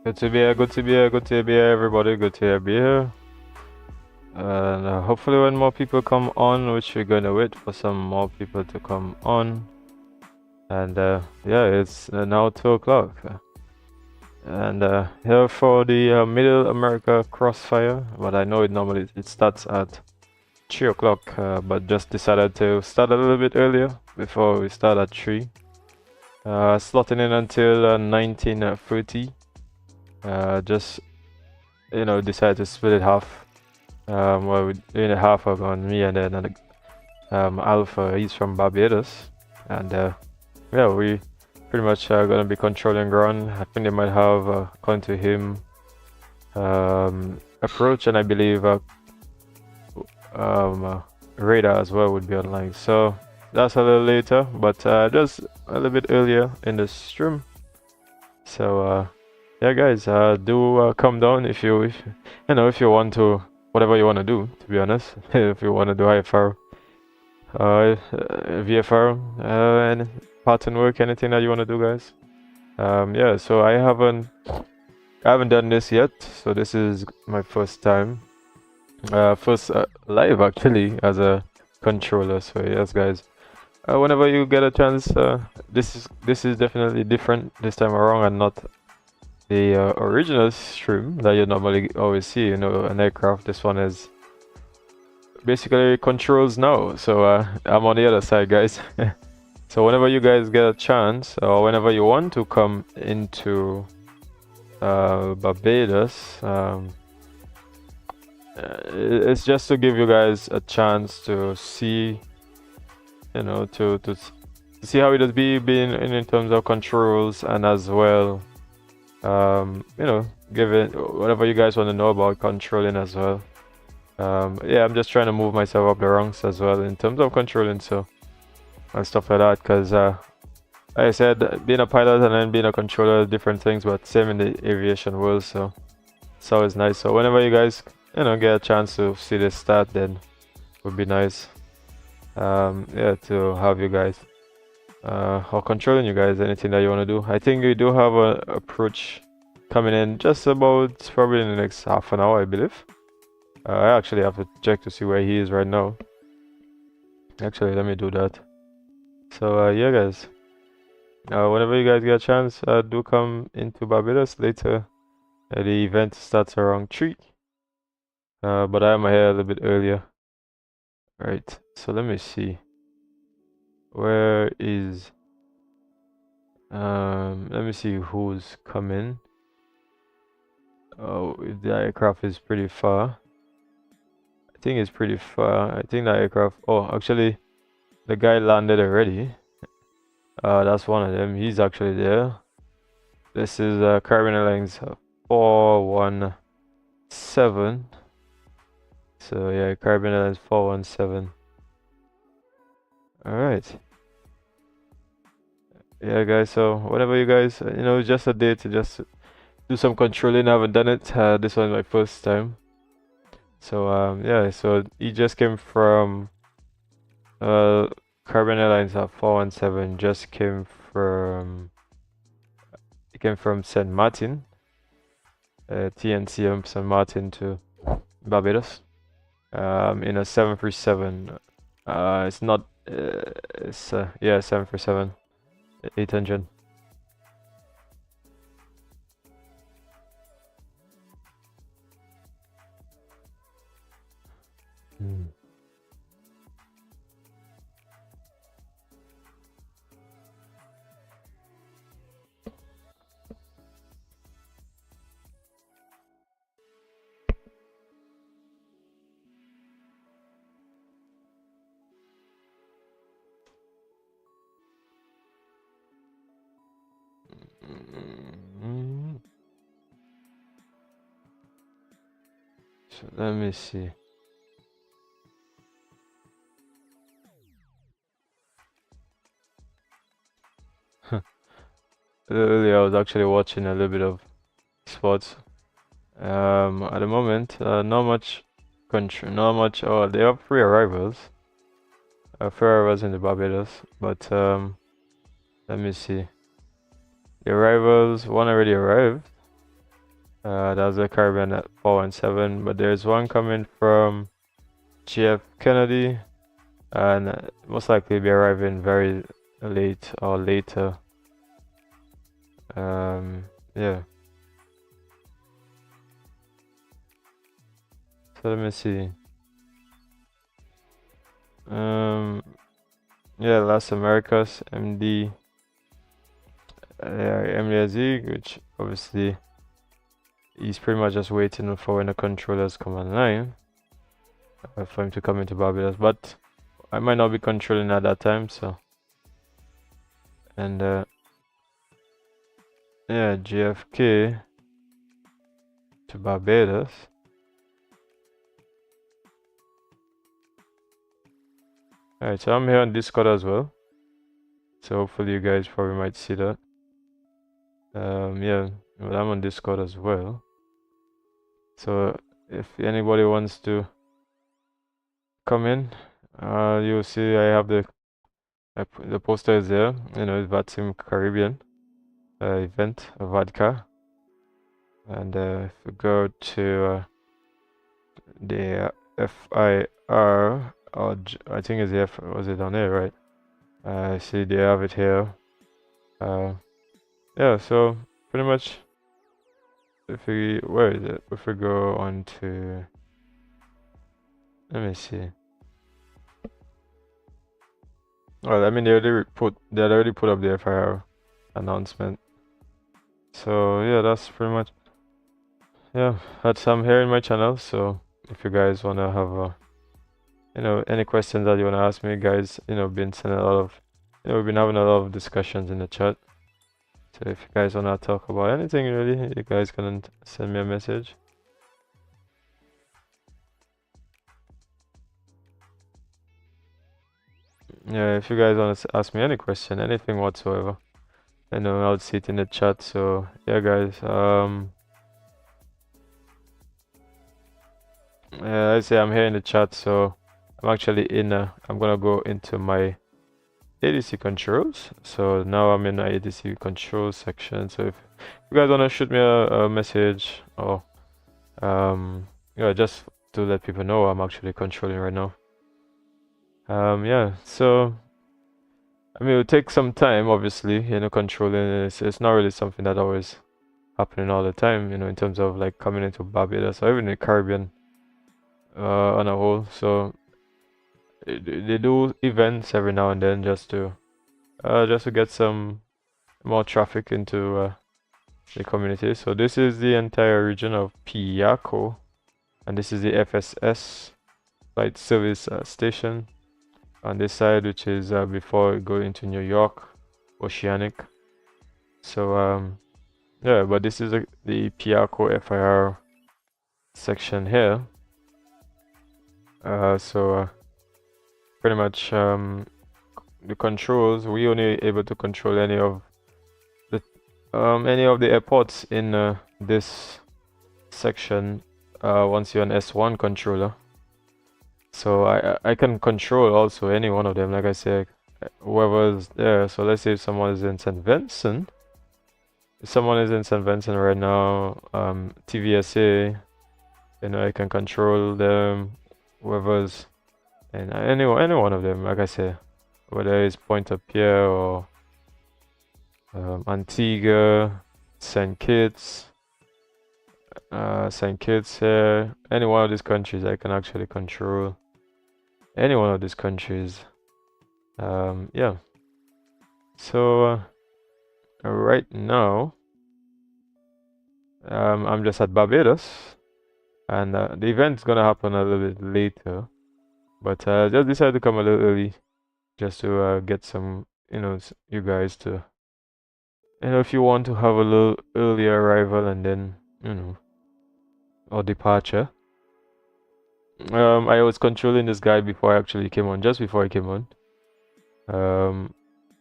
Good to be here, good to be here, good to be here, everybody. Good to be here. And hopefully when more people come on, which we're gonna wait for some more people to come on. And yeah, it's now 2 o'clock. And here for the Middle America Crossfire, but I know it normally it starts at 3 o'clock, but just decided to start a little bit earlier before we start at 3. Slotting in until 19:30. Just decided to split it half. Well, we're doing it half of on me and then Alpha. He's from Barbados, and yeah, we pretty much gonna be controlling ground. I think they might have according to him approach, and I believe radar as well would be online. So that's a little later, but just a little bit earlier in the stream. So yeah, guys, do come down if you want to, whatever you want to do, to be honest. If you want to do IFR, VFR, and pattern work, anything that you want to do, guys. Yeah, so I haven't done this yet, so this is my first time, first live actually as a controller. So yes, guys, whenever you get a chance, this is definitely different this time around, and not the original stream that you normally always see, an aircraft. This one is basically controls now, so I'm on the other side, guys. So whenever you guys get a chance, or whenever you want to come into Barbados, it's just to give you guys a chance to see, to see how it has been in terms of controls, and as well give it whatever you guys want to know about controlling as well. Yeah, I'm just trying to move myself up the ranks as well in terms of controlling, so, and stuff like that, because like I said, being a pilot and then being a controller, different things, but same in the aviation world, so it's always nice. So whenever you guys get a chance to see this start, then it would be nice yeah, to have you guys or controlling you guys, anything that you want to do. I think we do have an approach coming in just about probably in the next half an hour, I believe. I actually have to check to see where he is right now. Actually, let me do that. So yeah, guys, whenever you guys get a chance, do come into Barbados later. The event starts around 3, but I am here a little bit earlier. Right, so let me see. Where is let me see who's coming. Oh, if the aircraft is pretty far. I think it's pretty far. I think the aircraft, oh, actually the guy landed already. That's one of them. He's actually there. This is Caribbean Airlines 417. So yeah, Caribbean Airlines 417. Alright. Yeah, guys, so whenever you guys, it's just a day to just do some controlling. I haven't done it. This was my first time. So yeah, so he just came from Caribbean Airlines at 417. Just came from St. Martin, TNCM St. Martin to Barbados, in a 737. It's not. It's yeah, 737, 800. So let me see. Earlier I was actually watching a little bit of sports. At the moment, not much country, not much. Oh, they have 3 arrivals. 3 arrivals in the Barbados, but let me see. The arrivals, one already arrived. That's the Caribbean at 417, but there's one coming from GF Kennedy, and most likely be arriving very late or later. Yeah. So let me see. Yeah, Las Americas MDSD, which obviously he's pretty much just waiting for when the controllers come online for him to come into Barbados, but I might not be controlling at that time, so. And yeah, GFK to Barbados. Alright, so I'm here on Discord as well, so hopefully you guys probably might see that. Yeah, but I'm on Discord as well, so if anybody wants to come in, you'll see I have the poster is there, you know, it's Vatsim Caribbean event, VATCA. And if we go to the FIR, or I think it's the F, was it on there, right? I see they have it here. Yeah, so pretty much, where is it? If we go on to, let me see. Well, I mean, they already put up the FIR announcement. So yeah, that's pretty much, yeah, that's I'm here in my channel. So if you guys wanna have you know, any questions that you wanna ask me, guys, you know, been sending a lot of, you know, we've been having a lot of discussions in the chat. So if you guys wanna talk about anything really, you guys can send me a message. Yeah, if you guys want to ask me any question, anything whatsoever, I know I'll see it in the chat. So yeah, guys, yeah, I say I'm here in the chat, so I'm actually in I'm gonna go into my ADC controls. So now I'm in the ADC controls section. So if you guys wanna shoot me a message, or yeah, just to let people know I'm actually controlling right now. Yeah, so I mean, it'll take some time, obviously, you know, controlling. It's not really something that always happening all the time, you know, in terms of like coming into Barbados or even the Caribbean on a whole. So they do events every now and then just to get some more traffic into the community. So this is the entire region of Piaco, and this is the FSS flight service station on this side, which is before going to New York Oceanic. So yeah, but this is the Piaco FIR section here. So pretty much the controls, we only able to control any of the airports in this section once you're an S1 controller. So I can control also any one of them, like I said, whoever's there. So let's say if someone is in St. Vincent, right now, TVSA, you know, I can control them, whoever's, and any one of them, like I said, whether it's Pointe-à-Pierre or Antigua, St. Kitts here, any one of these countries I can actually control. Any one of these countries. Yeah. So right now I'm just at Barbados, and the event is gonna happen a little bit later, but just decided to come a little early just to get some, you know, you guys to, you know, if you want to have a little earlier arrival and then, you know, or departure. I was controlling this guy before I actually came on, just before I came on.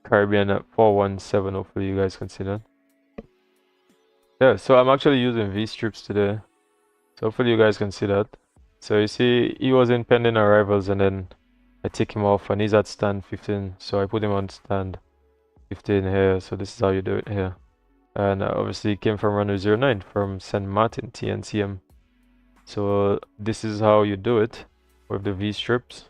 Caribbean at 417, hopefully you guys can see that. Yeah, so I'm actually using V-strips today, so hopefully you guys can see that. So you see, he was in pending arrivals, and then I take him off, and he's at stand 15, so I put him on stand 15 here. So this is how you do it here. and obviously it came from runway 09 from St. Martin TNCM. So this is how you do it with the V strips.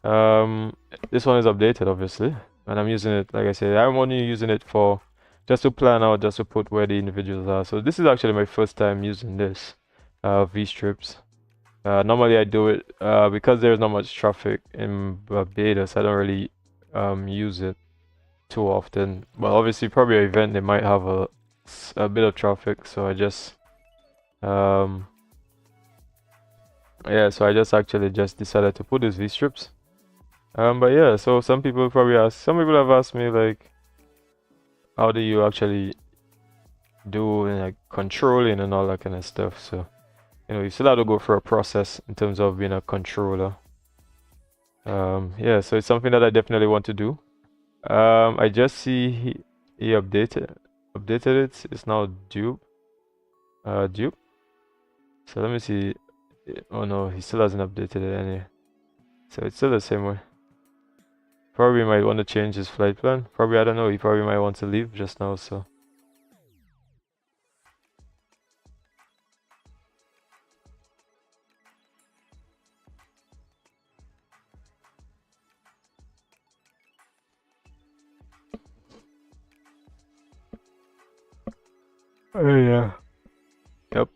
This one is updated obviously, and I'm using it, like I said, I'm only using it for just to plan out, just to put where the individuals are. So this is actually my first time using this V strips. Normally I do it because there's not much traffic in Barbados. I don't really use it too often. Well, obviously probably an event they might have a bit of traffic, so I just yeah, so I just actually just decided to put these V strips. But yeah, so some people have asked me like, how do you actually do like controlling and all that kind of stuff? So, you know, you still have to go through a process in terms of being a controller. Yeah, so it's something that I definitely want to do. I just see he updated it. It's now dupe. Dupe. So let me see. Oh no, he still hasn't updated it anyway. So it's still the same way. Probably might want to change his flight plan. Probably, I don't know, he probably might want to leave just now, so. Oh yeah. Yep.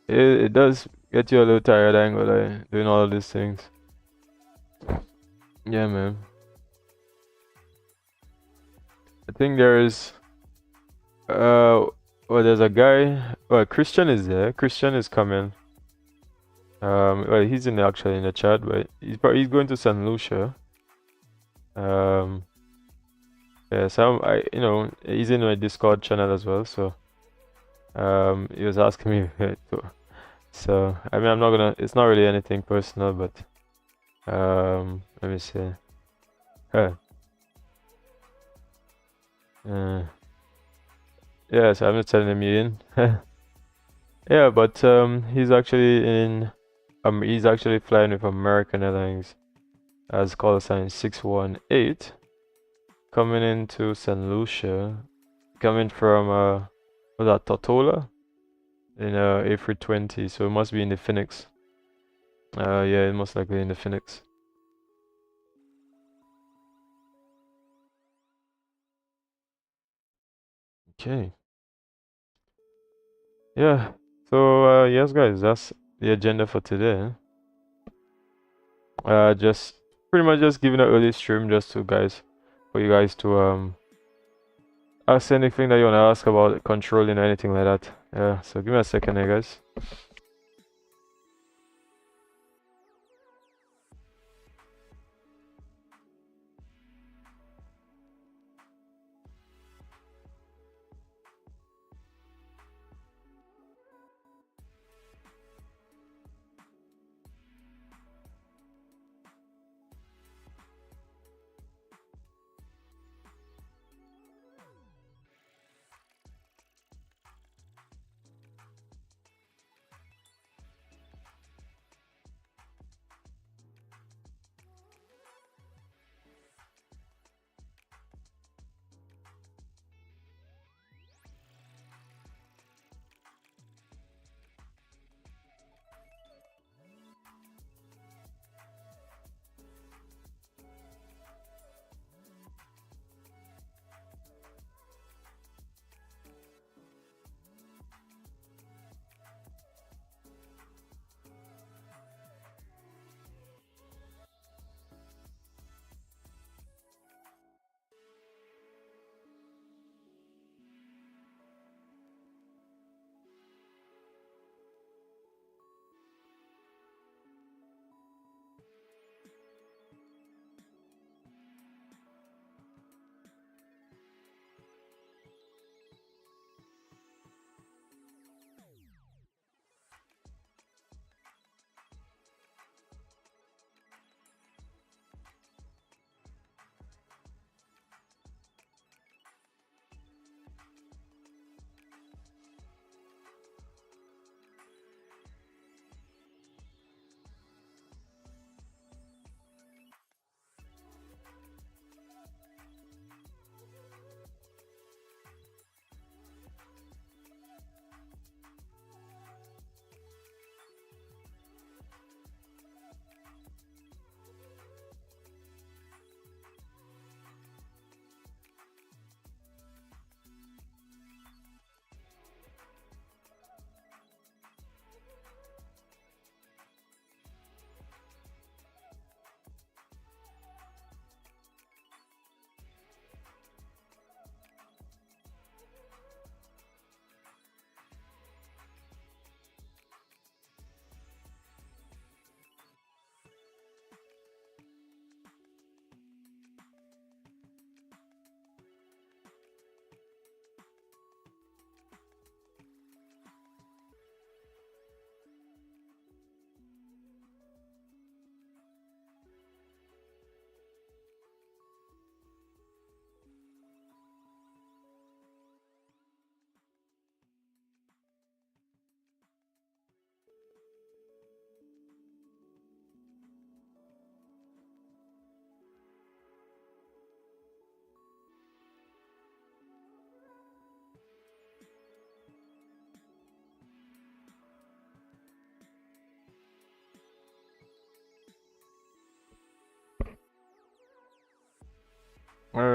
It does get you a little tired, I ain't gonna lie, doing all of these things. Yeah, man. I think there's well, there's a guy. Well, Christian is there. Christian is coming. Well, he's actually in the chat, but he's going to St. Lucia. Yeah, so you know, he's in my Discord channel as well, so he was asking me to. So I mean, it's not really anything personal, but let me see. Huh. Yeah, so I'm just telling him you in. Yeah, but he's actually flying with American Airlines as call sign 618, coming into St. Lucia, coming from what's that, Totola in A320, so it must be in the Phoenix. Yeah, it most likely in the Phoenix. Okay. Yeah. So yes, guys, that's the agenda for today. Just pretty much just giving an early stream just for you guys to ask anything that you want to ask about controlling or anything like that. Yeah. So give me a second here, guys.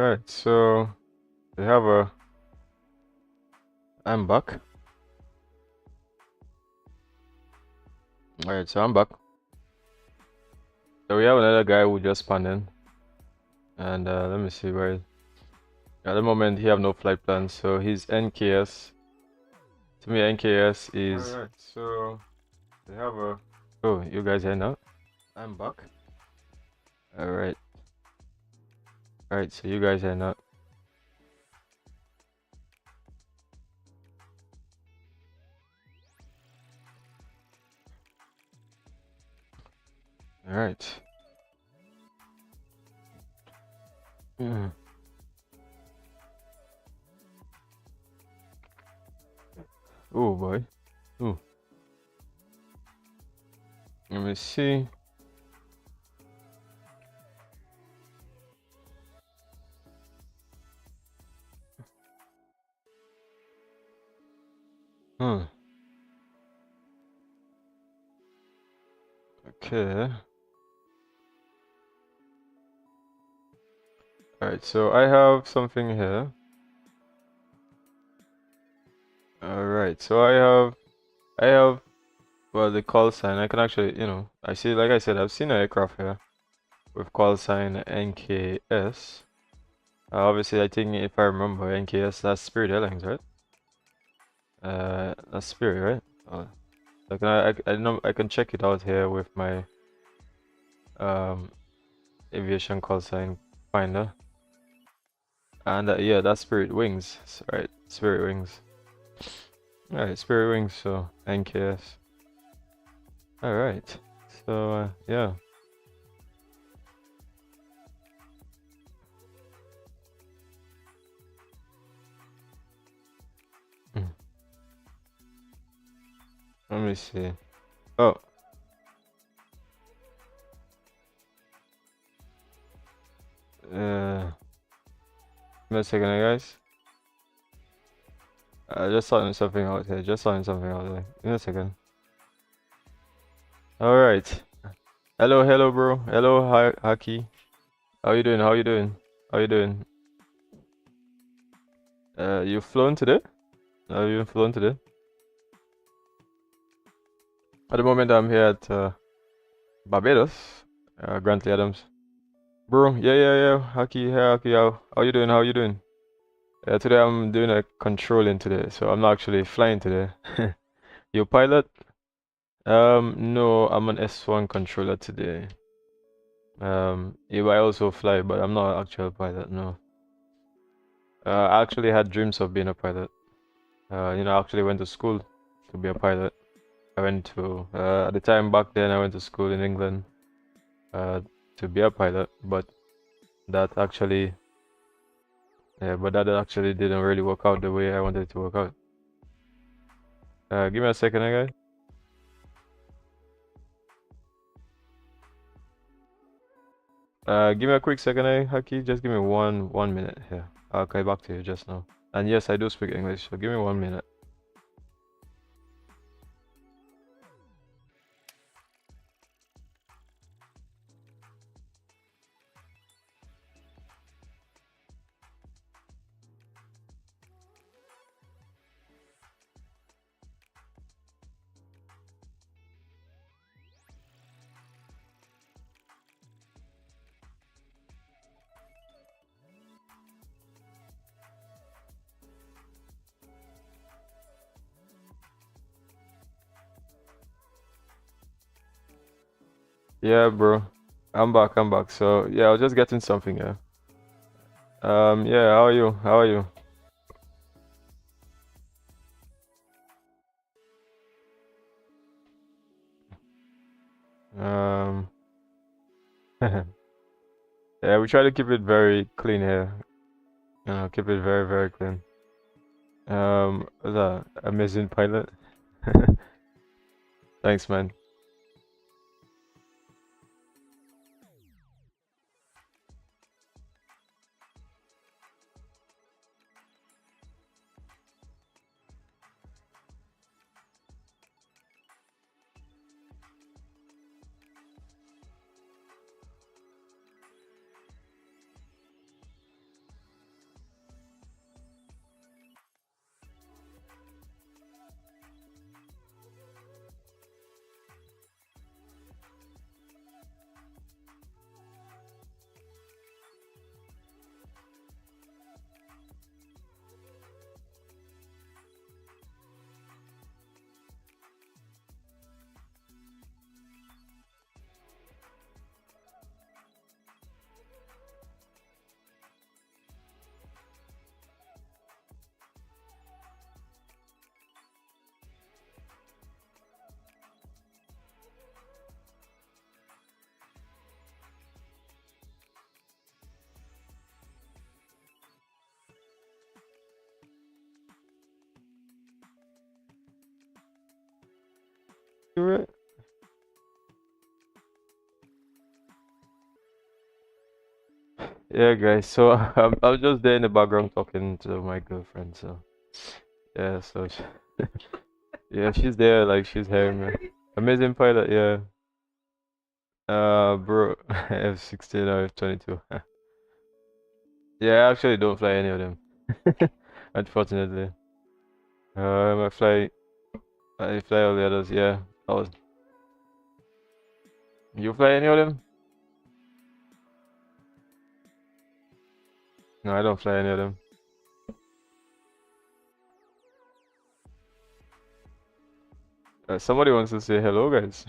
Alright, so we have a. I'm back. Alright, so I'm back. So we have another guy who just spawned in. And let me see where. At the moment, he have no flight plans, so his NKS. To me, NKS is. Alright, so we have a. Oh, you guys here now? I'm back. Alright. Alright, so you guys here now. Alright. Mm. Oh boy. Oh. Let me see. Okay. Alright, so I have something here. Alright, so I have well the call sign. I can actually, I see, like I said, I've seen an aircraft here with call sign NKS. Obviously, I think if I remember, NKS, that's Spirit Airlines, right? That's Spirit, right? So I know I can check it out here with my aviation call sign finder. And yeah, that's Spirit Wings, right? Spirit Wings. Alright, Spirit Wings, so NKS. Alright, so yeah. Let me see. Oh. Give me a second, guys. Just sorting something out here. Just sorting something out there. Give me a second. Alright. Hello, bro. Hello, Haki. How you doing? How you doing? How you doing? You flown today? Have you flown today? At the moment, I'm here at Barbados, Grantley Adams. Bro, yeah. Haki, Haki, how you doing? How you doing? Today I'm doing a controlling today, so I'm not actually flying today. You pilot? No, I'm an S1 controller today. Yeah, I also fly, but I'm not an actual pilot, no. I actually had dreams of being a pilot. I actually went to school to be a pilot. I went to, at the time back then, I went to school in England to be a pilot, but that actually didn't really work out the way I wanted it to work out. Give me a second, guys. Give me a quick second, Haki. Just give me one minute here. I'll get back to you just now. And yes, I do speak English, so give me 1 minute. Yeah, bro. I'm back. So yeah, I was just getting something here. Yeah, how are you? How are you? Um, yeah, we try to keep it very clean here. Keep it very, very clean. Was that amazing pilot? Thanks, man. Right. Yeah, guys. So I'm just there in the background talking to my girlfriend. So yeah, so yeah, she's there, like she's hearing me. Amazing pilot, yeah. Bro, F-16 or F-22. Yeah, I actually don't fly any of them, unfortunately. I fly all the others. Yeah. Oh, you fly any of them? No, I don't fly any of them. Somebody wants to say hello, guys.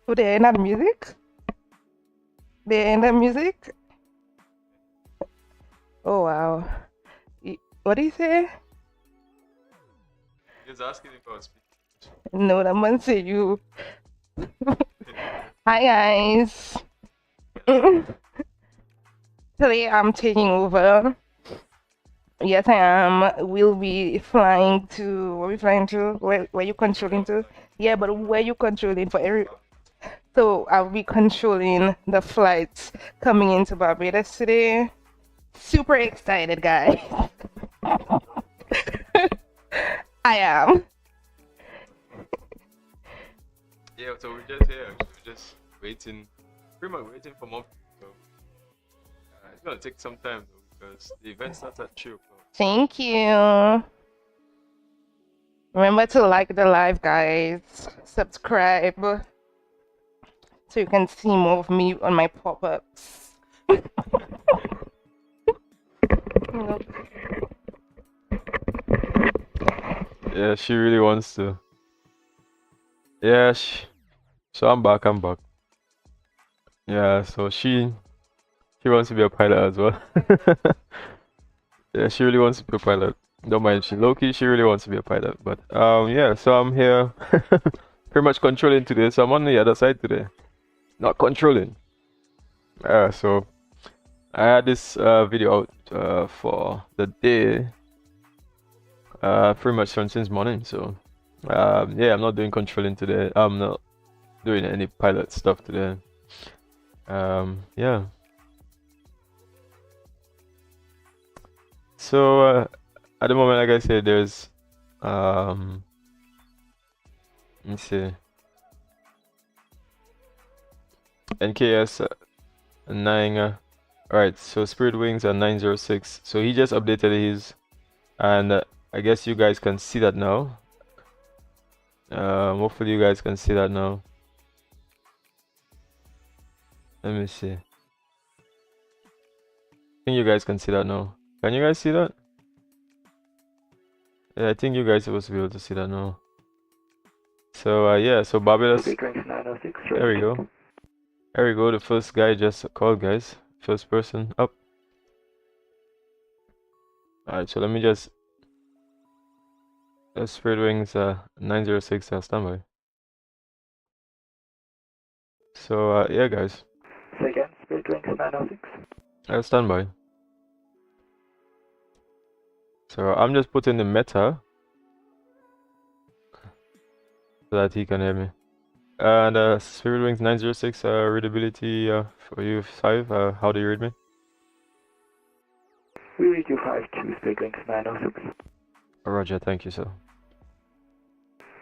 Oh, they end that music? They end that music? Oh, wow. What do you say? He's asking if I was speaking. No, that man say you. Hi, guys. Today I'm taking over. Yes, I am. We'll be flying to. Where we flying to? Where you controlling to? Yeah, but where you controlling for every? So I'll be controlling the flights coming into Barbados today. Super excited, guys. I am. Yeah, so we're just here. We're just waiting, pretty much waiting for more people. So it's gonna take some time though, because the event starts at 2 o'clock. Thank you. Remember to like the live, guys. Subscribe so you can see more of me on my pop-ups. Yeah, she really wants to. Yeah, so I'm back. Yeah, so she wants to be a pilot as well. Yeah, she really wants to be a pilot. Don't mind, she low-key, she really wants to be a pilot. But yeah, so I'm here pretty much controlling today. So I'm on the other side today, not controlling. So I had this video out for the day, pretty much since morning. So yeah, I'm not doing controlling today. I'm not doing any pilot stuff today. Yeah. So at the moment, like I said, there's let me see, NKS 9. Alright, so Spirit Wings are 906. So he just updated his, and I guess you guys can see that now. Hopefully you guys can see that now. Let me see. I think you guys can see that now. Can you guys see that? Yeah, I think you guys are supposed to be able to see that now. So yeah, so Barbados. There we go. There we go. The first guy just called, guys. First person up. Alright, so let me just. Spirit Wings 906 standby. So yeah, guys. Say again, Spirit Wings 906. Standby. So I'm just putting the meta so that he can hear me. And Spirit Wings 906 readability for you 5. How do you read me? We read you 5-2, Spirit Wings 906. Roger, thank you, sir.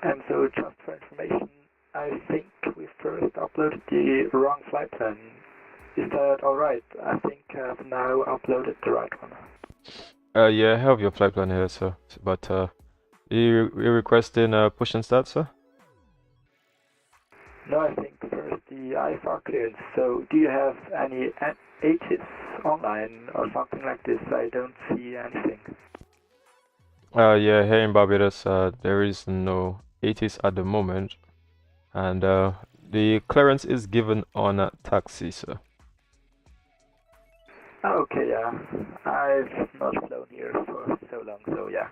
And so just for information, I think we first uploaded the wrong flight plan. Is that alright? I think I've now uploaded the right one. Yeah, I have your flight plan here, sir. But you're requesting push and start, sir? No, I think first the IFR clearance. So do you have any ATIS online or something like this? I don't see anything. Yeah, here in Barbados, there is no ATIS at the moment, and the clearance is given on a taxi, sir. Okay, yeah. I've not flown here for so long, so yeah.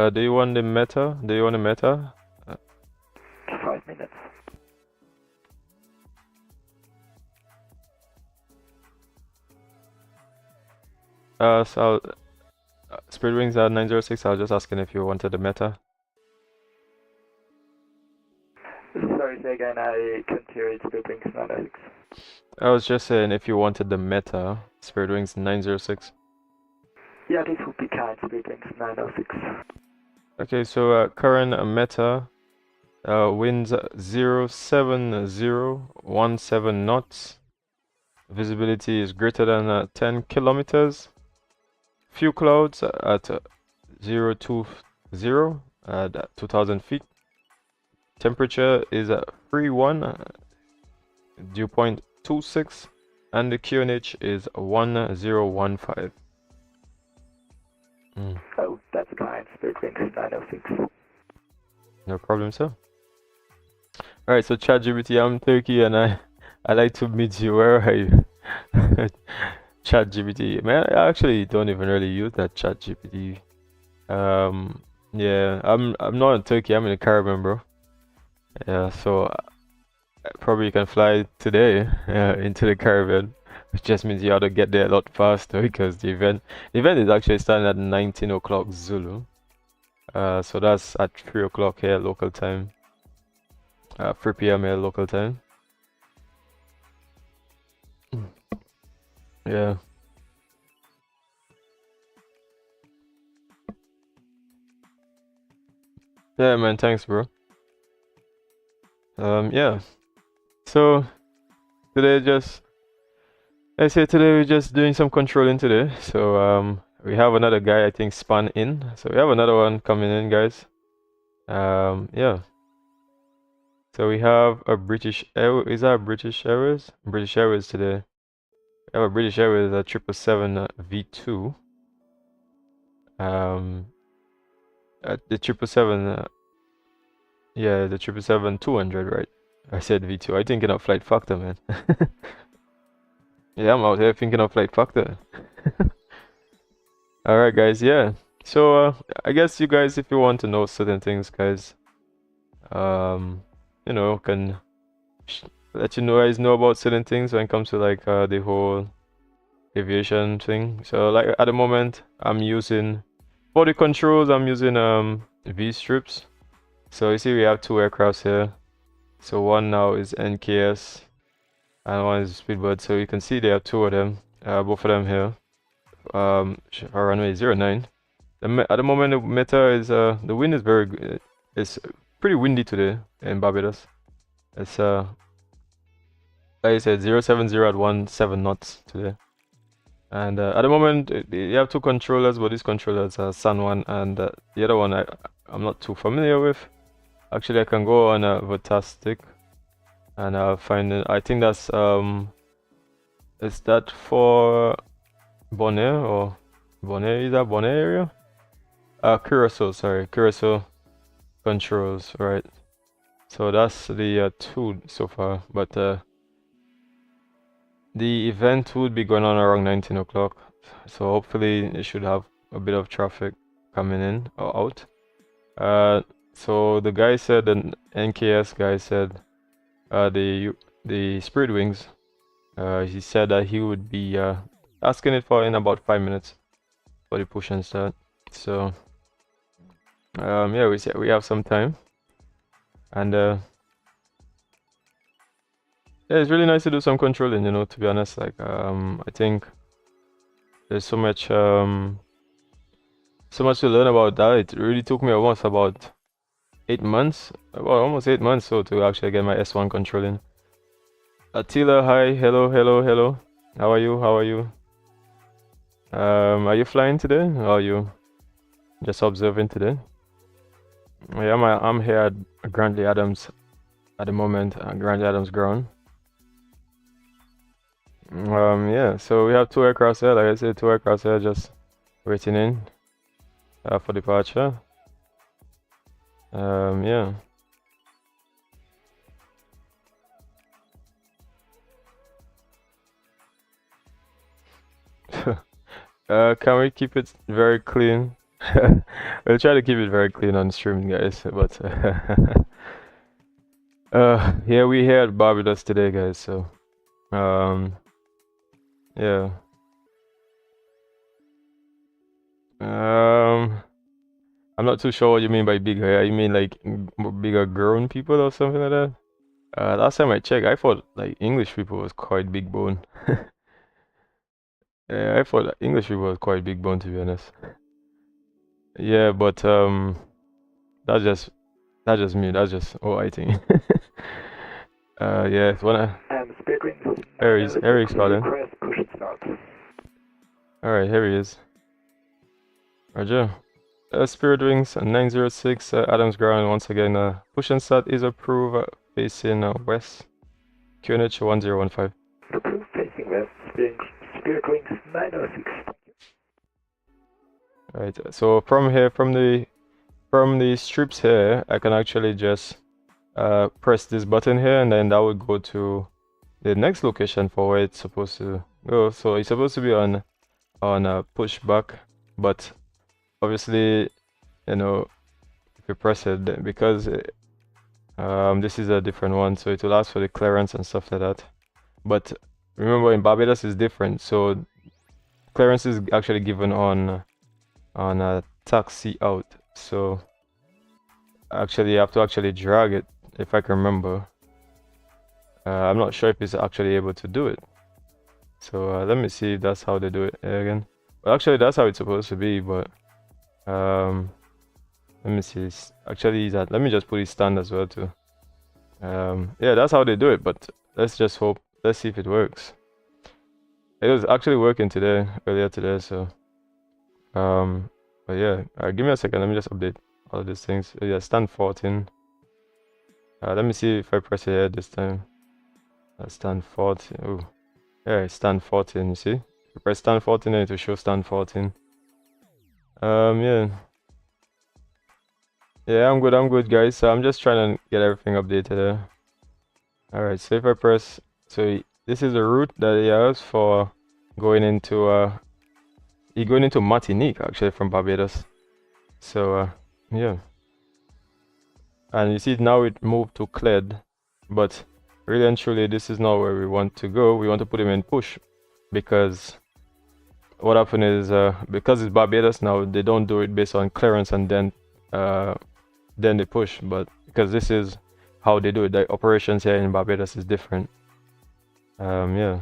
Do you want the meta? 5 minutes. So Spirit Wings at 906. I was just asking if you wanted the meta. Sorry, say again, I couldn't hear it. Spirit Wings 906. I was just saying if you wanted the meta, Spirit Wings 906. Yeah, this would be kind. Spirit Wings 906. Okay, so current meta winds 07017 knots. Visibility is greater than 10 kilometers. Few clouds at 020 at 2000 feet. Temperature is at 31, dew point 26, and the QNH is 1015. Oh, that's kind. Spirit Wings 906. No problem, sir. Alright, so ChatGPT, I'm Turkey and I like to meet you. Where are you? ChatGPT. Man, I actually don't even really use that ChatGPT. Yeah, I'm not in Turkey, I'm in the Caribbean, bro. Yeah, so probably you can fly today into the Caribbean, which just means you have to get there a lot faster because the event is actually starting at 19 o'clock Zulu. So that's at 3 o'clock here local time. 3 p.m. here local time. Yeah. Yeah, man, thanks, bro. Yeah. So today today we're just doing some controlling today. So we have another guy I think span in. So we have another one coming in, guys. Yeah. So we have a British Air. Is that British Airways? British Airways today. We have a British Airways 777 V2. The 777. Yeah, the 777-200, right? I said V2. I thinking of flight factor, man. Yeah, I'm out here thinking of flight factor. Alright, guys, yeah. So, I guess you guys, if you want to know certain things, guys, you know, can let you know guys know about certain things when it comes to like the whole aviation thing. So, like at the moment, I'm using for the controls, I'm using V strips. So you see, we have two aircrafts here. So one now is NKS and one is Speedbird. So you can see there are two of them, both of them here. Our runway 09. At the moment, the meta is the wind is very good. It's pretty windy today in Barbados. It's like I said, 070 at 17 knots today. And at the moment, you have two controllers, but these controllers are San Juan and the other one I'm not too familiar with. Actually, I can go on a Vatastic and I'll find it. I think that's is that for Bonaire or Bonaire? Is that Bonaire area? Curacao, sorry, Curacao controls, right? So that's the two so far, but the event would be going on around 19 o'clock, so hopefully it should have a bit of traffic coming in or out. So the guy said, the NKS guy said, the Spirit Wings, he said that he would be asking it for in about 5 minutes for the push and start. So yeah, we have some time, and yeah, it's really nice to do some controlling, you know, to be honest. Like I think there's so much to learn about that. It really took me almost about 8 months, almost 8 months so to actually get my S1 controlling. Attila, hi, hello. How are you? Are you flying today or are you just observing today? Yeah, I'm here at Grantley Adams at the moment, Grantley Adams ground. Yeah, so we have two aircraft here, like I said, two aircraft here just waiting in for departure. Yeah. Can we keep it very clean? We'll try to keep it very clean on stream, guys, but yeah, we here at Barbados today, guys, so yeah. I'm not too sure what you mean by bigger. You mean like bigger grown people or something like that? Last time I checked, I thought like English people was quite big bone. Yeah, I thought that English people was quite big bone, to be honest. Yeah, but that's just me. That's just I think. Yeah, Spirit Wings. Eric's calling. Request push and start. All right, here he is. Roger. Spirit Wings 906 Adams Ground once again. Push and start is approved facing west. QNH 1015. Approved facing west. Spirit Wings 906. Right. So from here, from the strips here, I can actually just press this button here, and then that would go to the next location for where it's supposed to go. So it's supposed to be on pushback, but obviously, you know, if you press it, then because this is a different one, so it will ask for the clearance and stuff like that. But remember, in Barbados is different, so clearance is actually given on a taxi out. So actually, you have to actually drag it, if I can remember. I'm not sure if it's actually able to do it. So let me see if that's how they do it again. Well, actually, that's how it's supposed to be, but let me see. Actually, let me just put it stand as well too. Yeah, that's how they do it, but let's just hope. Let's see if it works. It was actually working earlier today, so but yeah, give me a second. Let me just update all of these things. Yeah, stand 14. Let me see if I press it here this time. Stand 14. Oh, yeah, stand 14. You see, if you press stand 14, then it will show stand 14. Yeah. Yeah, I'm good, guys. So I'm just trying to get everything updated there. All right. So if I press, so this is the route that he has for going into going into Martinique, actually, from Barbados. So yeah, and you see now it moved to Cled, but really and truly this is not where we want to go. We want to put him in push, because what happened is because it's Barbados now, they don't do it based on clearance and then they push, but because this is how they do it, the operations here in Barbados is different. Yeah,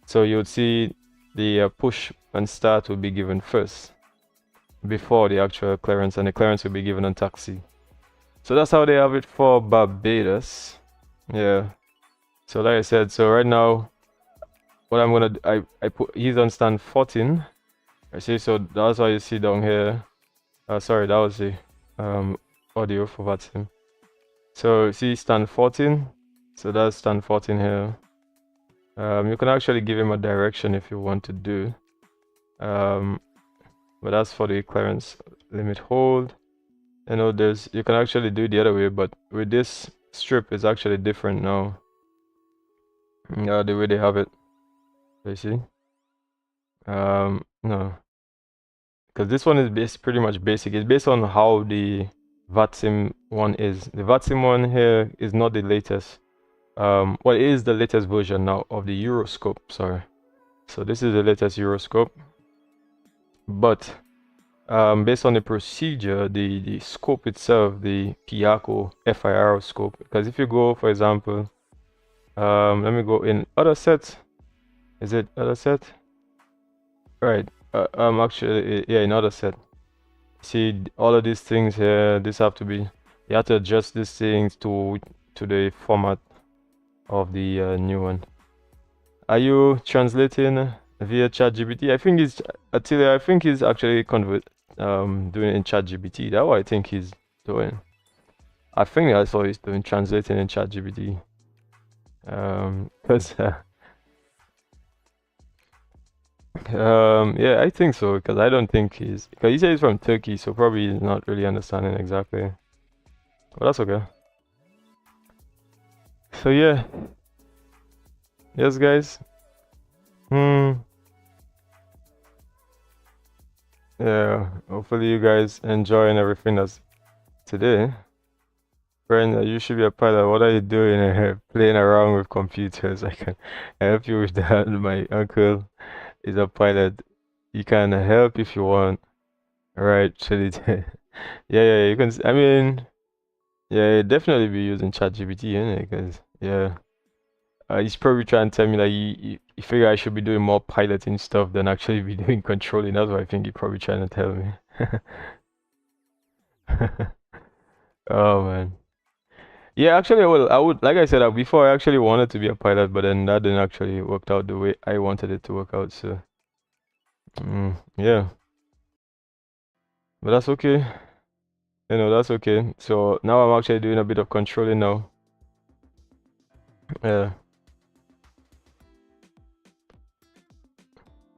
so you would see the push and start will be given first before the actual clearance, and the clearance will be given on taxi. So that's how they have it for Barbados. Yeah, so like I said, so right now what I'm gonna do, I put, he's on stand 14. I see, so that's why you see down here. Sorry, that was the audio for Vatsim. So see stand 14, so that's stand 14 here. You can actually give him a direction if you want to do, but that's for the clearance limit hold. You know, you can actually do it the other way, but with this strip it's actually different now. The way they have it, you see. No, because this one is pretty much basic. It's based on how the Vatsim one is. The Vatsim one here is not the latest. Well, it is the latest version now of the Euroscope. Sorry, so this is the latest Euroscope, but based on the procedure, the scope itself, the PIACO FIR scope, because if you go, for example, let me go in other set. Is it other set? Right. Actually, yeah, in other set. See all of these things here. This have to be. You have to adjust these things to the format of the new one. Are you translating via ChatGPT? I think it's Attila. I think he's actually doing it in ChatGPT. That's what I think he's doing. I think that's what he's doing, translating in ChatGPT. Because yeah, I think so, because I don't think because he said he's from Turkey, so probably he's not really understanding exactly. But that's okay. So yeah, yes, guys. Yeah, hopefully you guys enjoying everything that's today. Friend, you should be a pilot. What are you doing here? Playing around with computers? I can help you with that. My uncle is a pilot. you can help if you want. Right, actually. Yeah, you can. I mean, yeah, definitely be using ChatGPT, innit? Because yeah, he's probably trying to tell me that you figure I should be doing more piloting stuff than actually be doing controlling. That's what I think he's probably trying to tell me. Oh man. Yeah, actually, I would, like I said, before I actually wanted to be a pilot, but then that didn't actually work out the way I wanted it to work out. So, yeah, but that's okay. That's okay. So now I'm actually doing a bit of controlling now. Yeah.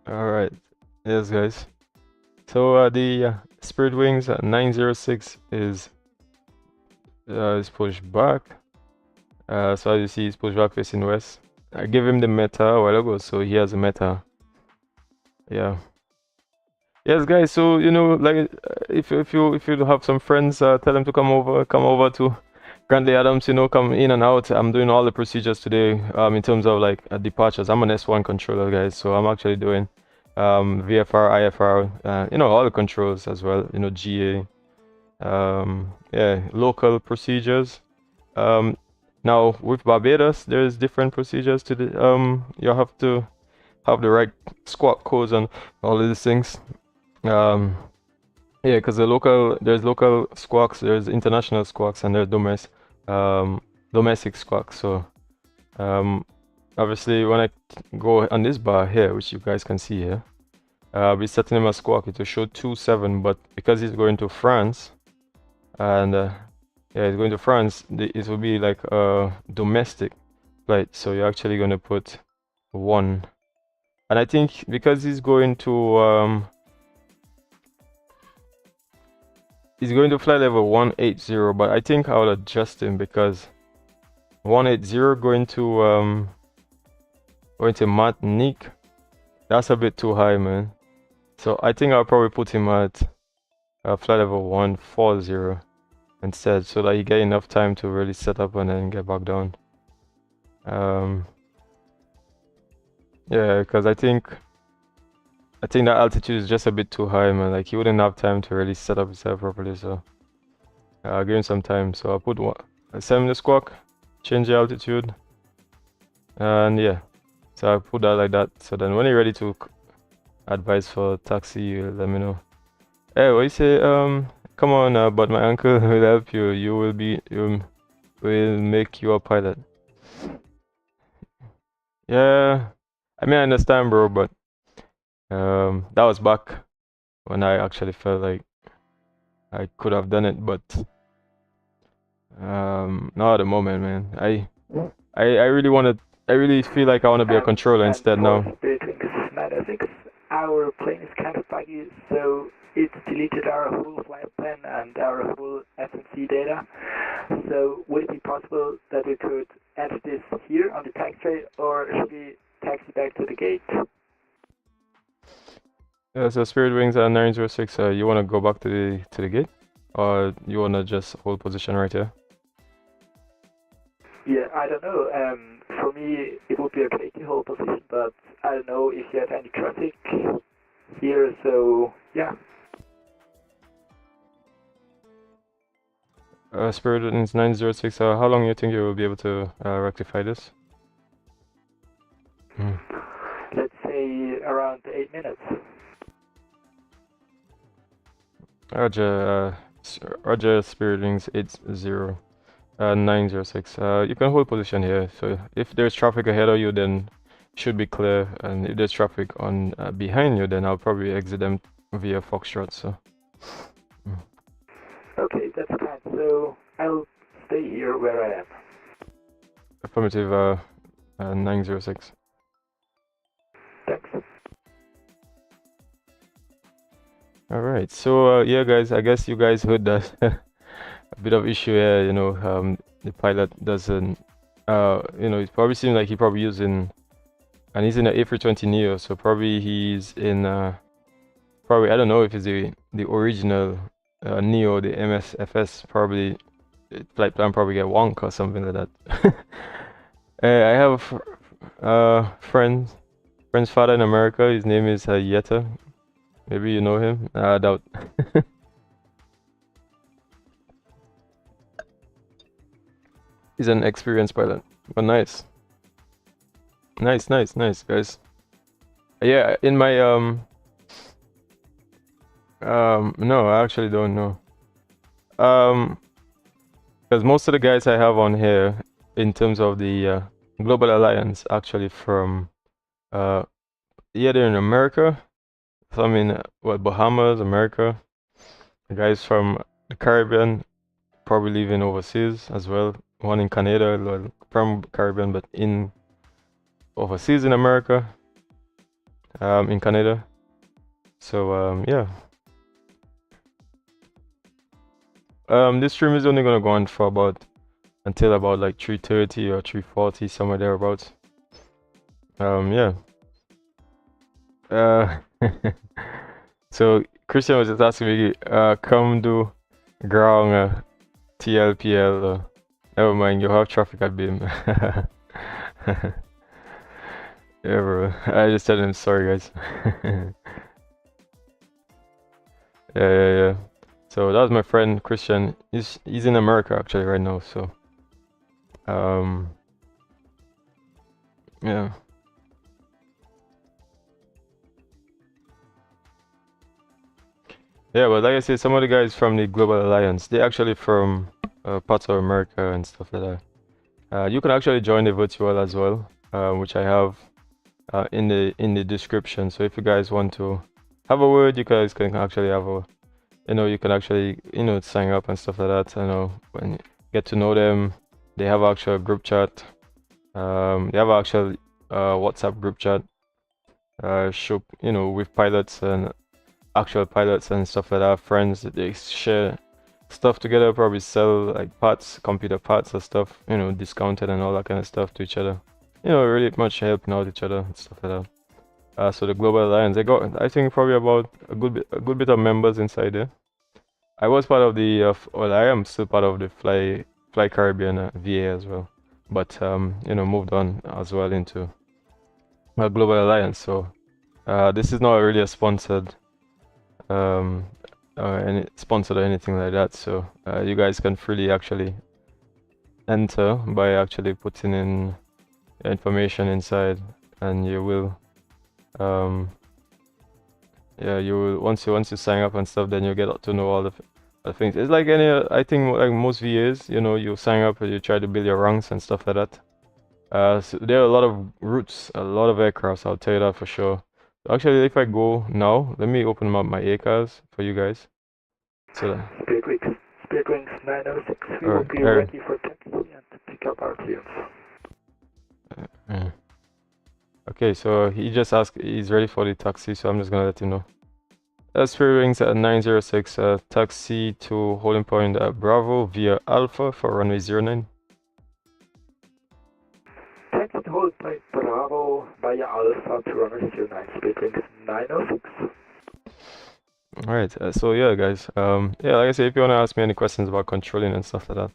All right. Yes, guys. So the Spirit Wings 906 is pushed back. So as you see, it's pushed back facing west. I gave him the meta a while ago, so he has a meta. Yeah. Yes, guys. So like, if you have some friends, tell them to come over to Grantley Adams. Come in and out. I'm doing all the procedures today. In terms of like departures. I'm an S1 controller, guys. So I'm actually doing VFR, IFR, all the controls as well. GA. Yeah, local procedures. Now with Barbados, there's different procedures to the you have to have the right squawk codes and all of these things. Yeah, because there's local squawks, there's international squawks, and there's domestic squawks. So obviously when I go on this bar here, which you guys can see here, I'll be setting him a squawk. It will show 27, but because he's going to France, and yeah, he's going to France, it will be like a domestic flight. So you're actually going to put 1. And I think because he's going to flight level 180, but I think I'll adjust him because 180 going to Martinique, that's a bit too high, man. So I think I'll probably put him at flight level 140 instead, so that you get enough time to really set up and then get back down. Yeah, because I think that altitude is just a bit too high, man. Like, he wouldn't have time to really set up himself properly, so I'll give him some time. So I'll put send him the squawk, change the altitude, and yeah, so I'll put that like that. So then when you're ready to advise for taxi, you let me know. Hey, what you say? Come on, but my uncle will help you. Will make you a pilot. Yeah, I mean, I understand, bro, but that was back when I actually felt like I could have done it, but not at the moment, man. I really feel like I want to be a controller instead now. Our plane is kind of buggy, so it's deleted our whole flight plan and our whole SMC data. So would it be possible that we could add this here on the taxiway, or should we taxi back to the gate? Yeah, so Spirit Wings 906, you want to go back to the gate, or you want to just hold position right here? Yeah, I don't know. For me, it would be okay to hold position, but I don't know if you have any traffic here, so yeah. Spirit Wings 906, how long do you think you will be able to rectify this? Let's say around 8 minutes. Roger, Spirit Wings 906. You can hold position here. So if there's traffic ahead of you, then should be clear. And if there's traffic on behind you, then I'll probably exit them via Foxtrot. So. Okay, that's fine. So I'll stay here where I am. Affirmative. 906. Thanks. All right. So yeah, guys, I guess you guys heard that. A bit of issue here, the pilot doesn't, it probably seems like he's using, and he's in an A320neo, so probably he's in, probably, I don't know if it's the original neo, the MSFS, probably, flight plan probably get wonk or something like that. I have friend's father in America, his name is Yetta. Maybe you know him. I doubt. He's an experienced pilot, but nice. Nice, guys. Yeah, in my no, I actually don't know. Because most of the guys I have on here, in terms of the Global Alliance, actually from either in America, some in Bahamas, America. The guys from the Caribbean, probably living overseas as well. One in Canada, well, from Caribbean, but in overseas in America, in Canada. So yeah. This stream is only gonna go on for until about like 3:30 or 3:40, somewhere thereabouts. Yeah. So Christian was just asking me, come do ground TLPL. Never mind, you have traffic at BIM. Yeah, bro. I just said I'm sorry, guys. Yeah. So that was my friend Christian. He's in America actually right now. So, yeah. Yeah, but like I said, some of the guys from the Global Alliance, they're actually from parts of America and stuff like that. You can actually join the virtual as well, which I have in the description. So if you guys want to have a word, you guys can actually have a, you can actually, sign up and stuff like that. When you get to know them, they have actual group chat. They have actual WhatsApp group chat. Show, with pilots and actual pilots and stuff like that, friends. They share stuff together, probably sell like parts, computer parts or stuff, discounted and all that kind of stuff to each other. Really much helping out each other and stuff like that. So the Global Alliance, they got, I think, probably about a good bit of members inside there. I was part of the, well, I am still part of the Fly Caribbean VA as well, but moved on as well into a Global Alliance. So this is not really a sponsored, any sponsored or anything like that. So you guys can freely actually enter by actually putting in information inside, and you will yeah, you will once you sign up and stuff, then you get to know all the things. It's like any, I think, like most VAs, you sign up and you try to build your ranks and stuff like that. So there are a lot of routes, a lot of aircrafts, I'll tell you that for sure. Actually, if I go now, let me open up my ACARs for you guys. So Spiritwings 906, we will be ready for taxi and to pick up our clearance. Okay, so he just asked, he's ready for the taxi, so I'm just gonna let him know. Spiritwings at 906, taxi to holding point Bravo via Alpha for runway 09. Taxi to holding point Bravo via Alpha to runway 09, Spiritwings 906. Alright, so yeah, guys, yeah, like I said, if you want to ask me any questions about controlling and stuff like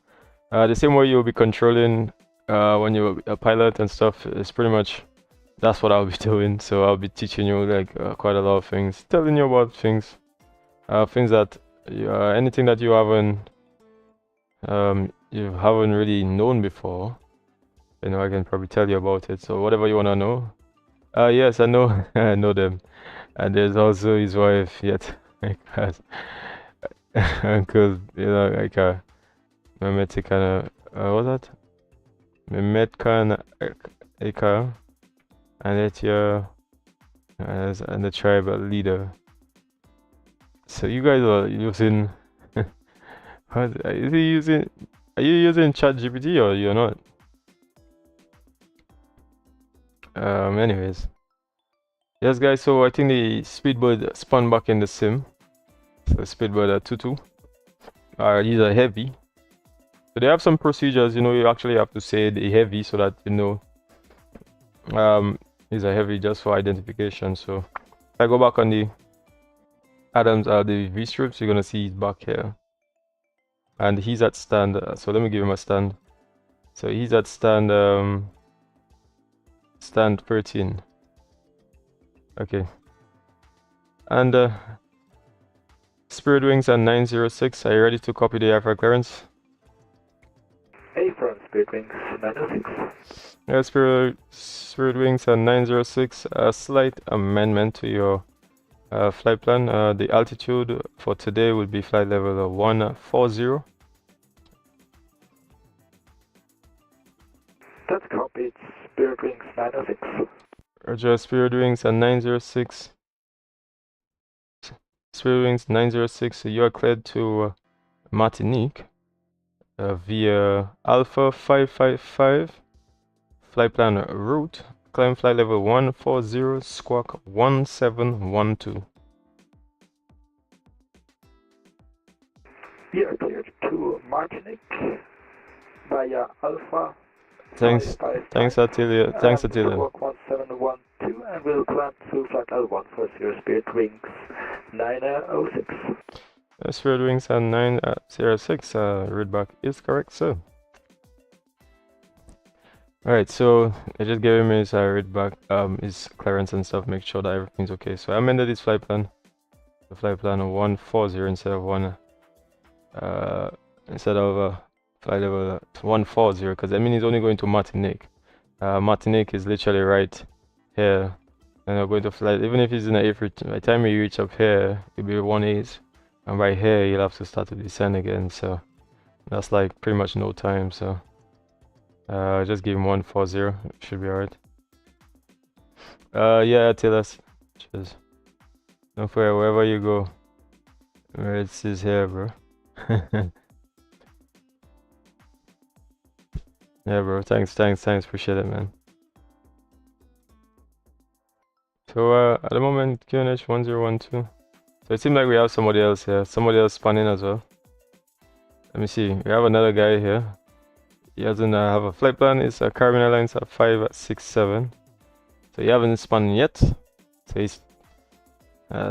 that, the same way you'll be controlling when you're a pilot and stuff, is pretty much, that's what I'll be doing. So I'll be teaching you like quite a lot of things, telling you about things, things that anything that you haven't really known before, I can probably tell you about it. So whatever you want to know. Yes, I know. I know them. And there's also his wife, yet because uncle, like Memetic kind of what's that? Memetka Eka, and Etia and the tribal leader. So you guys are using what are you using? Are you using ChatGPT or you're not? Anyways. Yes, guys, so I think the Speedbird spun back in the sim. So Speedbird 22. These are heavy. So they have some procedures, you actually have to say the heavy so that these are heavy just for identification. So if I go back on the Adams, the V strips, you're gonna see he's back here. And he's at stand, so let me give him a stand. So he's at stand stand 13. Okay. And Spirit Wings at 906, are you ready to copy the aircraft clearance? Affirm, Spirit Wings 906. Yeah, Spirit Wings at 906, a slight amendment to your flight plan. The altitude for today will be flight level 140. That's copied, Spirit Wings 906. Roger, Spirit Wings at 906. Spirit Wings 906, you are cleared to Martinique via Alpha 555, flight plan route, climb flight level 140, squawk 1712. We are cleared to Martinique via Alpha. Thanks, Attilia. Thanks, Attilia. Squawk 1712, and we'll climb to flight L140, Spirit Wings 906. Spirit Wings at 906, readback is correct, sir. Alright, so I just gave him his readback, his clearance and stuff, make sure that everything's okay. So I amended his flight plan, the flight plan of 140 instead of flight level 140, because I mean he's only going to Martinique. Martinique is literally right here, and we're going to fly. Even if he's in the airfield, by the time you reach up here, it'll be 1/8, and right here you'll have to start to descend again. So that's like pretty much no time. So just give him 140, should be alright. Yeah, tell us. Cheers. Don't forget, wherever you go, where it is here, bro. Yeah, bro. Thanks. Appreciate it, man. So at the moment, QNH 1012. So it seems like we have somebody else here. Somebody else spanning as well. Let me see. We have another guy here. He doesn't have a flight plan. It's a Caribbean Airlines at 567. So he haven't spun yet. So he's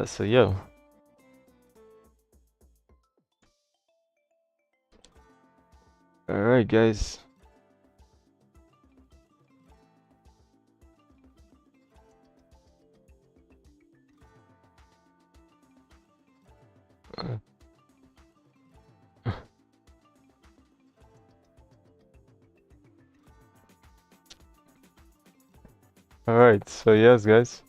so yeah. Alright, guys. Alright, so yes, guys.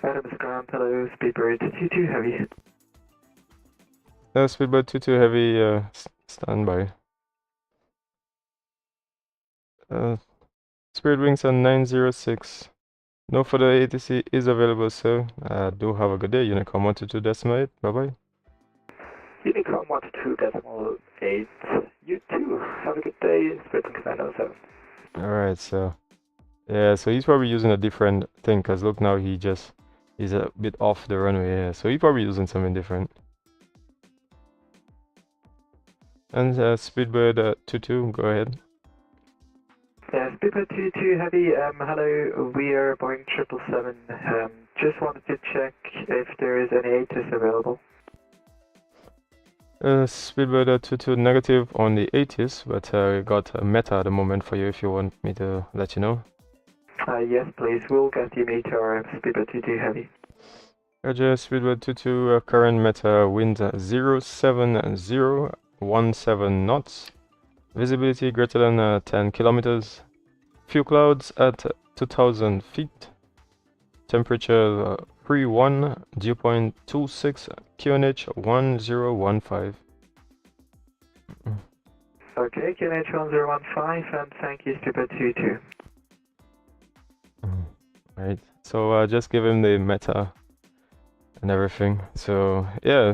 Mr. Grant, hello, Speedbird 22 Heavy. Speedbird 22 Heavy, standby. Spirit Wings on 906. No further ATC is available, sir. Do have a good day. Unicom 122.8. Bye bye. Unicom 122.8. You too. Have a good day. Spirit Wings 907. Alright, so yeah, so he's probably using a different thing, because look, now he's a bit off the runway here, so he's probably using something different. And Speedbird 22, go ahead. Yeah, Speedbird 22 Heavy, hello, we are Boeing 777. Just wanted to check if there is any ATIS available. Speedbird 22 negative on the 80s, but we got a meta at the moment for you if you want me to let you know. Yes, please, we'll get you meter Speedbird 22 Heavy. Roger, Speedbird 22, current meta, wind 07017 knots. Visibility greater than 10 kilometers. Few clouds at 2000 feet. Temperature 31, dew point 26, QNH 1015. Okay, QNH 1015, and thank you, Speedbird 22. Right, so just give him the meta and everything. So yeah,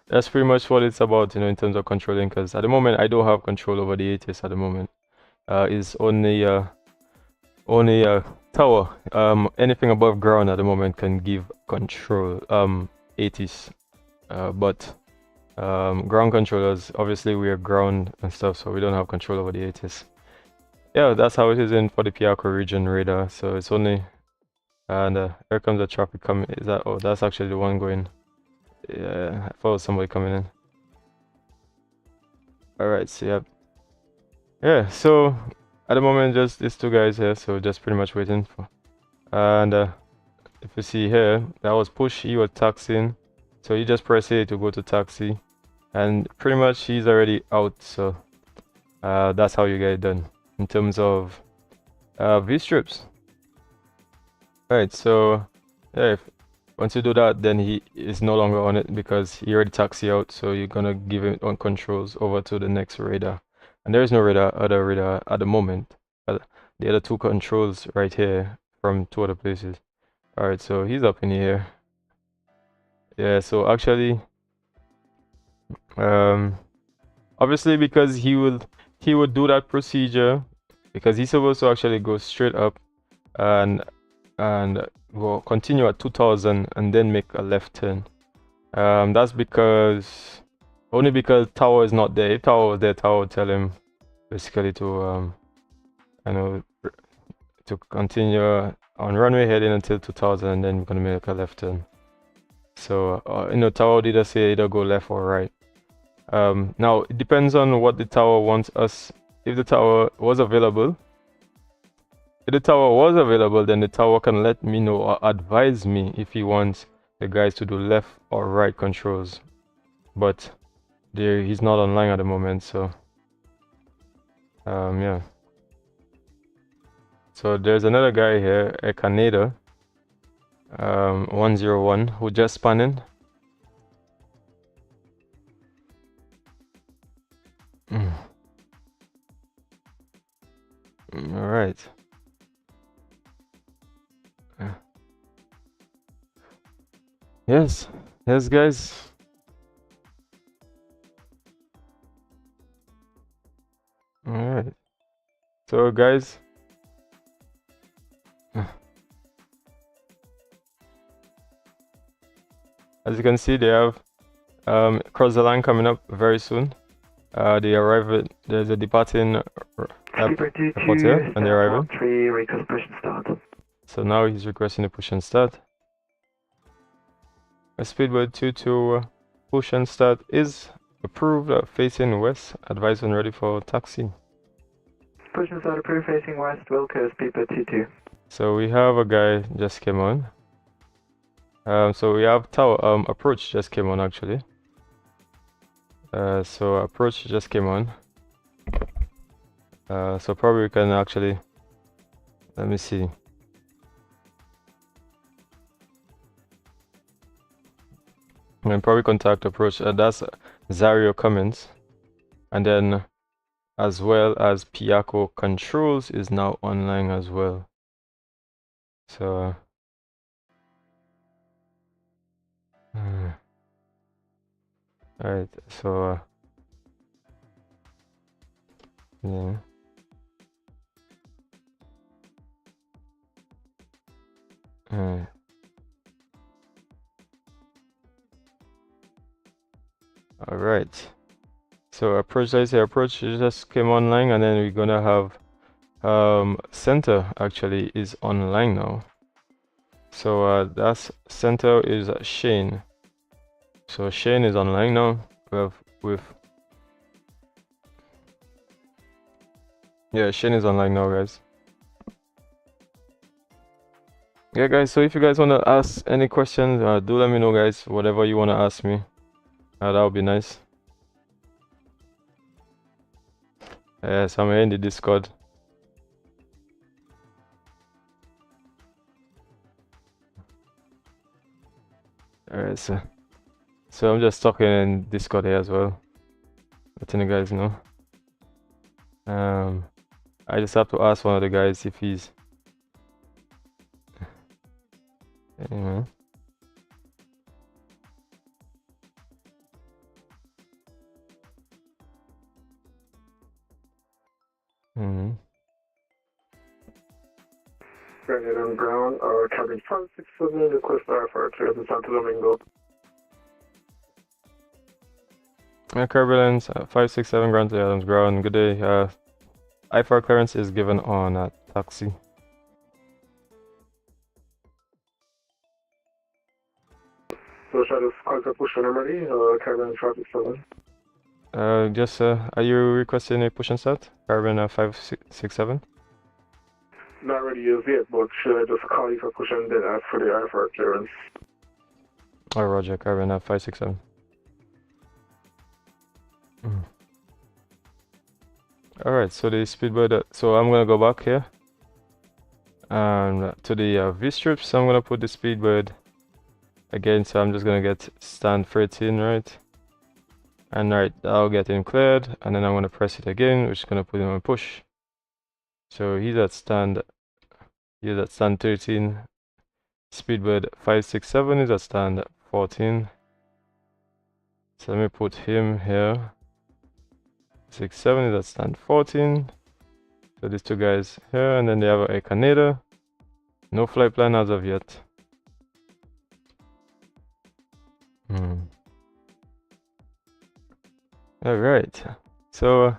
that's pretty much what it's about, in terms of controlling, because at the moment I don't have control over the ATIS at the moment. It's only tower. Anything above ground at the moment can give control, ATIS, but ground controllers, obviously we are ground and stuff, so we don't have control over the ATIS. Yeah, that's how it is for the Piarco region radar. So it's only, and here comes the traffic coming. Is that? Oh, that's actually the one going. Yeah, I thought somebody coming in. All right, so yeah, so at the moment, just these two guys here, so just pretty much waiting for. And if you see here, that was push. He was taxiing, so you just press A to go to taxi, and pretty much he's already out. So that's how you get it done in terms of V strips. Right. So yeah, once you do that, then he is no longer on it because he already taxi out. So you're gonna give him on controls over to the next radar, and there is no other radar at the moment. The other two controls right here from two other places. All right, so he's up in the air. Yeah, so actually, obviously because he would do that procedure because he's supposed to actually go straight up and go continue at 2000 and then make a left turn. That's because only because tower is not there. If tower was there, tower would tell him basically to to continue on runway heading until 2000 and then we're gonna make a left turn. So tower did say either go left or right. Now it depends on what the tower wants us. If the tower was available, then the tower can let me know or advise me if he wants the guys to do left or right controls. But he's not online at the moment, so yeah. So there's another guy here, a Canada 101 who just spun in. All right. Yes, guys. All right. So, guys. As you can see, they have cross the line coming up very soon. They arrive at, there's a departing airport here, and they're arriving. So now he's requesting a push and start. A speedboat 22 push and start is approved facing west. Advise when ready for taxi. Push and start approved facing west, Wilco, speedboat 22. So we have a guy just came on. So we have tower approach just came on actually. So approach just came on. So probably we can actually, let me see. We can probably contact approach. That's Zario Cummins, and then as well as Piaco Controls is now online as well. So alright, so yeah. Alright. So approach, I say approach just came online, and then we're gonna have center actually is online now. So that's center is Shane. So Shane is online now yeah, Shane is online now, guys. Yeah, guys, so if you guys want to ask any questions, do let me know, guys. Whatever you want to ask me, that would be nice. Yes, I'm here in the Discord. Alright, so I'm just talking in Discord here as well, letting you guys know. I just have to ask one of the guys if he's anyway. Granted on ground, cabin 567, request for clear to Santo Domingo. Turbulence 567 Grantley Adams ground. Good day. IFR clearance is given on taxi. So shadows contact push normally, cabin traffic 7. Are you requesting a push and start? Carbon 567? Not ready as yet, but should I just call you for push and then ask for the IFR clearance? Oh, Roger, Carbon 567. Alright, so the speedbird, so I'm gonna go back here and to the V strips. So I'm gonna put the speedbird again, so I'm just gonna get stand 13, right? And right, I'll get him cleared, and then I'm gonna press it again, which is gonna put him on push. So he's at stand 13. Speedbird 567 is at stand 14. So let me put him here. 67 is at stand 14. So these two guys here, and then they have a Canada. No flight plan as of yet. All right. So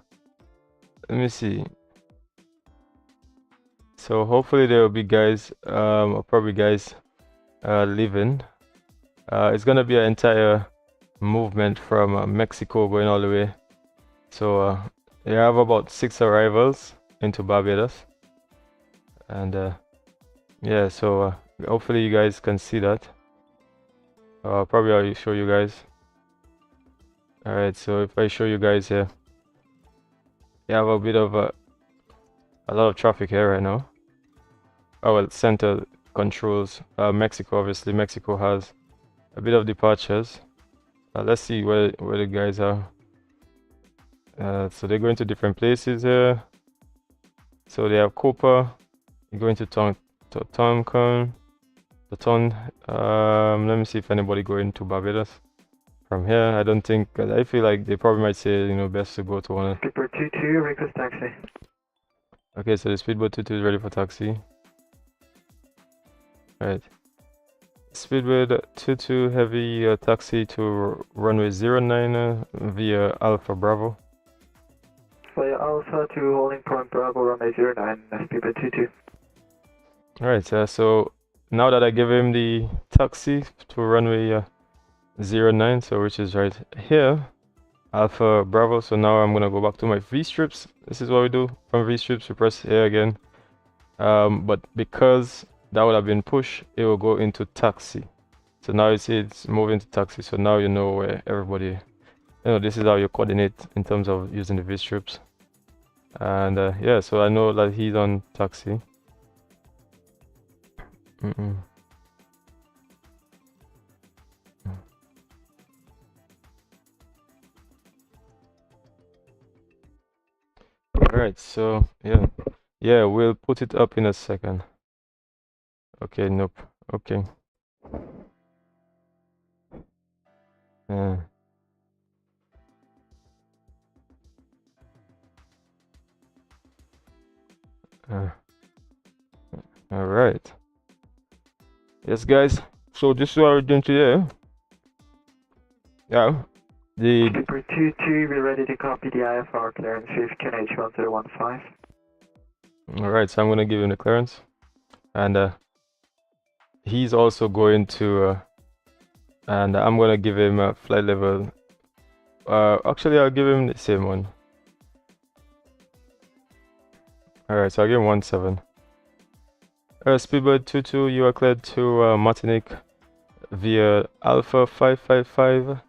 let me see. So hopefully there will be guys, or probably guys, leaving. It's gonna be an entire movement from Mexico going all the way. So they have about 6 arrivals into Barbados, and yeah, so hopefully you guys can see that. Probably I'll show you guys. All right, so if I show you guys here, you have a bit of a lot of traffic here right now. Oh well, center controls Mexico. Obviously Mexico has a bit of departures. Let's see where the guys are. So they're going to different places here. So they have Copa, you're going to Tocumen, let me see if anybody going to Barbados from here. I don't think, I feel like they probably might say, you know, best to go to one. Speedbird 22, request taxi. Okay, so the Speedbird 22 is ready for taxi. Right. Speedbird 22 heavy taxi to runway 09 via Alpha Bravo. Via Alpha to holding point Bravo, runway 09, Speedbird 22. Alright, so now that I give him the taxi to runway 09, so which is right here, Alpha Bravo. So now I'm gonna go back to my V strips. This is what we do from V strips. We press here again, but because that would have been push, it will go into taxi. So now you see it's moving to taxi. So now you know where everybody, you know, this is how you coordinate in terms of using the V strips. And yeah, so I know that he's on taxi. Alright, so yeah, we'll put it up in a second. Okay, nope. Okay. Alright. Yes, guys. So this is what we're doing today. Yeah. Speedbird 22, we're ready to copy the IFR clearance with QNH1015. Alright, so I'm gonna give him the clearance. And he's also going to and I'm gonna give him a flight level. Actually I'll give him the same one. Alright, so I'll give him 17. Speedbird 22, you are cleared to Martinique via Alpha 555.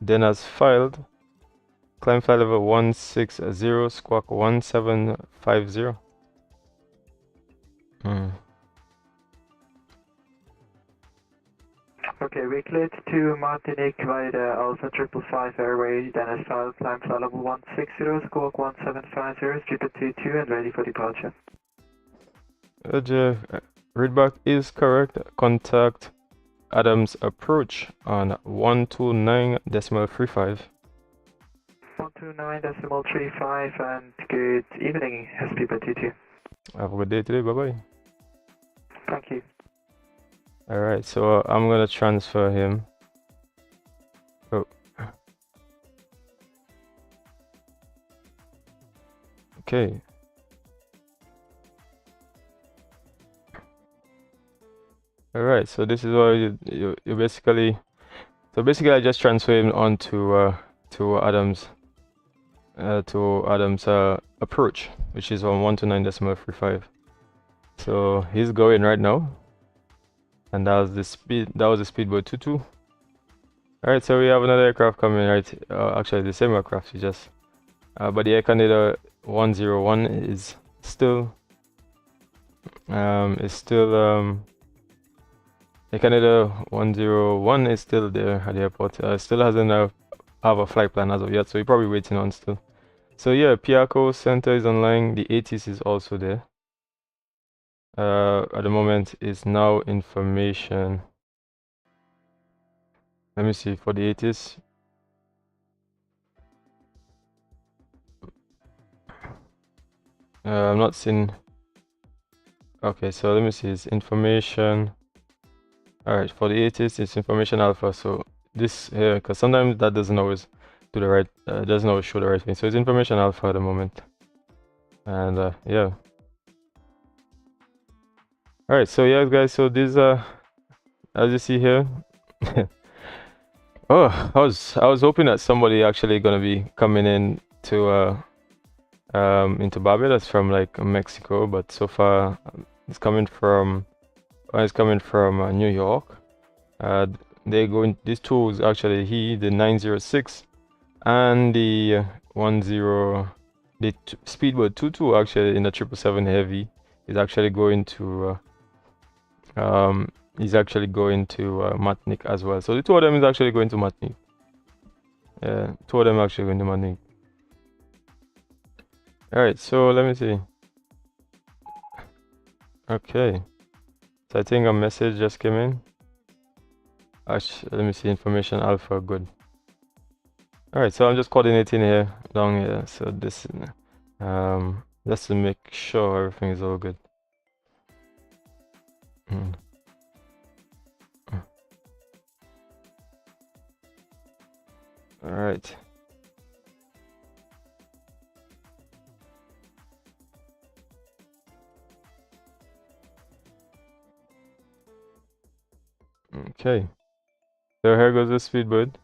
Then as filed, climb flight level 160, squawk 1750. Okay, we cleared to Martinique via the Alpha 555 airway, then as filed, climb flight level 160, squawk 1750, Speedbird 22 and ready for departure. Roger, readback is correct. Contact Adams approach on 129.35. 129.35 and good evening, Speedbird 22. Have a good day today, bye bye. Thank you. Alright, so I'm gonna transfer him. Oh. Okay. Alright, so this is what you basically, so basically I just transfer him on to Adams to Adam's approach, which is on 129.35. So he's going right now, and that was the speed. That was the speedboat 22. All right, so we have another aircraft coming, right? Actually, the same aircraft, just but the Air Canada 101 is still Air Canada 101 is still there at the airport. Still hasn't have a flight plan as of yet, so we're probably waiting on still. So yeah, Piaco Center is online. The ATIS is also there. At the moment is now information. Let me see for the ATIS. I'm not seeing. Okay, so let me see. It's information. All right, for the ATIS, it's information alpha. So this here, because sometimes that doesn't always do the right, doesn't always show the right thing. So it's information alpha at the moment, and yeah. All right, so yeah, guys. So this as you see here. Oh, I was hoping that somebody actually gonna be coming in to into Barbados from like Mexico, but so far it's coming from New York. They going these tools actually the 906 and the speedboat 22 actually in the 777 heavy is actually going to Martinique as well. So the two of them is actually going to Martinique. Yeah, two of them actually going to Martinique. All right, so let me see. Okay, so I think a message just came in. Actually, let me see, information alpha, good. All right, so I'm just coordinating here down here. So this just to make sure everything is all good. All right. Okay. So here goes the speedboat.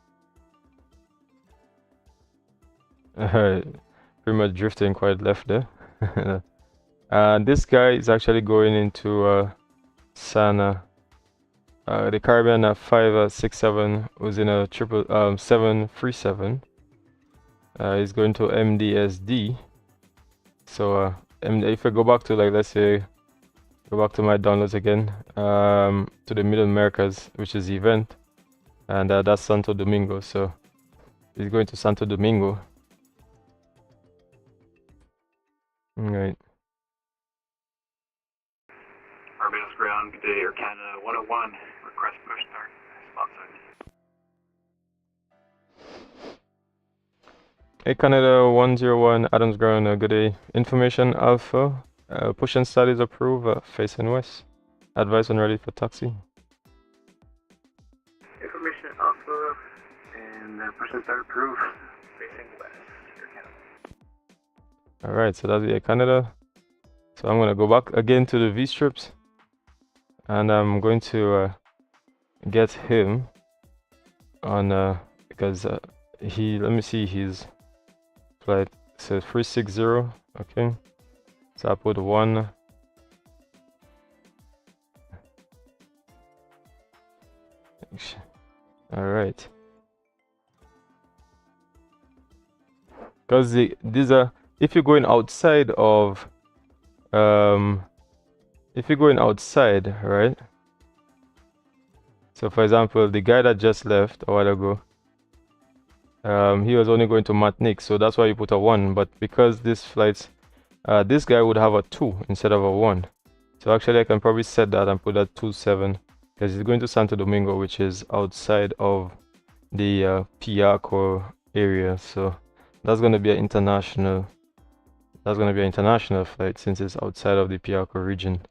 Alright. Pretty much drifting quite left there. This guy is actually going into Sana. The Caribbean 567 was in a 737. He's going to MDSD. So if I go back to, like, let's say, go back to my downloads again, to the Middle Americas, which is the event, and that's Santo Domingo. So he's going to Santo Domingo. Right. Barbados ground, good day, Air Canada 101, request push start, spot sign. Hey Canada 101, Adams ground, good day. Information alpha, push and start is approved, facing west. Advice on ready for taxi. Information alpha, and push and start approved, facing west, Air Canada. Alright, so that's the Air Canada. So I'm gonna go back again to the V strips, and I'm going to get him on because let me see his flight says 360. Okay, so I put 1. All right, because these are, if you're going outside of if you're going outside, right? So for example, the guy that just left a while ago, he was only going to Martinique, so that's why you put a 1. But because this flight, this guy would have a 2 instead of a 1. So actually I can probably set that and put that 27, because he's going to Santo Domingo, which is outside of the Piaco area. So that's going to be an international. That's going to be an international flight since it's outside of the Piaco region.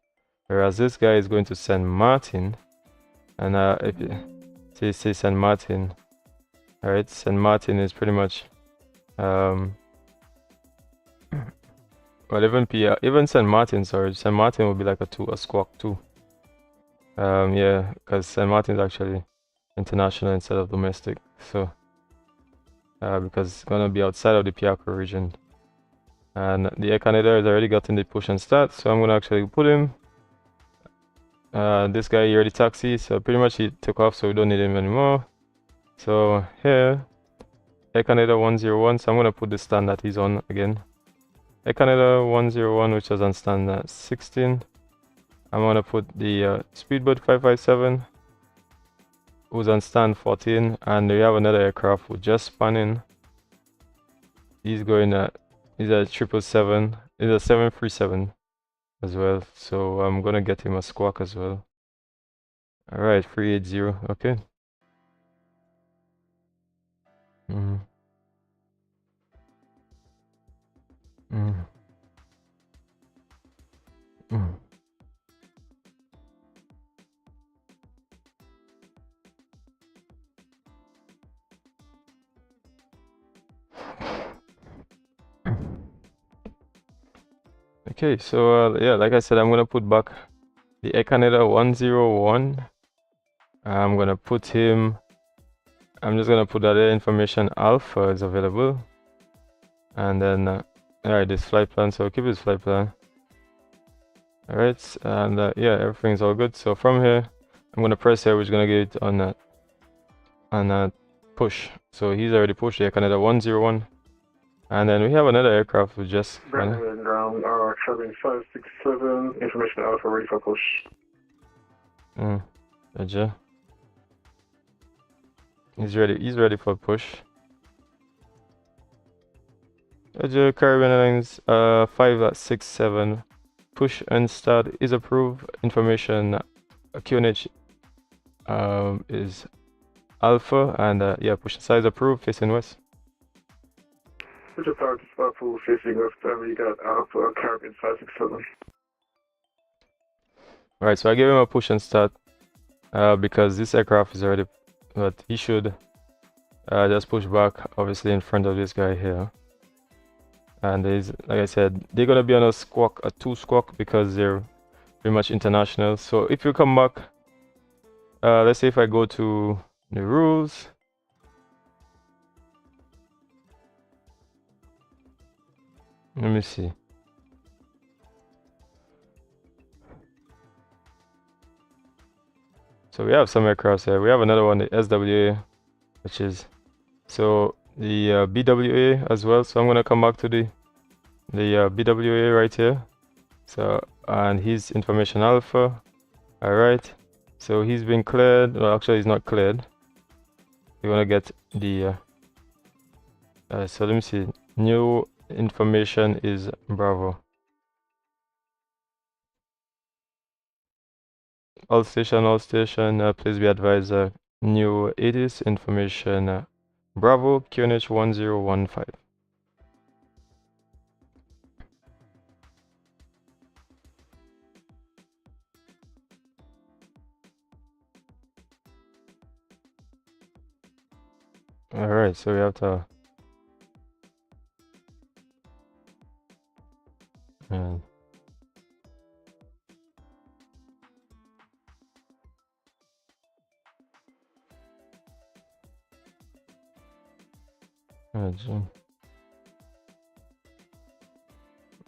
Whereas this guy is going to San Martin, and if you say San Martin, all right, San Martin is pretty much well, even San Martin, sorry, San Martin will be like a 2, a squawk 2. Yeah, because San Martin is actually international instead of domestic. So because it's gonna be outside of the Piako region. And the Air Canada has already gotten the push and start, so I'm gonna actually put him. This guy he already taxi, so pretty much he took off, so we don't need him anymore. So here, Air Canada 101, so I'm gonna put the stand that he's on again. Air Canada 101, which is on stand 16. I'm gonna put the Speedboat 557, who's on stand 14, and we have another aircraft who just spun in. He's going he's a 777, he's a 737 as well, so I'm gonna get him a squawk as well. Alright, 380, okay. Mm. Mm. Mm. Okay, so yeah, like I said, I'm gonna put back the Air Canada 101. I'm gonna put him. I'm just gonna put that information alpha is available, and then alright, this flight plan. So keep this flight plan. Alright, and yeah, everything's all good. So from here, I'm gonna press here, which is gonna get it on that push. So he's already pushed the Air Canada 101. And then we have another aircraft who just Grantley and ground, traveling 567, information alpha ready for push. Roger. He's ready for push. Roger, Caribbean Airlines 567, push and start is approved. Information QNH is alpha, and yeah, push and start is approved, facing west. Which is hard to spot full facing west, we got alpha Caribbean 567. Alright, so I gave him a push and start because this aircraft is already, but he should just push back, obviously in front of this guy here. And there's, like I said, they're gonna be on a squawk, a 2 squawk, because they're pretty much international. So if you come back, let's say if I go to the rules. Let me see. So we have some aircraft here. We have another one, the SWA, which is so the BWA as well. So I'm gonna come back to the BWA right here. So and his information alpha. All right. So he's been cleared. Well, actually, he's not cleared. We're gonna get the. So let me see. New information is Bravo. All station, please be advised, new 80s information, Bravo, QNH 1015. Alright, so we have to...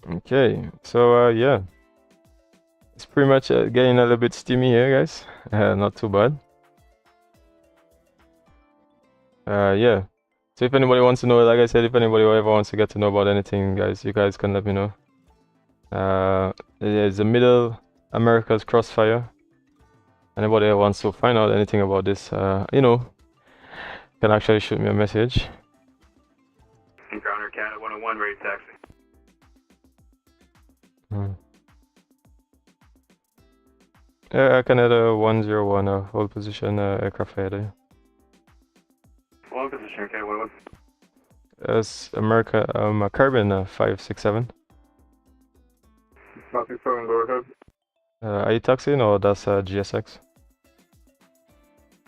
Okay, so yeah, it's pretty much getting a little bit steamy here, guys. Not too bad. Yeah. So if anybody wants to know, like I said, if anybody ever wants to get to know about anything, guys, you guys can let me know. There's the Middle Americas Crossfire. Anybody that wants to find out anything about this, you know, can actually shoot me a message. Encounter Canada 101, ready taxi. Canada 101, hold position, aircraft header. One position, okay, 101. It's America, Caribbean 567. 567, go ahead. Are you taxiing or that's GSX?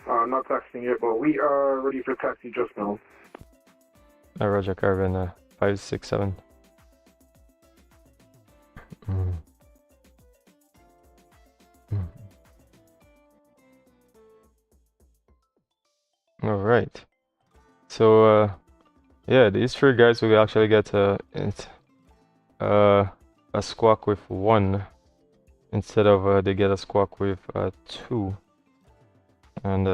Not taxiing yet, but we are ready for taxi just now. Roger, Caribbean 567. All right. So yeah, these three guys will actually get a squawk with 1 instead of they get a squawk with 2. And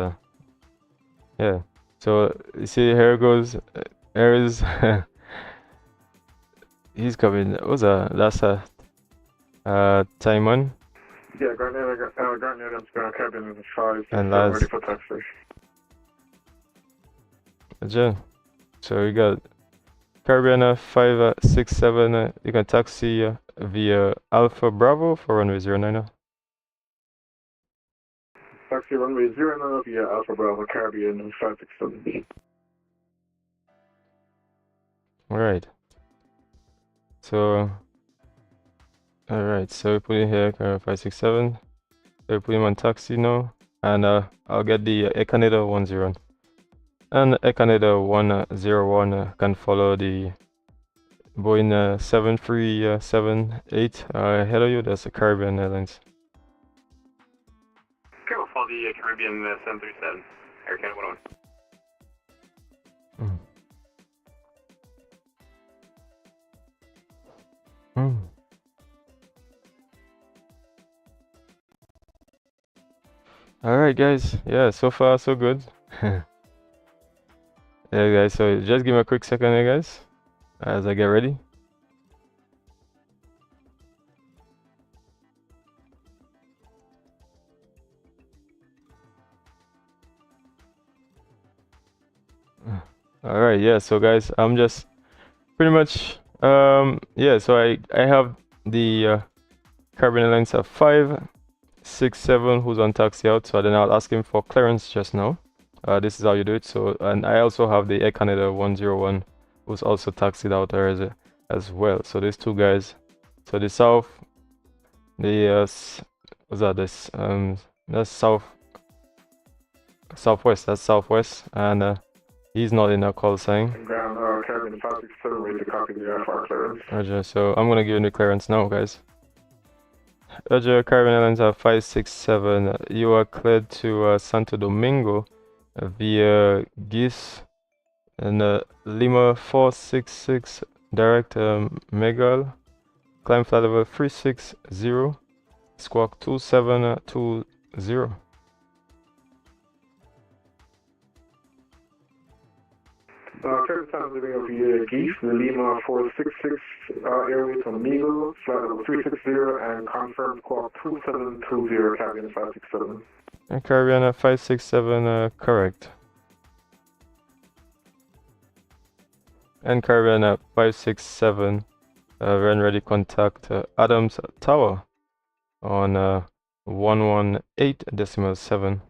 yeah, so you see here goes Aries. He's coming. What's that's Timon. Yeah, Grantley Adams going to cabin in 5, And ready last for taxi. Jen. So we got Caribbean 567. You can taxi via Alpha Bravo for runway 09. Taxi runway 09 via Alpha Bravo Caribbean 567. Alright. So alright, so we put in here 567. So we put him on taxi now. And I'll get the Air Canada 10. And Air Canada 101 can follow the Boeing 7378 ahead of you. That's the Caribbean Airlines. Okay, we'll follow the Caribbean 737, Air Canada 101. Alright guys, yeah, so far so good. Yeah guys, so just give me a quick second here guys, as I get ready. Alright, yeah, so guys, I'm just pretty much, yeah, so I have the Caribbean Airlines at 567 who's on taxi out, so then I'll ask him for clearance just now. This is how you do it. So, and I also have the Air Canada 101 who's also taxied out there as well. So these two guys. So the south, the what's that? This that's southwest. That's southwest, and he's not in a call sign. Ground Caribbean 567 ready to copy the IFR clearance. Roger. So I'm gonna give him the clearance now, guys. Roger. Caribbean Airlines at 567. You are cleared to Santo Domingo via GIS and Lima 466 direct Megal, climb flight level 360, squawk 2720. Caribbean Santo Domingo via GIS, the Lima 466 airway to Megal, flight level 360 and confirmed squawk 2720 Caribbean 567. And Caribbean 567 correct. And Caribbean 567 when ready contact Adams Tower on 118.7.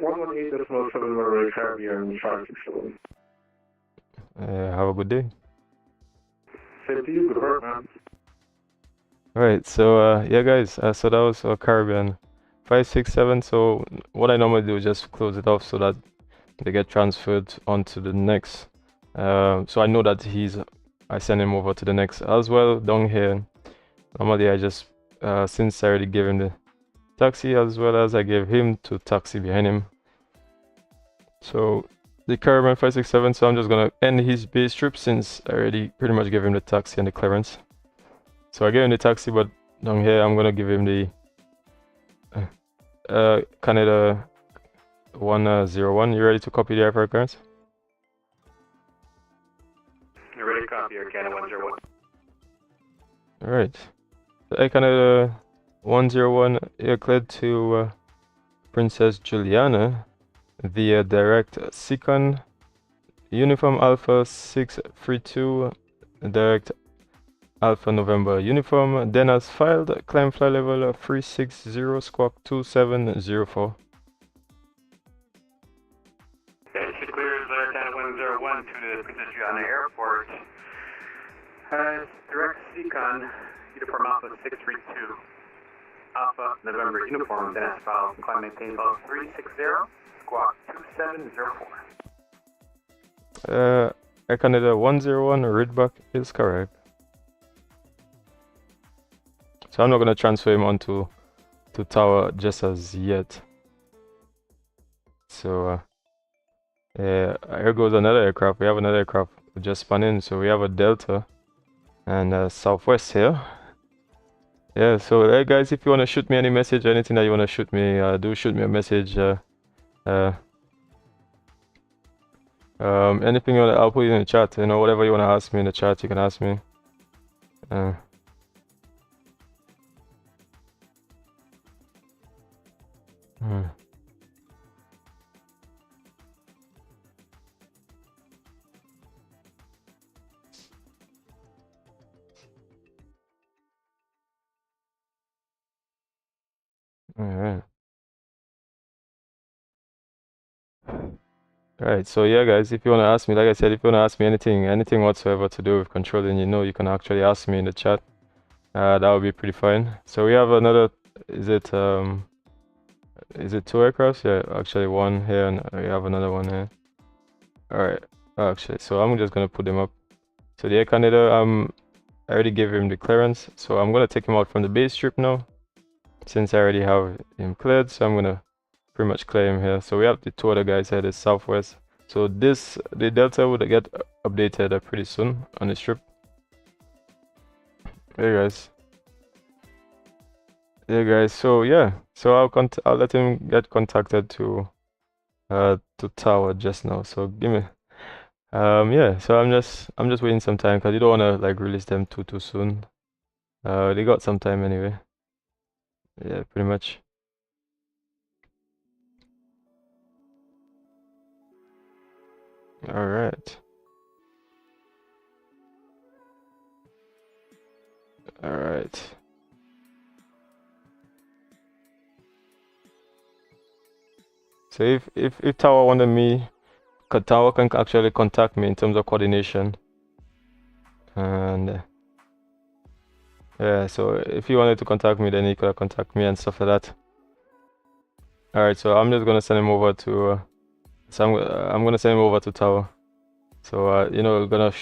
118.7 Monterey Caribbean 567. Have a good day. Same to you, good work, man. Alright, so yeah guys, so that was Caribbean 567. So what I normally do is just close it off so that they get transferred onto the next. So I know that I send him over to the next as well down here. Normally I just since I already gave him the taxi as well as I gave him to taxi behind him. So the Caribbean 567, so I'm just gonna end his base trip since I already pretty much gave him the taxi and the clearance. So I gave him the taxi, but down here I'm gonna give him the Canada 101. You ready to copy the airport clearance? You're ready to copy Air Canada 101. Alright. The Air Canada 101, you're cleared to Princess Juliana via direct Seacon, Uniform Alpha 632, direct Alpha November Uniform, then as filed, climb flight level 360, squawk 2704. It clears Air Canada 101 to the Princess Juliana Airport. Has direct Seacon, Uniform Alpha 632, Alpha November Uniform, then as filed, climb maintain level 360, squawk 2704. Air Canada 101, readback is correct. So I'm not gonna transfer him onto tower just as yet. So Yeah, here goes another aircraft. We have another aircraft just spun in, so we have a Delta and Southwest here. Yeah, so hey guys, if you want to shoot me any message, anything that you want to shoot me, do shoot me a message. Anything you want, I'll put it in the chat. You know, whatever you want to ask me in the chat, you can ask me. Hmm. Alright. Alright, so yeah guys, if you wanna ask me, like I said, if you wanna ask me anything whatsoever to do with controlling, you know, you can actually ask me in the chat. That would be pretty fine. So we have another, is it two aircrafts? Yeah, actually one here and we have another one here. Alright, actually, so I'm just gonna put them up. So the Air Canada, I already gave him the clearance, so I'm gonna take him out from the base strip now. Since I already have him cleared, so I'm gonna pretty much clear him here. So we have the two other guys headed southwest. So the Delta would get updated pretty soon on the strip. Hey guys. Yeah guys, so yeah. So I'll let him get contacted to tower just now. So give me yeah, so I'm just waiting some time because you don't wanna like release them too soon. They got some time anyway. Yeah, pretty much. Alright. Alright. So if Tower wanted me, Tower can actually contact me in terms of coordination. And yeah, so if you wanted to contact me, then you could contact me and stuff like that. Alright, so I'm just gonna send him over to I'm gonna send him over to Tower. So you know, we're gonna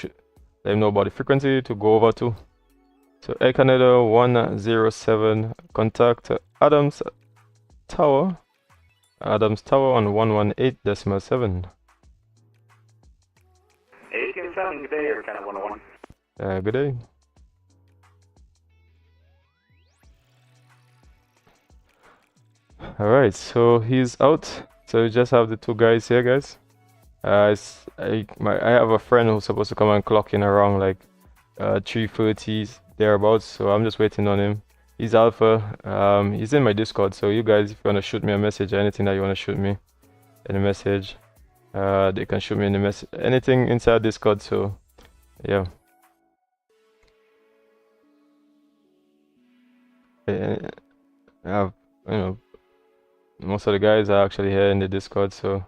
let him know about the frequency to go over to. So Air Canada 107, contact Adams Tower on 118.7. 18.7, good day, Air Canada 101. Good day. Alright, so he's out. So we just have the two guys here, guys. I have a friend who's supposed to come and clock in around like 3:30 thereabouts. So I'm just waiting on him. He's Alpha. He's in my Discord. So you guys, if you wanna shoot me a message, anything that you wanna shoot me in a message, they can shoot me in the message. Anything inside Discord. So yeah. You know, most of the guys are actually here in the Discord. So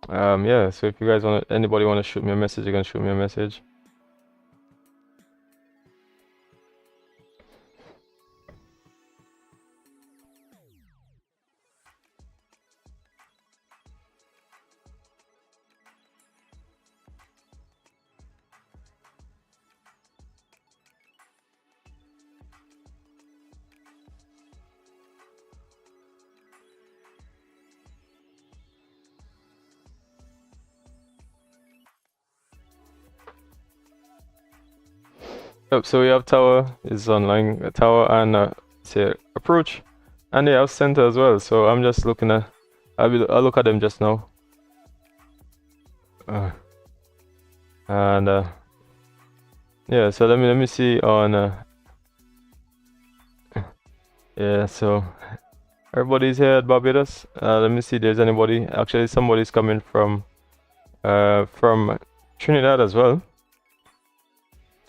yeah. So if you guys anybody wanna shoot me a message, you can shoot me a message. Yep, so we have Tower is online, Tower and say approach, and they have center as well. So I'm just looking at, I'll look at them just now. And yeah, so let me see on yeah, so everybody's here at Barbados. Let me see if there's anybody. Actually, somebody's coming from Trinidad as well.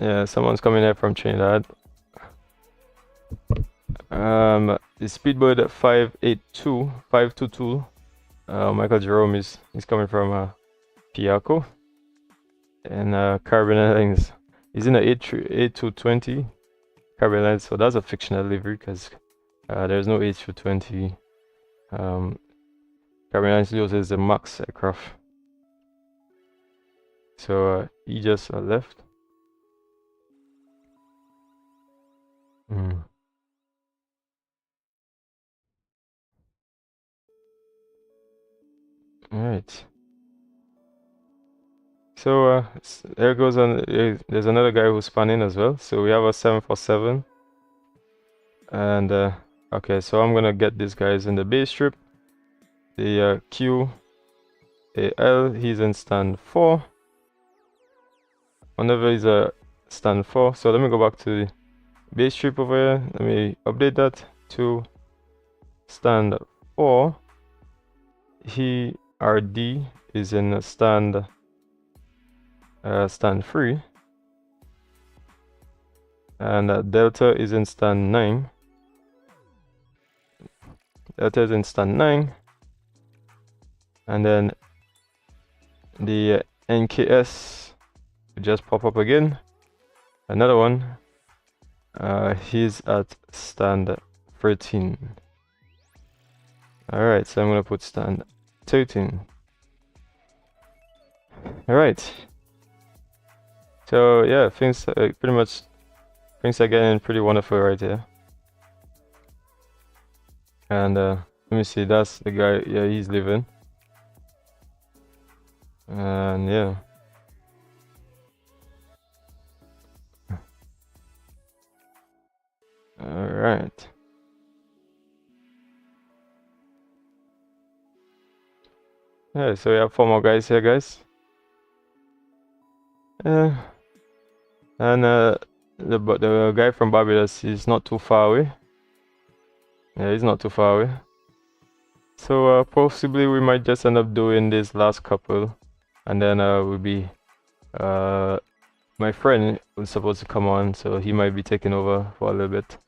Yeah, someone's coming here from Trinidad. The speedboat 522. Michael Jerome is coming from Piaco. And Caribbean Airlines is in a 8220 Caribbean Airlines, so that's a fictional livery because there's no 8220. Caribbean Airlines uses the MAX aircraft. So he just left. Alright. So there goes there's another guy who's spanning as well. So we have a 747. And okay, so I'm gonna get these guys in the base strip. The QAL, he's in stand 4. Whenever he's a stand 4. So let me go back to the base strip over here. Let me update that to stand 4. He RD is in stand 3, and Delta is in stand 9. Delta is in stand 9, and then the NKS will just pop up again. Another one. He's at stand 13. Alright, so I'm gonna put stand 13. Alright. So yeah, things are getting pretty wonderful right here. And let me see, that's the guy. Yeah, he's leaving. And yeah. Alright. Yeah, so we have 4 more guys here, guys. And the guy from Barbados is not too far away. Yeah, he's not too far away. So possibly we might just end up doing this last couple, and then we'll be my friend was supposed to come on, so he might be taking over for a little bit.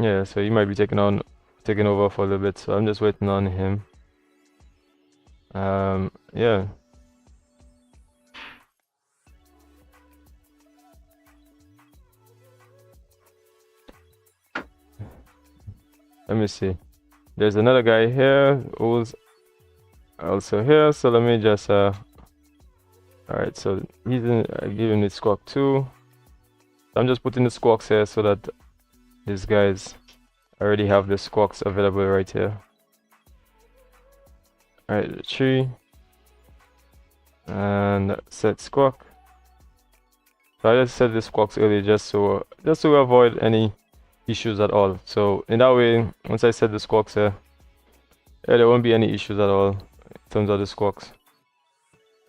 Yeah, so he might be taking over for a little bit, so I'm just waiting on him. Yeah. Let me see. There's another guy here who's also here, so let me just alright, so he's in giving the squawk 2. I'm just putting the squawks here so that these guys already have the squawks available right here. Alright, the 3 and set squawk. So I just set the squawks early just to avoid any issues at all. So in that way, once I set the squawks here, there won't be any issues at all in terms of the squawks.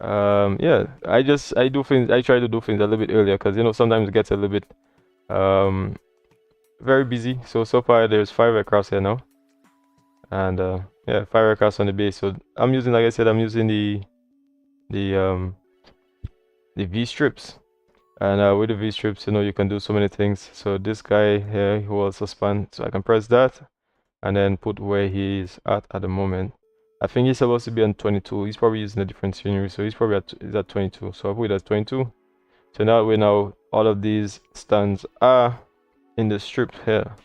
Yeah, I try to do things a little bit earlier, because sometimes it gets a little bit very busy. So far there's 5 aircraft here now, and yeah, 5 aircraft on the base. So I'm using, like I said, I'm using the V strips. And with the V strips, you can do so many things. So this guy here, who also span, so I can press that and then put where he's at the moment. I think he's supposed to be on 22. He's probably using a different scenery, so he's probably at 22. So I'll put it at 22. So that way now all of these stands are in the strip here.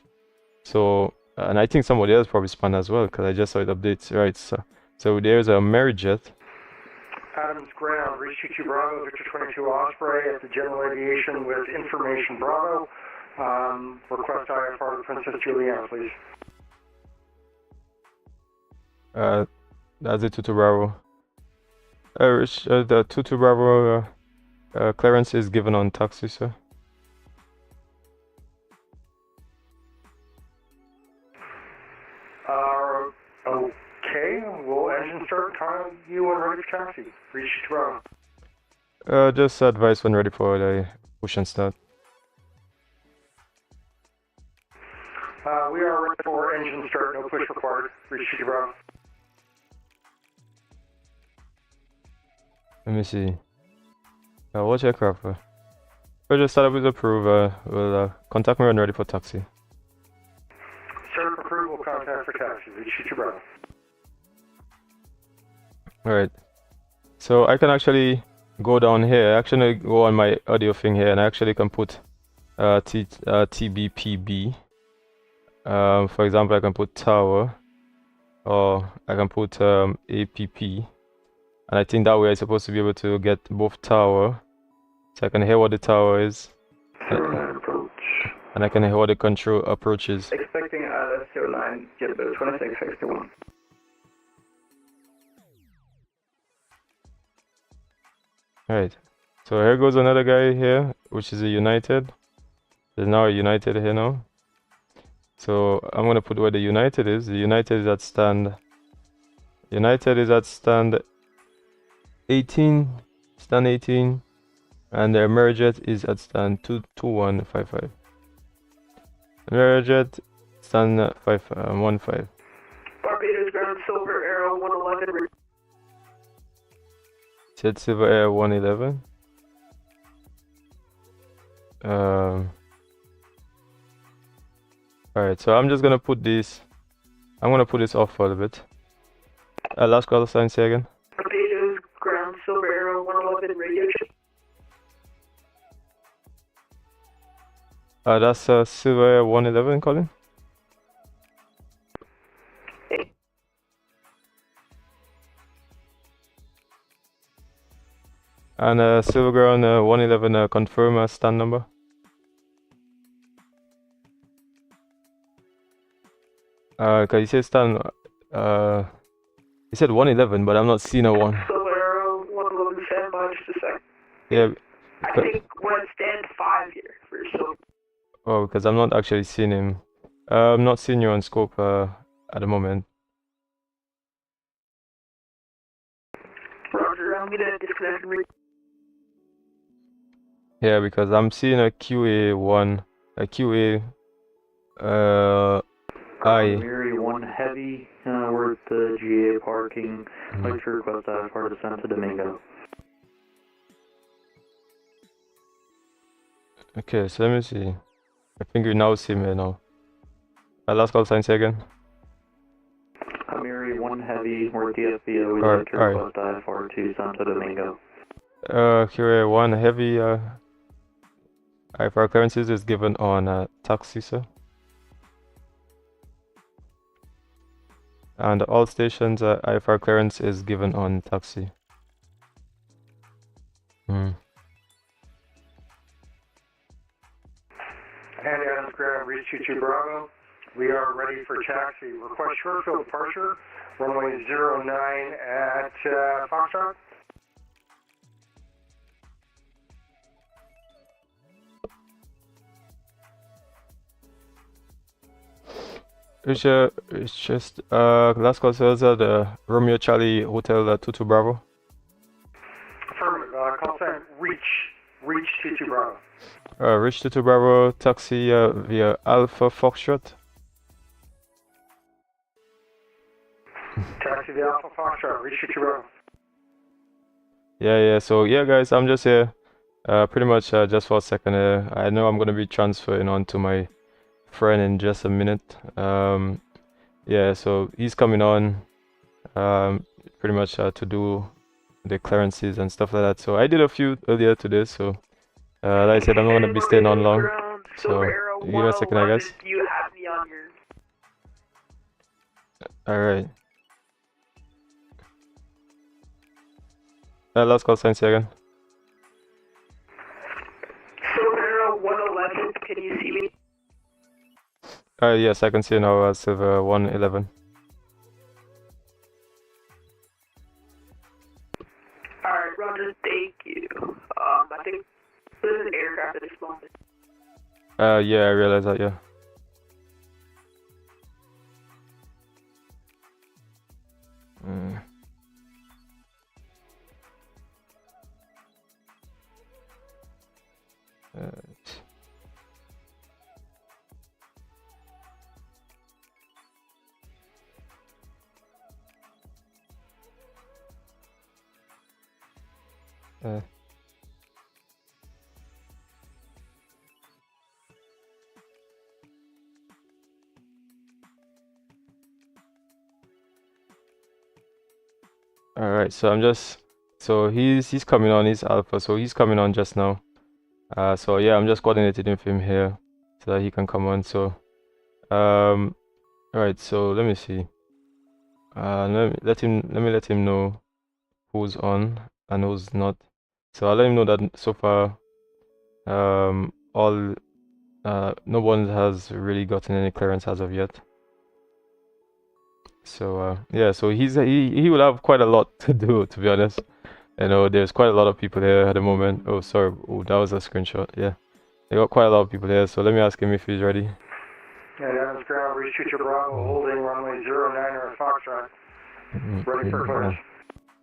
So and I think somebody else probably spun as well, because I just saw it updates, right? So there's a Amerijet. Adams ground, reach 22 Bravo, Victor 22 Osprey at the General Aviation with information Bravo. Request IFR to Princess Juliana, please. That's the 22 Bravo. The 22 Bravo clearance is given on taxi, sir. Okay, we'll engine start, time you when ready for taxi. Reach 22 Bravo. Just advise when ready for the push and start. We are ready for engine start, no push required. Reach 22 Bravo. Let me see. Watch aircraft. We'll just start up with approve. We'll contact me when ready for taxi. Sir, approve, will contact for taxi. Reach 22 Bravo. Alright. So I can actually go down here. I actually go on my audio thing here, and I actually can put TBPB. For example, I can put tower, or I can put APP. And I think that way I'm supposed to be able to get both tower, so I can hear what the tower is, and I can hear what the control approach is. Expecting ILS 09, JetBlue 2661. Right. So here goes another guy here, which is a United. There's now a United here now. So I'm gonna put where the United is. The United is at stand. United is at stand 18. Stand 18. And the Amerijet is at stand 22155. Amerijet stand 15. Barbados ground Silver Arrow 111. Said Silver Air 111. Alright, so I'm just gonna put this. I'm gonna put this off for a little bit. Last call sign, say again. Barbados ground Silver Arrow 111 radio. That's Silver Air 111 calling. And Silver Ground 111 confirm stand number. Cause you said stand. You said 111, but I'm not seeing a one. Silver Arrow 111 standby, just a sec. Yeah. I think we're at stand 5 here for Silver. Oh, because I'm not actually seeing him. I'm not seeing you on scope at the moment. Roger, I'm gonna disconnect and Yeah, because I'm seeing a QA1, a QA I. Mary 1 heavy, we're at the GA parking. I'd like to request that part of Santo Domingo. Okay, so let me see. I think you now see me now. Last call sign, say again. Mary 1 heavy, we're at the FBO. We'd like to request IFR to Santo Domingo. QA1 heavy IFR clearances is given on taxi, sir. And all stations IFR clearance is given on taxi. Handy Islands Ground, reach 22 Bravo. We are ready for taxi. Request short field departure, runway 09 at Foxtrot. It's just last call says the Romeo Charlie Hotel 22 Bravo. Affirmative. Call sign reach 22 Bravo. Reach 22 Bravo, taxi via Alpha Foxtrot. Taxi the Alpha Foxtrot, reach 22 Bravo. Yeah, so yeah guys, I'm just here pretty much just for a second. I know I'm gonna be transferring on to my friend in just a minute. Yeah, so he's coming on pretty much to do the clearances and stuff like that. So I did a few earlier today, so like I said, I'm not gonna be staying on long. So give me a second, I guess. You have me on your... Alright. Last call sign, say again. Silver Arrow 111, can you see me? Yes, I can see now Silver 111. Alright, Roger, thank you. I think there's an aircraft at this moment. Yeah, I realize that, yeah. Alright, so he's coming on, he's Alpha, so he's coming on just now. So yeah, I'm just coordinating with him here so that he can come on. So alright, so let me see. Let me let him know who's on and who's not. So I'll let him know that so far no one has really gotten any clearance as of yet. So yeah, so he will have quite a lot to do, to be honest. You know, there's quite a lot of people there at the moment. Oh, sorry. Oh, that was a screenshot. Yeah, they got quite a lot of people there. So let me ask him if he's ready. Yeah, that is ground. Reach Future Bravo, holding runway 09 or Foxtrot. Ready for clearance.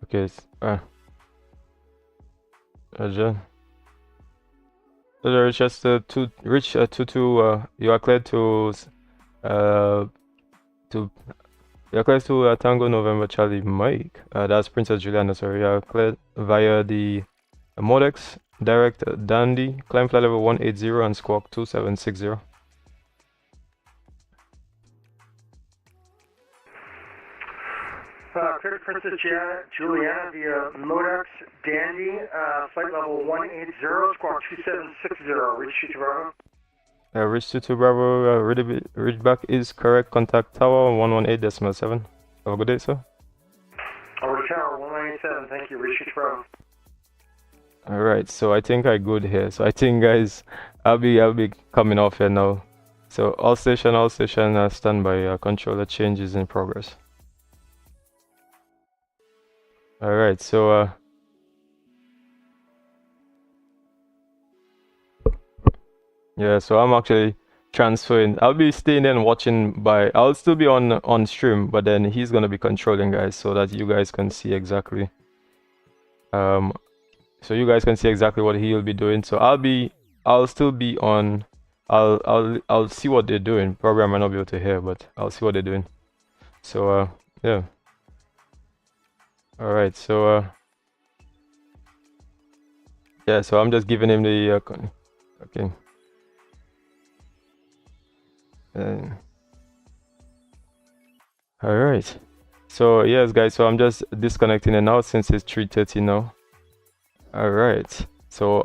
Okay. Roger. Roger, just reach 22. You are cleared to you're cleared to Tango November Charlie Mike. That's Princess Juliana. Sorry, you are cleared via the Modex direct Dandy. Climb flight level 180 and squawk 2760. Cleared Princess Juliana via Modex Dandy, flight level 180, squawk 2760. Reach Future Bravo. Reach 22 Bravo, readback is correct. Contact tower 118.7. Have a good day, sir. Over to tower 197, thank you. Reach Future Bravo. Alright, so I think I good here. So I think, guys, I'll be coming off here now. So all station, standby. Controller changes in progress. Alright, so yeah, so I'm actually transferring. I'll be staying there and watching I'll still be on stream, but then he's gonna be controlling, guys, so that you guys can see exactly what he'll be doing. So I'll still be on. I'll see what they're doing. Probably I might not be able to hear, but I'll see what they're doing. So yeah. Alright, so yeah, so I'm just giving him the okay. Alright, so yes, guys, so I'm just disconnecting it now since it's 3:30 now. Alright, so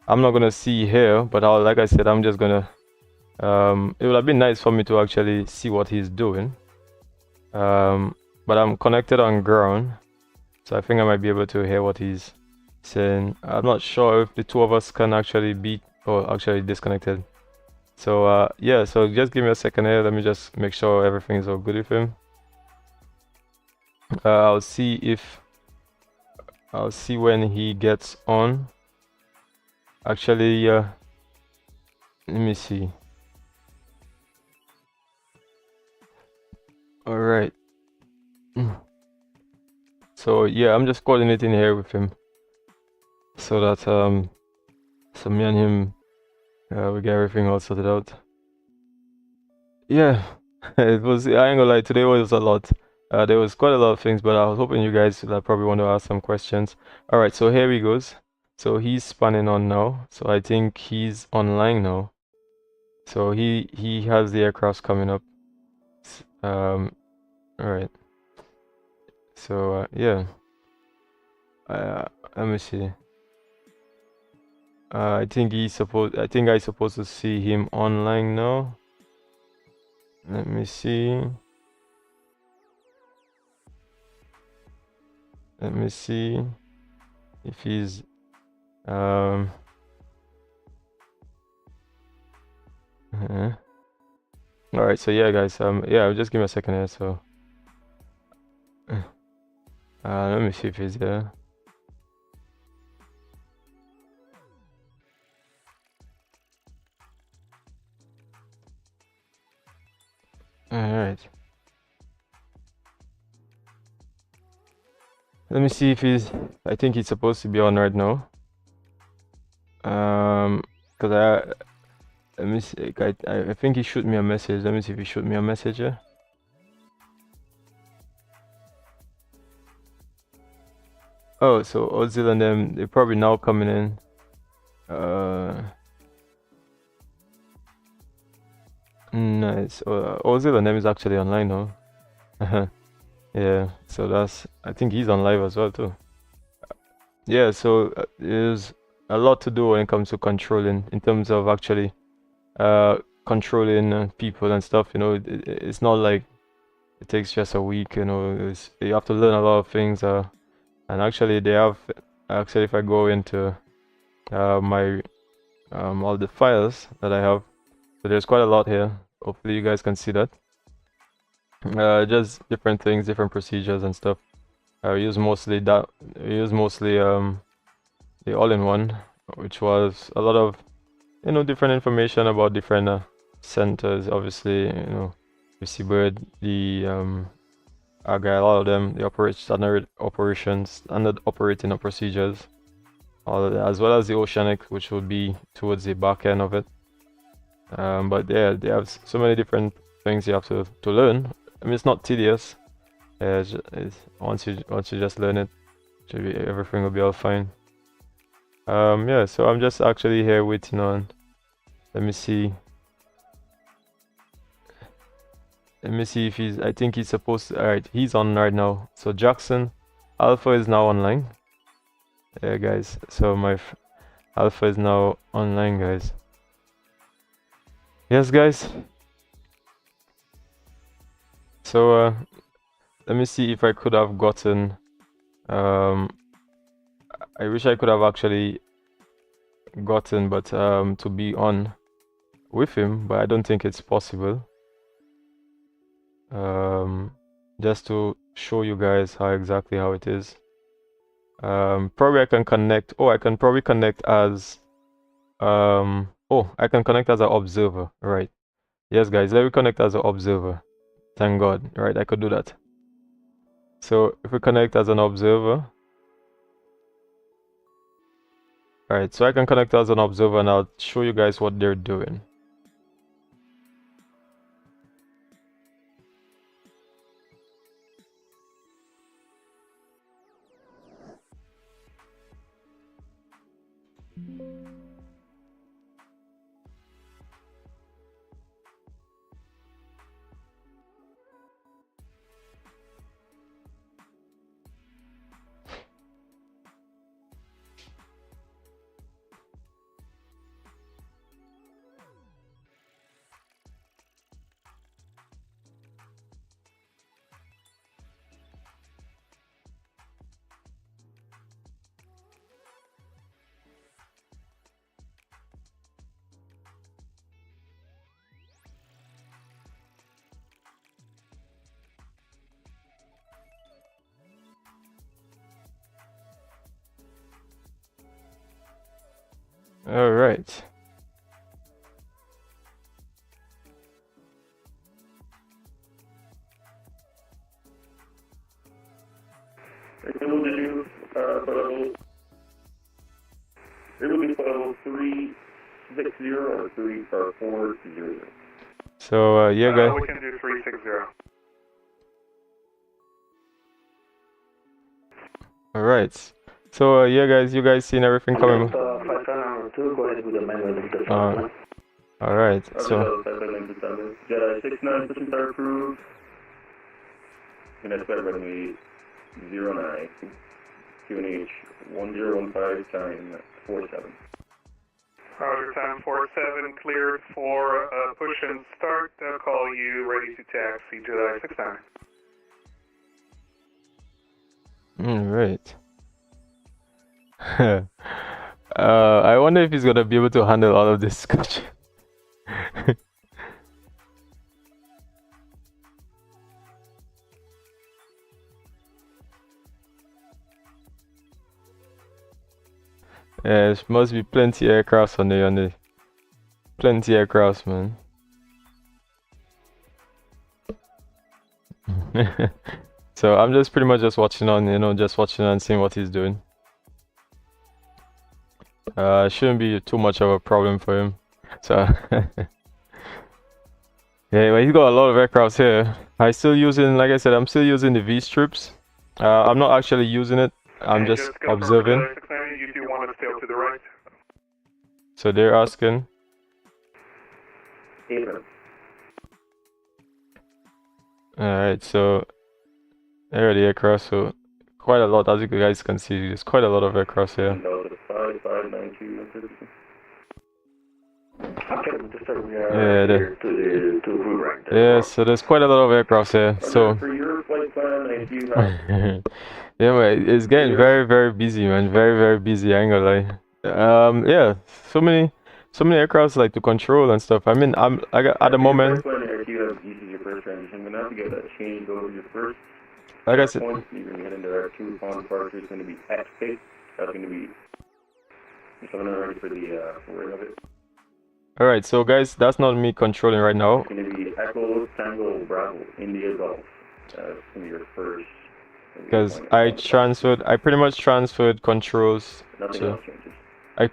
I'm not gonna see here, but like I said, I'm just gonna it would have been nice for me to actually see what he's doing, but I'm connected on ground, so I think I might be able to hear what he's saying. I'm not sure if the two of us can actually be actually disconnected. So yeah, so just give me a second here. Let me just make sure everything is all good with him. I'll see when he gets on. Actually, let me see. All right. So yeah, I'm just coordinating here with him, so that so me and him we get everything all sorted out. Yeah, it was. I ain't gonna lie. Today was a lot. There was quite a lot of things, but I was hoping you guys would probably want to ask some questions. All right, so here he goes. So he's spanning on now. So I think he's online now. So he has the aircraft coming up. All right. So yeah. Let me see. I think I'm supposed to see him online now. Let me see. Let me see if he's All right, so yeah, guys, yeah, just give me a second here. So let me see if he's there. All right. Let me see if I think he's supposed to be on right now. Because let me see. I think he shoot me a message. Let me see if he shoot me a message. Yeah. Oh, so Ozil and them, they're probably now coming in. Nice. Ozil and them is actually online now. Yeah, so I think he's on live as well too. Yeah, so there's a lot to do when it comes to controlling, in terms of actually controlling people and stuff. You know, it's not like it takes just a week. You know, you have to learn a lot of things. And actually, if I go into my all the files that I have, so there's quite a lot here. Hopefully, you guys can see that. Just different things, different procedures and stuff. We use mostly that. We use mostly the all-in-one, which was a lot of different information about different centers. Obviously, Receiver, the Argyle, all of them, the standard operations, standard operating procedures, all of that, as well as the Oceanic, which would be towards the back end of it. But yeah, they have so many different things you have to learn. I mean, it's not tedious. Once you just learn it, everything will be all fine. Yeah, so I'm just actually here waiting on. Let me see if he's. I think he's supposed to. Alright, he's on right now. So Jackson Alpha is now online. Yeah, guys. So my Alpha is now online, guys. Yes, guys. So let me see if I could have gotten. I wish I could have actually gotten, but to be on with him, but I don't think it's possible. Just to show you guys exactly how it is. Probably I can connect. Oh, I can probably connect as I can connect as an observer, right? Yes, guys, let me connect as an observer. Thank God, right? I could do that. So if we connect as an observer, right? So I can connect as an observer, and I'll show you guys what they're doing. All right. It will be level 360 or 460. So yeah, guys. We can do 360. All right. So yeah, guys, you guys seen everything coming? Go ahead with the manual. All right. So. Jedi 69% are approved. And that's better when we 09. QNH 1015 time 47. Roger, time 47 cleared for push and start. They'll call you ready to taxi Jedi 69. All right. I wonder if he's gonna be able to handle all of this discussion. Yeah, there must be plenty aircrafts on the plenty aircrafts, man. So I'm just pretty much just watching on, just watching and seeing what he's doing. Shouldn't be too much of a problem for him. So yeah, but he's got a lot of aircrafts here. I'm still using, like I said, I'm still using the V strips. I'm not actually using it. I'm just observing. You do want to sail to the right. So they're asking. Alright, so there are the aircraft. So quite a lot, as you guys can see. There's quite a lot of aircraft here. Yeah, so there's quite a lot of aircraft here. So yeah, man, it's getting very, very busy, man. Very, very busy. I ain't gonna lie. Yeah, so many aircrafts like to control and stuff. I mean, at the moment. like I said, point, you're going to head into our 2 upon departure is going to be at space. That's going to be 700 for the ring of it. all right. So guys, that's not me controlling right now. It's going to be Echo Tango Bravo India Golf. That's going to be your first. Because I pretty much transferred controls. Nothing So else changes. I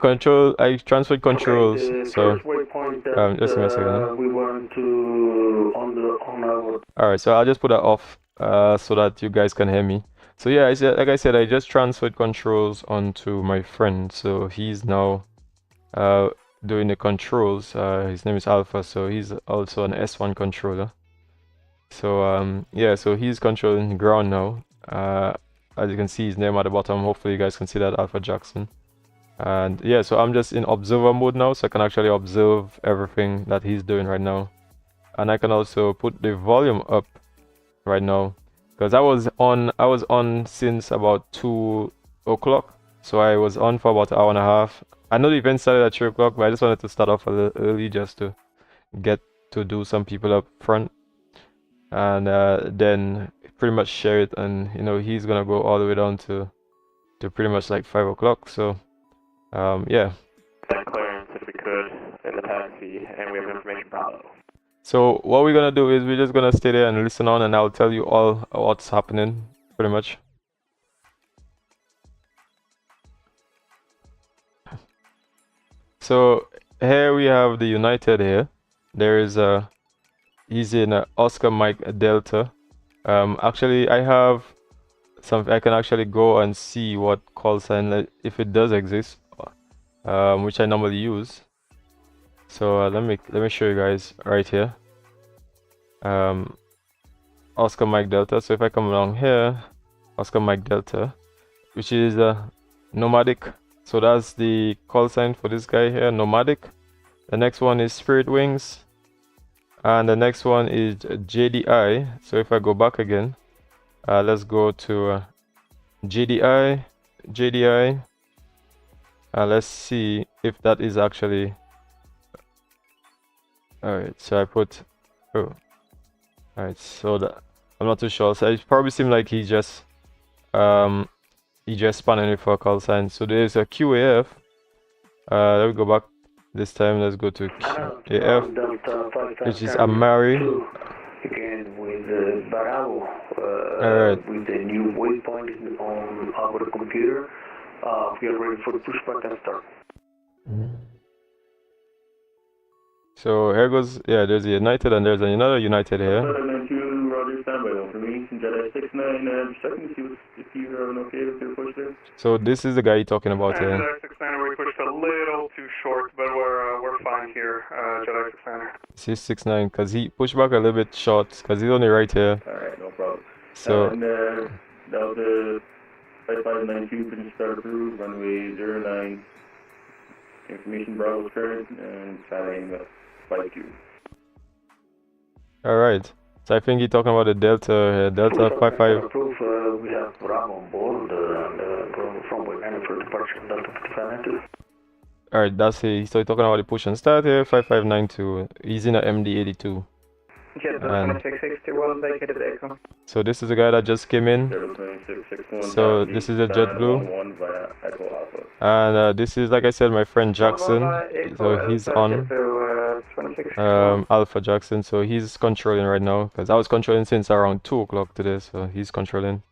transferred controls. So First waypoint that just give me a second. we want to on our. All right, so I'll just put that off so that you guys can hear me. So yeah, like I said, I just transferred controls onto my friend. So he's now doing the controls. His name is Alpha, so he's also an S1 controller. So yeah, so he's controlling the ground now. As you can see his name at the bottom. Hopefully you guys can see that, Alpha Jackson. And yeah, so I'm just in observer mode now, so I can actually observe everything that he's doing right now. And I can also put the volume up right now, because I was on since about 2 o'clock, so I was on for about an hour and a half. I know the event started at 3 o'clock, but I just wanted to start off a little early just to get to do some people up front, and then pretty much share it. And you know, he's gonna go all the way down to pretty much like 5 o'clock. So yeah. That clearance, if we could, in the taxi, and we have information Bravo. So what we're gonna do is we're just gonna stay there and listen on, and I'll tell you all what's happening, pretty much. So here we have the United here. There is he's in Oscar Mike Delta. Actually I have I can actually go and see what call sign, if it does exist, which I normally use. So let me show you guys right here. Oscar Mike Delta. So if I come along here, Oscar Mike Delta, which is nomadic. So that's the call sign for this guy here, nomadic. The next one is Spirit Wings, and the next one is JDI. So if I go back again, let's go to JDI. Let's see if that is actually. Alright, so I put, oh, alright, so that, I'm not too sure. So it probably seemed like he just spanning it for a call sign. So there's a QAF. Let me go back this time. Let's go to QAF, which is Amari. Again with Bravo. Alright. With the new waypoint on our computer. We are ready for the pushback and start. So here goes, yeah, there's a United and there's another United here. Roger, standby for me. Jedi 69, checking to see if you are okay with your push there. So this is the guy you're talking about here. Jedi 69, we pushed a little too short, but we're fine here, Jedi 69. This is 69, because he pushed back a little bit short, because he's only right here. Alright, no problem. So, And that was the 5592, finish start approved, runway 09. Information Bravo current, and flying flight 2. alright. So I think he's talking about the Delta, Delta 55. We have Bravo on board, from Wayman for departure, Delta 5592. Alright, that's it. So he's talking about the push and start here, 5592. He's in a MD82. And so this is the guy that just came in. So this is a JetBlue. And this is, like I said, my friend Jackson. So he's on Alpha Jackson. So he's controlling right now, because I was controlling since around 2 o'clock today. So he's controlling.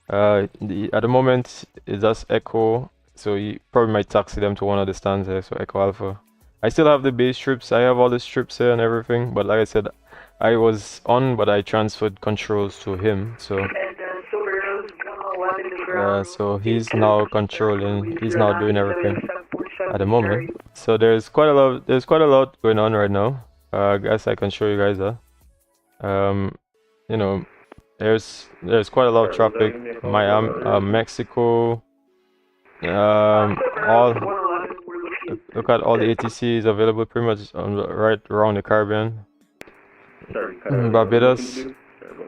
At the moment it's just Echo. So he probably might taxi them to one of the stands here. So Echo Alpha. I still have the base strips. I have all the strips here and everything. But like I said, I was on, but I transferred controls to him. So so he's now controlling. He's now doing everything at the moment. So there's quite a lot going on right now. I guess I can show you guys that. You know, there's quite a lot of traffic. Miami, Mexico. Look at all the ATCs available pretty much right around the Caribbean. Barbados, you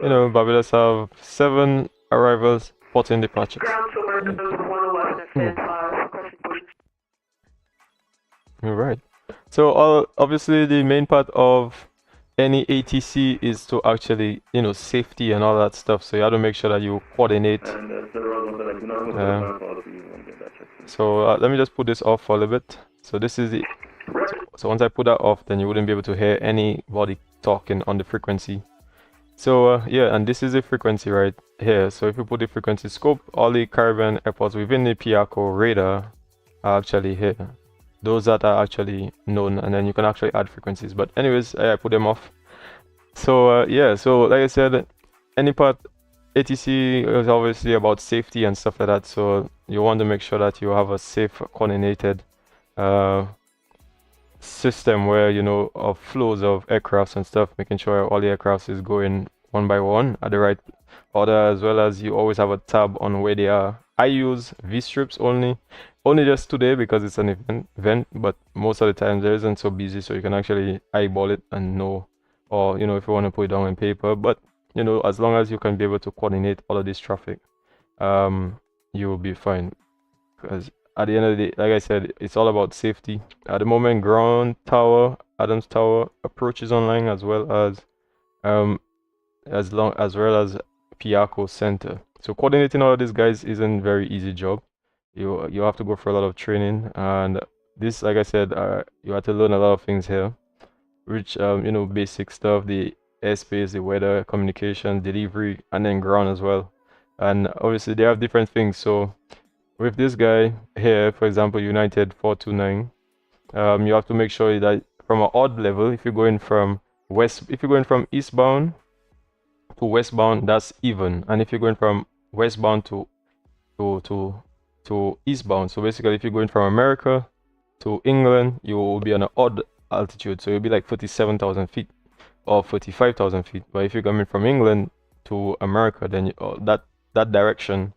know, Barbados have 7 arrivals, 14 departures. Alright. So obviously the main part of any ATC is to actually, you know, safety and all that stuff. So you have to make sure that you coordinate. And the So let me just put this off for a little bit. So this is the. So once I put that off, then you wouldn't be able to hear anybody talking on the frequency. So yeah, and this is the frequency right here. So if you put the frequency scope, all the Caribbean airports within the PIACO radar are actually here. Those that are actually known, and then you can actually add frequencies. But anyways, I put them off. So yeah, so like I said, any part ATC is obviously about safety and stuff like that. So you want to make sure that you have a safe, coordinated system where, you know, of flows of aircrafts and stuff, making sure all the aircrafts is going one by one at the right order, as well as you always have a tab on where they are. I use V-strips only just today because it's an event, but most of the time there isn't so busy, so you can actually eyeball it and know, or, you know, if you want to put it down on paper. But, you know, as long as you can be able to coordinate all of this traffic, you will be fine. Because at the end of the day, like I said, it's all about safety. At the moment, ground tower, Adams Tower approaches online, as well as PIACO Center. So coordinating all of these guys isn't very easy job. You have to go for a lot of training, and this, like I said, you have to learn a lot of things here, which you know, basic stuff, the airspace, the weather, communication, delivery, and then ground as well. And obviously they have different things. So with this guy here, for example, United 429, you have to make sure that from an odd level, if you're going from eastbound to westbound, that's even. And if you're going from westbound to eastbound, so basically if you're going from America to England, you will be on an odd altitude, so you'll be like 47,000 feet or 45,000 feet. But if you're coming from England to America, then that direction,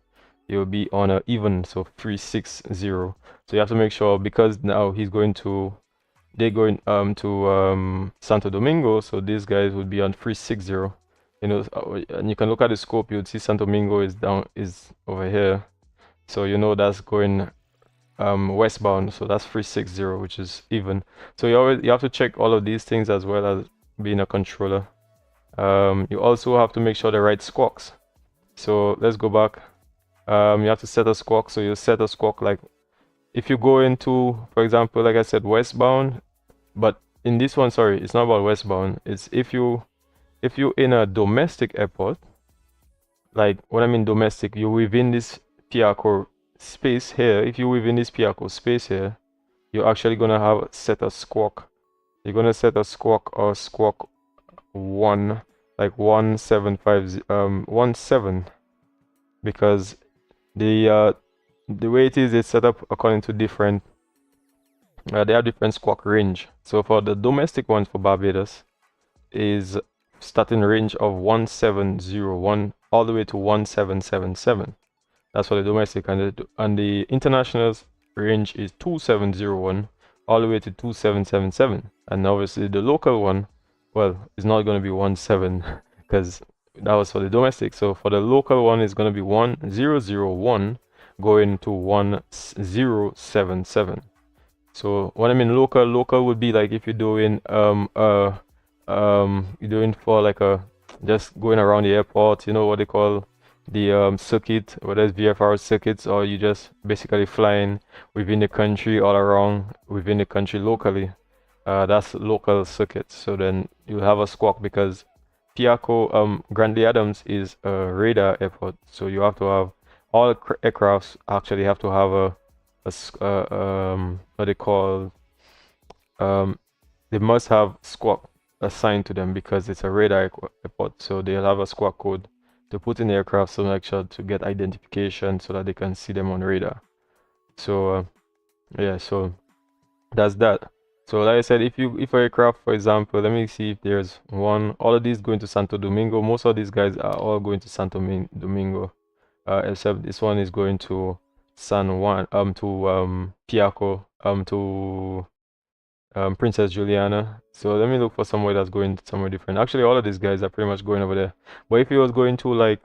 you'll be on an even, so 360. So you have to make sure, because now they're going to Santo Domingo, so these guys would be on 360. You know, and you can look at the scope, you'd see Santo Domingo is over here, so you know that's going westbound, so that's 360, which is even. So you have to check all of these things, as well as being a controller. You also have to make sure the right squawks. So let's go back. You have to set a squawk. So you set a squawk, like if you go into, for example, like I said, westbound, but in this one, sorry, it's not about westbound, it's if you're in a domestic airport, like when I mean domestic, you're within this PIACO space here. If you're within this PIACO space here, you're actually gonna set a squawk. You're gonna set a squawk or squawk 1, like 17, because the way it is, it's set up according to different. They have different squawk range. So for the domestic one for Barbados is starting range of 1701 all the way to 1777. That's for the domestic, and the international range is 2701 all the way to 2777. And obviously the local one, well, it's not going to be 17 because that was for the domestic. So for the local one, it's going to be 1001 going to 1077. So when I mean local would be like if you're doing you're doing for like just going around the airport, you know what they call the circuit, whether it's VFR circuits, or you just basically flying within the country, all around within the country locally. That's local circuits. So then you'll have a squawk, because PIACO Grantley Adams is a radar airport, so you have to have all aircrafts actually have to have what they call they must have squawk assigned to them, because it's a radar airport. So they'll have a squawk code to put in the aircraft, so make sure to get identification so that they can see them on radar. So yeah, so that's that. So like I said, if aircraft, for example, let me see if there's one. All of these going to Santo Domingo. Most of these guys are all going to Santo Domingo, except this one is going to San Juan, to PIACO, to Princess Juliana. So let me look for somewhere that's going somewhere different. Actually, all of these guys are pretty much going over there. But if he was going to like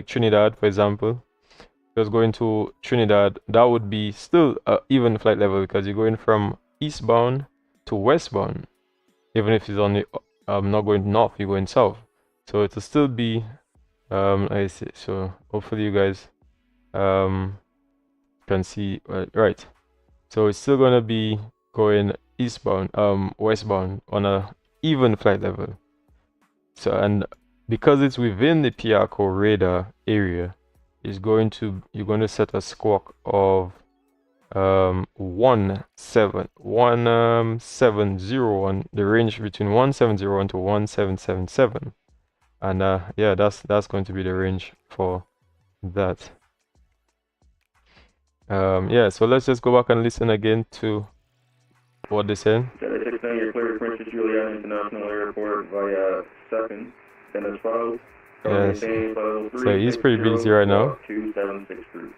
Trinidad, for example, if he was going to Trinidad, that would be still even flight level, because you're going from eastbound to westbound, even if it's on the not going north, you're going south. So it'll still be I see. So hopefully you guys can see right. So it's still gonna be going eastbound, westbound on a even flight level. So, and because it's within the PRCO radar area, you're going to set a squawk of 1701, the range between 1701 to 1777, and yeah, that's going to be the range for that. Yeah, so let's just go back and listen again to what they said. You're cleared for Princess Juliana International Airport via 2nd, then as follows. Yes. So he's pretty busy right now. 2763.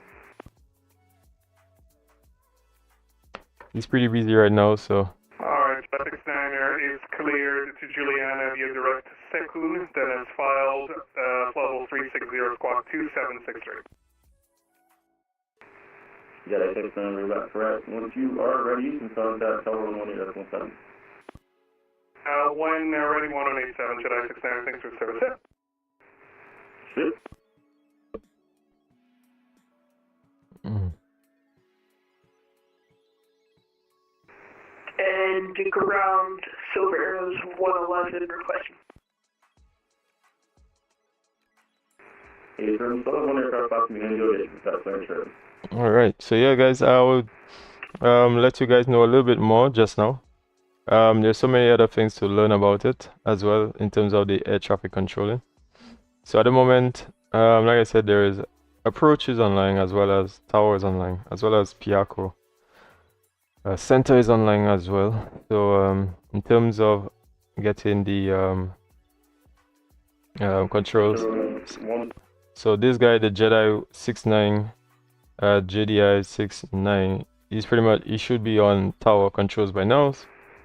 He's pretty busy right now, so. Alright, Traffic Niner is cleared to Juliana via direct Sekun, then is filed level 360 squawk 2763. Yeah, that takes number is that correct. Once you are ready, you can contact Tower 118.7. When ready, 1187, Jedi 69, thanks for service. Ship. And ground Silver Arrows 111 requesting. Hey, from Southern Aircraft Vatsim, enjoy that plane trip. All right, so yeah, guys, I would let you guys know a little bit more just now. There's so many other things to learn about it as well in terms of the air traffic controlling. So at the moment, like I said, there is approaches online as well as towers online, as well as PRCO. Center is online as well. So in terms of getting the controls, so this guy, the Jedi 69, JDI 69, he's pretty much, he should be on tower controls by now.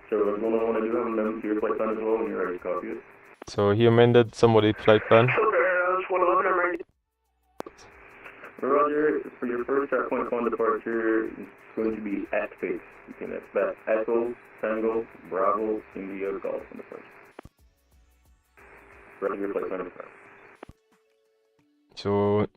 So what's going on, I do have them to your flight plan as well when you're ready to copy it. So he amended somebody's flight plan. Silver Arrows 111, I'm ready. Roger, for your first checkpoint on departure, it's going to be at face. You can expect Echo, Tango, Bravo, India, Golf on the first. Ready your flight plan is first. So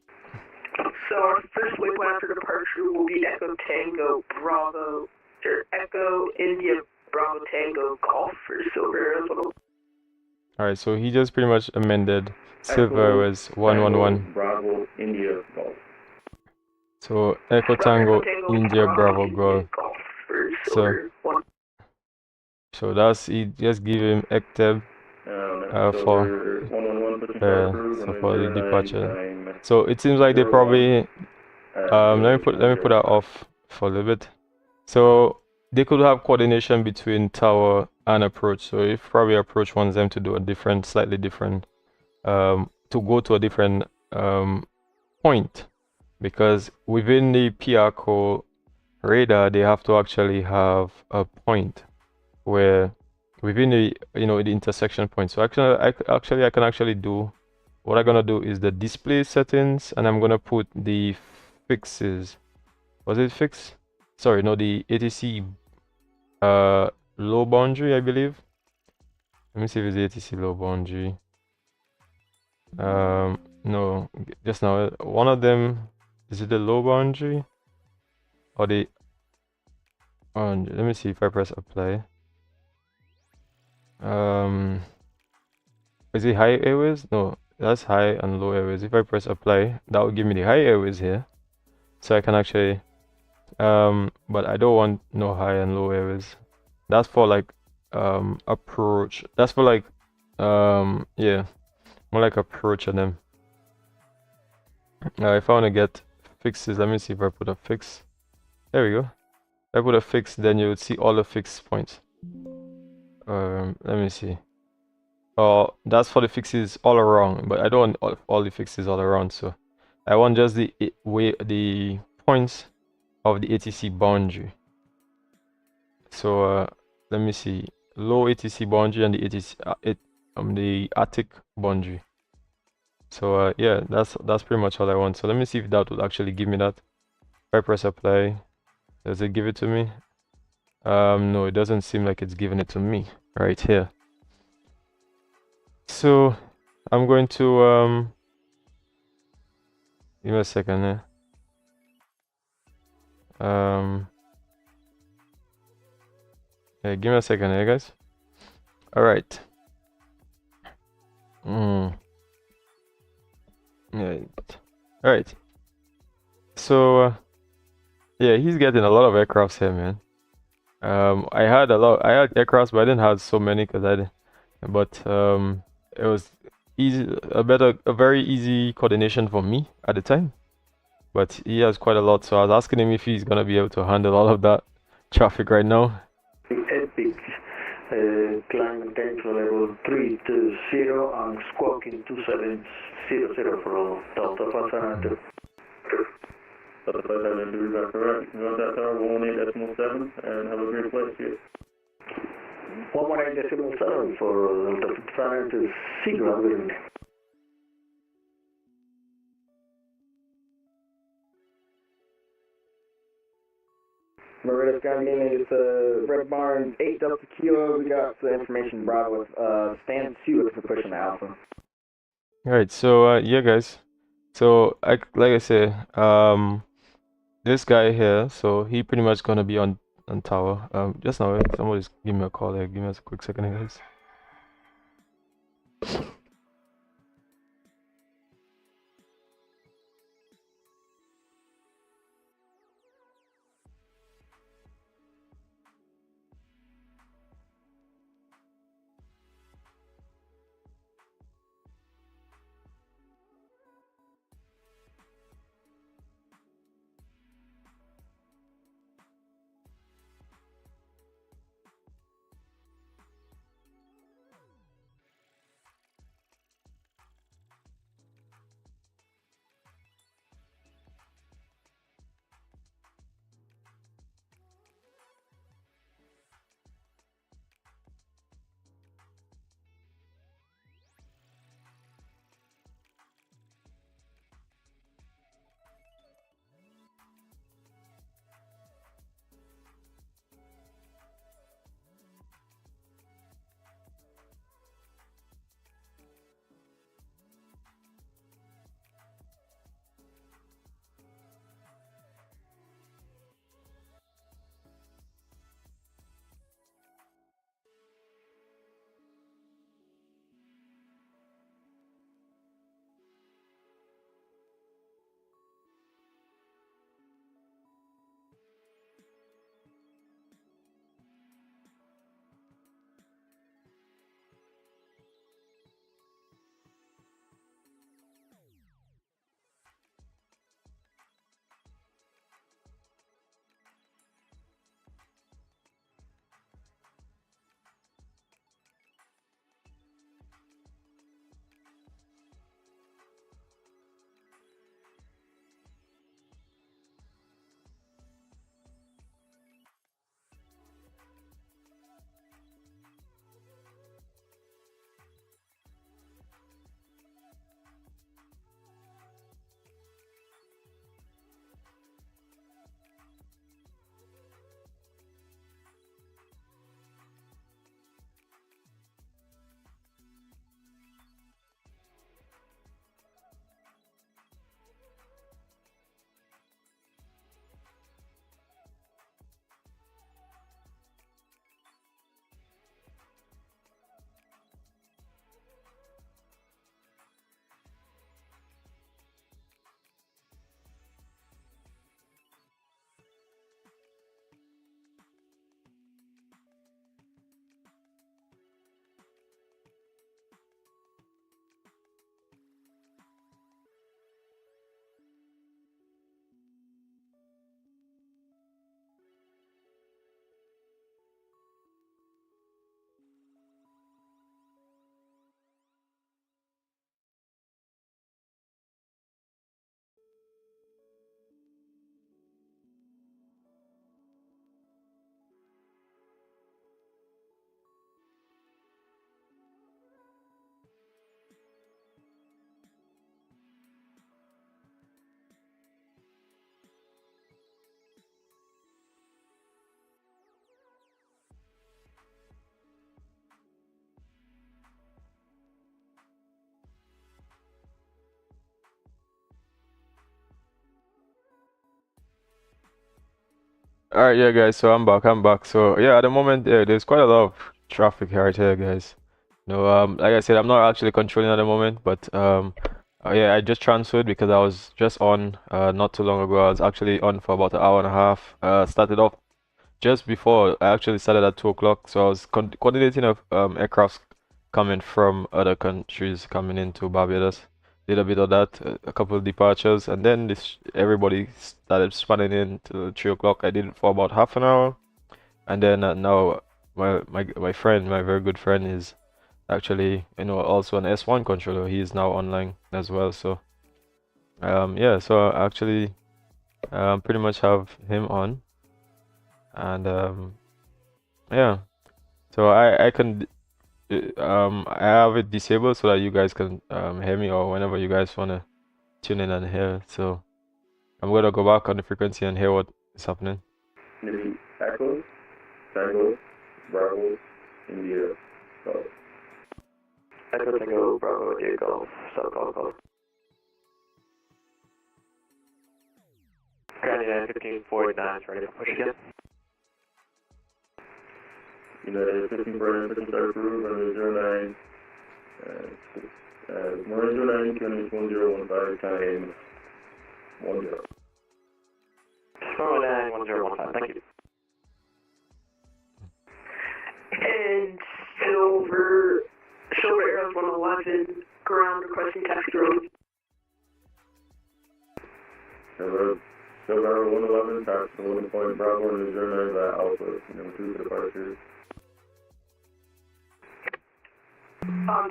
our first waypoint for departure will be Echo Tango Bravo, or Echo India Bravo Tango Golf for Silver Arrows. Alright, so he just pretty much amended Silver was 111. Bravo India Golf. So Echo Tango India Bravo Golf. So that's, he just give him ECTEB for the departure. So it seems like they probably let me put that off for a little bit. So they could have coordination between tower and approach. So if probably approach wants them to do a different, slightly different, to go to a different point, because within the PRCO radar they have to actually have a point where within the the intersection point. So actually I can actually do what I'm gonna do is the display settings, and I'm gonna put the fixes. Was it fix? Sorry, no, the ATC low boundary, I believe. Let me see if it's ATC low boundary. No, just now one of them, is it the low boundary or the let me see if I press apply. Is it high airways? No, that's high and low airways. If I press apply, that will give me the high airways here, so I can actually but I don't want no high and low airways. That's for like approach. That's for like yeah, more like approach on them. If I want to get fixes, let me see if I put a fix. There we go. If I put a fix, then you would see all the fixed points. Let me see. Oh, that's for the fixes all around, but I don't want all the fixes all around. So I want just the points of the ATC boundary. So let me see, low ATC boundary and the ATC the Attic boundary. So yeah, that's pretty much all I want. So let me see if that would actually give me that. If I press apply, does it give it to me? No, it doesn't seem like it's giving it to me right here. So I'm going to give me a second here. Yeah, give me a second here, guys. All right. Yeah. All right. So yeah, he's getting a lot of aircrafts here, man. I had aircrafts, but I didn't have so many because it was a very easy coordination for me at the time. But he has quite a lot, so I was asking him if he's gonna be able to handle all of that traffic right now. Epic, climb control level 320 on squawking 2700 for Delta 500. Delta 500, is that correct? You got that tower 118.7 and have a great flight here. 118.7 for Delta 500 signal wind. Marietta Skyline, it's Red Barn 8 Delta Kilo. We got the information Bravo with stand 2 for pushing the Alpha. Alright, so yeah, guys. So like I said, this guy here, so he pretty much gonna be on tower. Just now, somebody's give me a call here. Give me a quick second, guys. Alright, yeah, guys, so I'm back. So, yeah, at the moment, yeah, there's quite a lot of traffic right here, guys. No, like I said, I'm not actually controlling at the moment, but yeah, I just transferred because I was just on not too long ago. I was actually on for about an hour and a half. Started off just before I actually started at 2 o'clock, so I was coordinating aircrafts coming from other countries coming into Barbados. Did a bit of that, a couple of departures, and then everybody started spanning in to 3 o'clock. I did it for about half an hour, and then now my friend, my very good friend, is actually also an S1 controller. He is now online as well. So yeah, so I actually pretty much have him on, and yeah, so I can I have it disabled so that you guys can hear me, or whenever you guys wanna tune in and hear. So I'm gonna go back on the frequency and hear what is happening. Echo, Tango, Bravo, India, Golf. Echo Tango, Bravo, India, Golf, South Golf. Grantley 1549 is ready to push again. United 1549, 15 start approve, runway 09, runway 09, QNH 1015, time 10. Runway 1015, thank you. And Silver Arrows 111, ground requesting taxi road. Silver Arrow 111, taxi 1 point Bravo, and 09 by Alpha, number 2 for departure.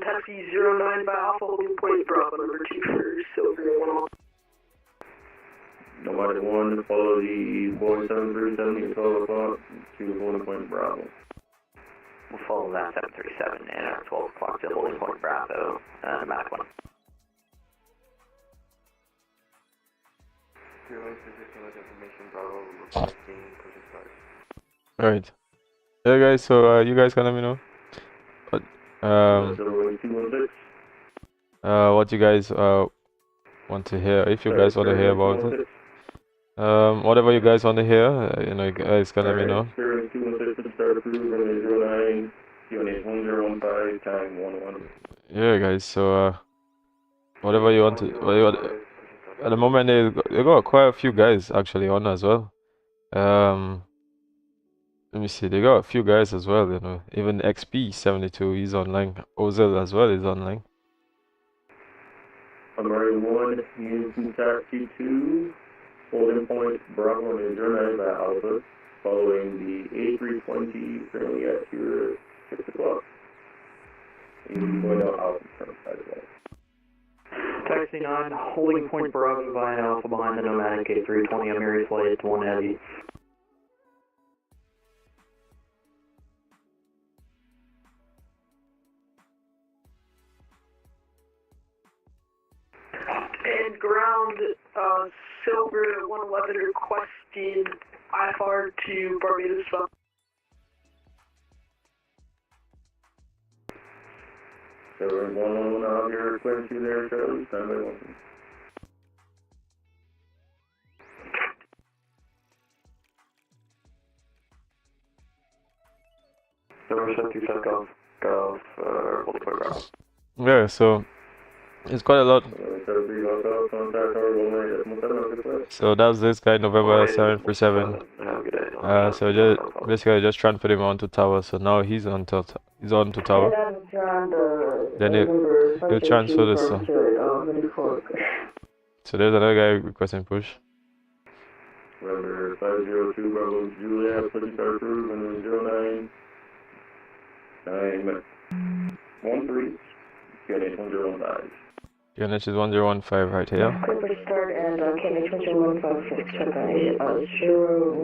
Taxi 09 by Alpha, holding point Bravo, number 2 for Silver 111. Nomadic 1, follow the Boeing 737 at 12 o'clock to holding point Bravo. We'll follow that 737 and at 12 o'clock to holding point Bravo, Nomadic 1. Alright. Yeah, guys, so you guys can let me know what you guys want to hear, if you guys want to hear about it. Whatever you guys want to hear, you guys can let me know. Yeah, guys, so whatever you want to, at the moment they got quite a few guys actually on as well. Let me see, they got a few guys as well, even XP72 he's online, Ozil as well is online. American 1, Houston Taxi 2, holding point Bravo and 09 by Alpha, following the A320 currently at your 6 o'clock. And going out Alpha from side of that. Taxi 9, holding point Bravo by Alpha behind the Nomadic A320 Emirates flight 1 Heavy. And ground Silver 111 requesting IFR to Barbados. Silver 111 out here, frequency there, Charlie, stand by 1. Silver 727 Golf, holding point Bravo. Yeah, so it's quite a lot. So that's this guy, November 737. So just basically just transferred him onto tower. So now he's on to tower. Then he'll transfer this. So there's another guy requesting push. Weather 502 Bravo Juliet, pushing start approved, and 09, time 13, QNH 1015. QNH is 1015 right here. Clear start and QNH 1015 check on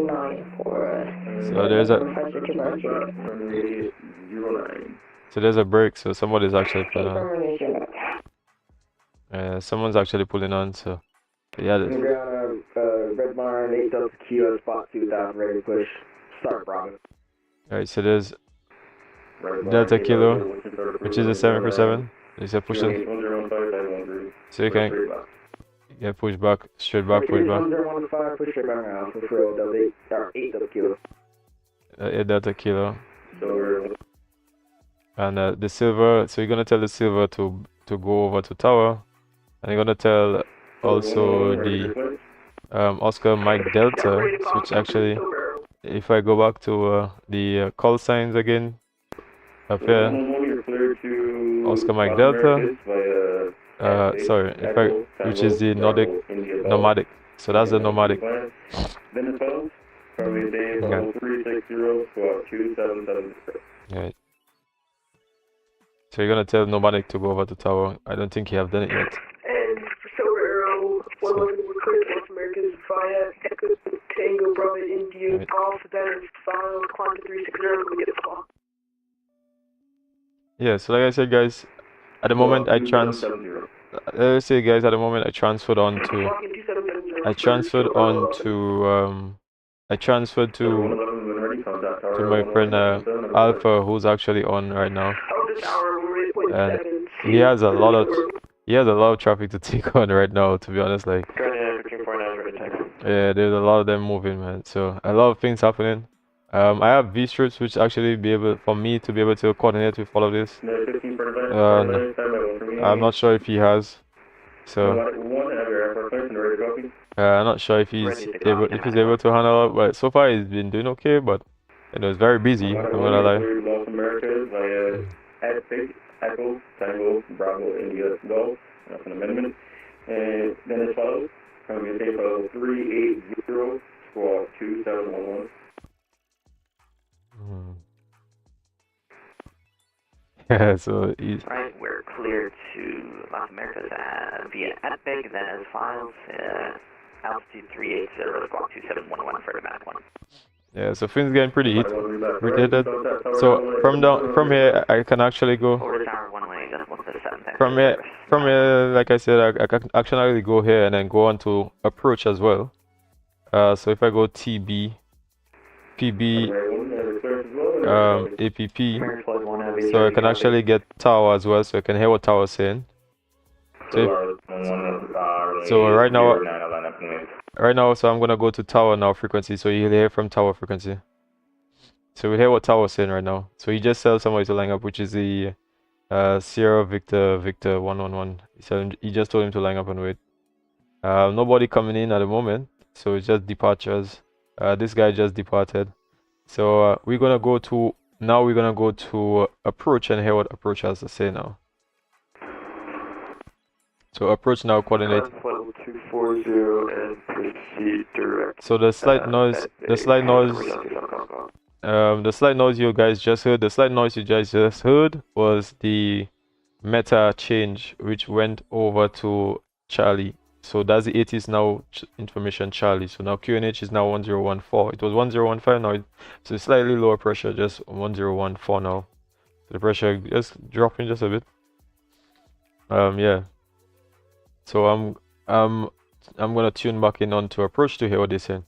09 for so there's a break, so somebody's actually pulling on. Someone's actually pulling on, so yeah. Red Barn 8 Delta Q at spot 2000 ready to push. Start Bravo. Alright, so there's Delta Kilo, which is a 747. They said push it. So you Yeah, push back, straight back, push back. 1015, push straight back now. Push road, double 8 double kilo. 8 Delta Kilo. Silver. And the silver, so you're gonna tell the silver to go over to tower, and you're gonna tell also the Oscar Mike Delta, which actually, if I go back to the call signs again, up here, Oscar Mike Delta, sorry, if I, which is the nomadic, so that's the nomadic. Right. So you're gonna tell nomadic to go over to tower. I don't think you have done it yet. And for Silver Arrow, 111, we're clear to North Americas via Echo Tango Bravo India Golf. That is final climb to 360. Go get a call. Yeah, so like I said, guys, at the moment let's say, guys, at the moment I transferred on to my friend Alpha, who's actually on right now, and he has a lot of traffic to take on right now, to be honest. Like, yeah, there's a lot of them moving, man, so a lot of things happening. I have V strips which actually for me to be able to coordinate with all of this. I'm not sure if he has, so I'm not sure if he's able to handle it, but so far he's been doing okay, but you know, it's very busy, I'm gonna lie. North America via Echo Tango Bravo India Golf. That's an amendment. And then as follows, coming to April 380 squad 2711. Yeah, so he's right. We're clear to Los Americas via Epic. That is files. Altitude 380, squawk 2711 for the back one. yeah, so things getting pretty heated. So from here I can actually go. From here, like I said, I can actually go here and then go on to approach as well. So if I go TBPB APP, so I can actually get tower as well, so I can hear what tower is saying. So right now, so I'm gonna go to tower now frequency, so you'll hear from tower frequency. So we hear what tower is saying right now. So he just tells somebody to line up, which is the Sierra Victor 111. He just told him to line up and wait. Nobody coming in at the moment, so it's just departures. This guy just departed. So we're gonna go to approach and hear what approach has to say now. So approach now, coordinate. 240 and proceed direct. So the slight noise you guys just heard, was the meta change which went over to Charlie. So that's the 80s now information Charlie. So now QNH is now 1014. It was 1015 now, so it's slightly lower pressure, just 1014 now. So the pressure just dropping just a bit. Yeah. So I'm gonna tune back in on to approach to hear what they're saying.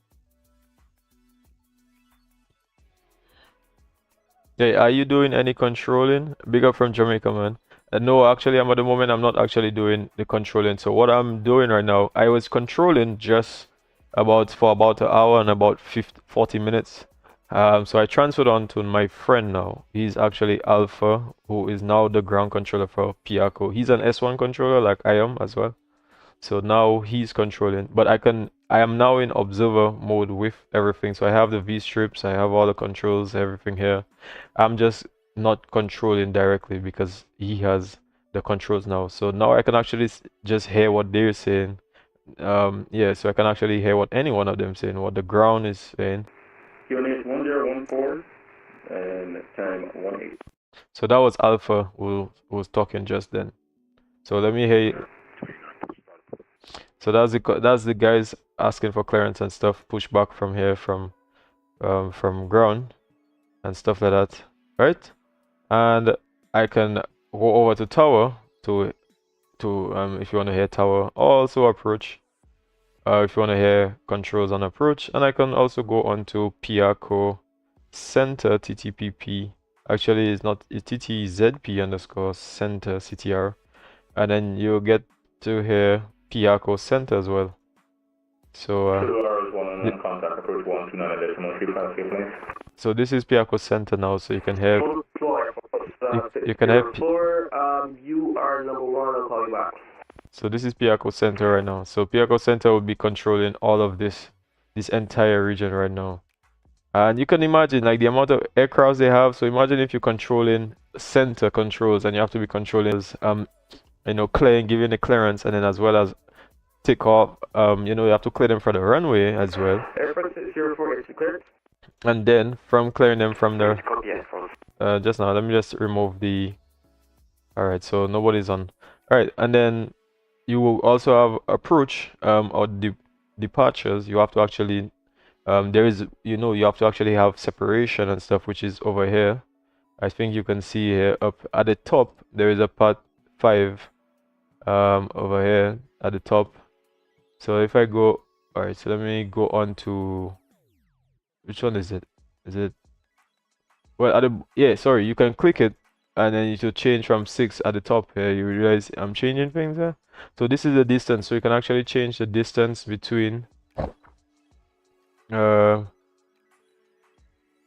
Hey, are you doing any controlling? Big up from Jamaica, man. No, actually, at the moment I'm not actually doing the controlling. So what I'm doing right now, I was controlling just for about an hour and about 40 minutes. So I transferred on to my friend now. He's actually Alpha, who is now the ground controller for Piaco. He's an S1 controller like I am as well. So now he's controlling, but I am now in observer mode with everything. So I have the V strips, I have all the controls, everything here. I'm just not controlling directly because he has the controls now. So now I can actually just hear what they're saying. Yeah, so I can actually hear what any one of them saying, what the ground is saying. QNH 1014 and time 18. So that was Alpha who was talking just then. So let me hear. So that's the guys asking for clearance and stuff, push back from here from ground and stuff like that, right? And I can go over to tower to if you want to hear tower, or also approach if you want to hear controls on approach, and I can also go on to Piaco center TTPP. Actually, it's TTZP _ center CTR, and then you'll get to hear Piaco Center as well. So 2 hours, 1 and 1 contact, approach 129.3 so this is Piaco Center now, so you can have you can have floor, you are number 1, I'll call you back. so this is Piaco Center right now. So Piaco Center will be controlling all of this entire region right now. And you can imagine like the amount of aircraft they have. So imagine if you're controlling center controls and you have to be controlling you know, clearing, giving the clearance, and then as well as take off, you know, you have to clear them for the runway as well. Airport 604 is cleared. And then from clearing them from the just now, let me just remove the alright, so nobody's on. Alright, and then you will also have approach or departures. You have to actually there is, you know, you have to actually have separation and stuff, which is over here. I think you can see here up at the top there is a part 5 over here at the top. So if I go, alright, so let me go on to which one is it? Is it well at the yeah, sorry, you can click it and then you should change from 6 at the top here. You realize I'm changing things here. So this is the distance, so you can actually change the distance between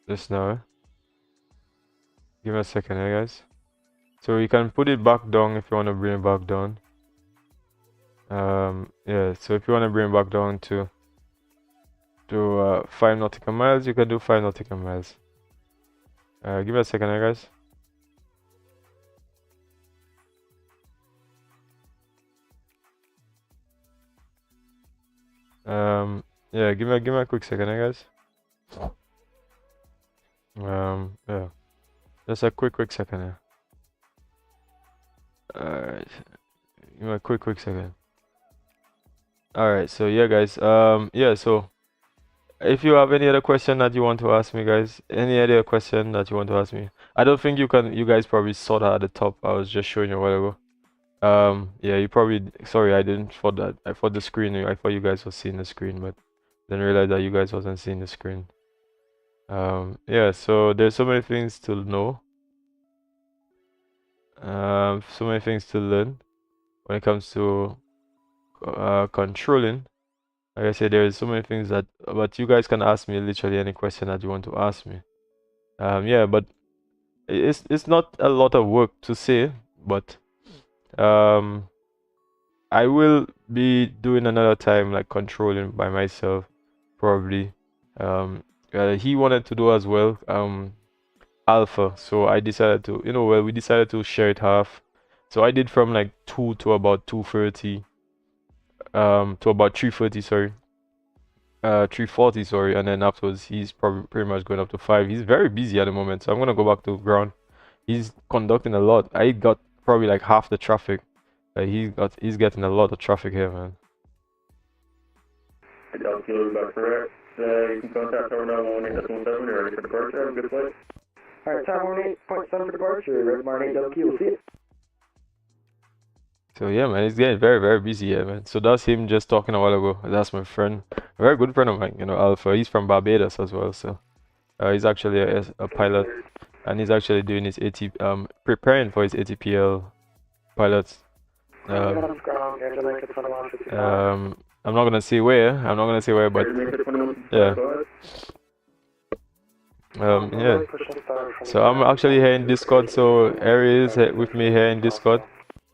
just now. Give me a second here, guys. So you can put it back down if you want to bring it back down. Yeah, so if you want to bring it back down to 5 nautical miles, you can do 5 nautical miles. Give me a second here, guys. Yeah, give me a quick second here, guys. Yeah, just a quick second here. Alright, give me a quick second. Alright, so yeah, guys, yeah, so if you have any other question that you want to ask me, guys, any other question that you want to ask me, I don't think you guys probably saw that at the top. I was just showing you a while ago. Yeah, you probably, sorry, I didn't for that. I thought the screen, I thought you guys were seeing the screen, but then realized that you guys wasn't seeing the screen. Yeah, so there's so many things to know. So many things to learn when it comes to controlling. Like I said, there's so many things that, but you guys can ask me literally any question that you want to ask me. Yeah, but it's not a lot of work to say, but I will be doing another time like controlling by myself probably. He wanted to do as well alpha, so I decided to, you know, well, we decided to share it half. So I did from like 2 to about 2:30 to about 3:30, sorry, 3:40, sorry, and then afterwards he's probably pretty much going up to 5. He's very busy at the moment, so I'm gonna go back to ground. He's conducting a lot. I got probably like half the traffic. He's getting a lot of traffic here, man. Back correct. You can contact Tower 918.7. You're ready for departure. Have a good flight. Alright, Tower 18.7 for departure. Red Barn 8WQ, we'll see it. So yeah, man, he's getting very, very busy here, man. So that's him just talking a while ago. That's my friend, a very good friend of mine, you know, Alpha. He's from Barbados as well, so he's actually a pilot, and he's actually doing his preparing for his ATPL pilots. I'm not gonna say where. I'm not gonna say where, but yeah. Yeah. So I'm actually here in Discord. So Ari is with me here in Discord.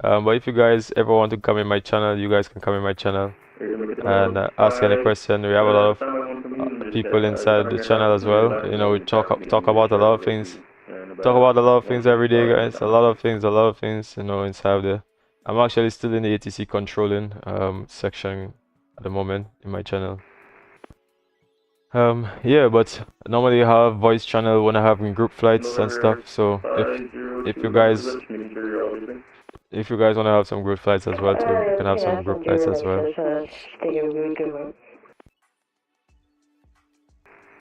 But if you guys ever want to come in my channel, you guys can come in my channel and ask any question. We have a lot of people inside the channel as well. You know, we talk about a lot of things. Talk about a lot of things every day, guys. A lot of things. You know, inside there. I'm actually still in the ATC controlling section at the moment in my channel. Yeah, but normally I have voice channel when I have group flights and stuff. So if you guys want to have some group flights as well too, you can have some group flights as well.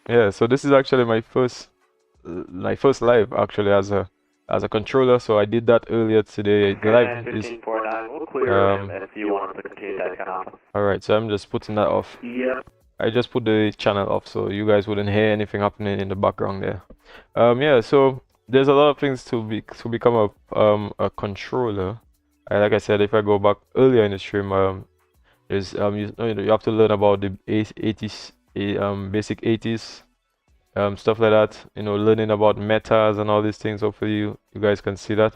Yeah, so this is actually my first live actually as a controller. So I did that earlier today. The live is alright, so I'm just putting that off. Yeah. I just put the channel off so you guys wouldn't hear anything happening in the background there. Yeah, so there's a lot of things to become a controller. Like I said, if I go back earlier in the stream, There's you have to learn about the 80s, basic 80s, stuff like that. Learning about metas and all these things. Hopefully you guys can see that.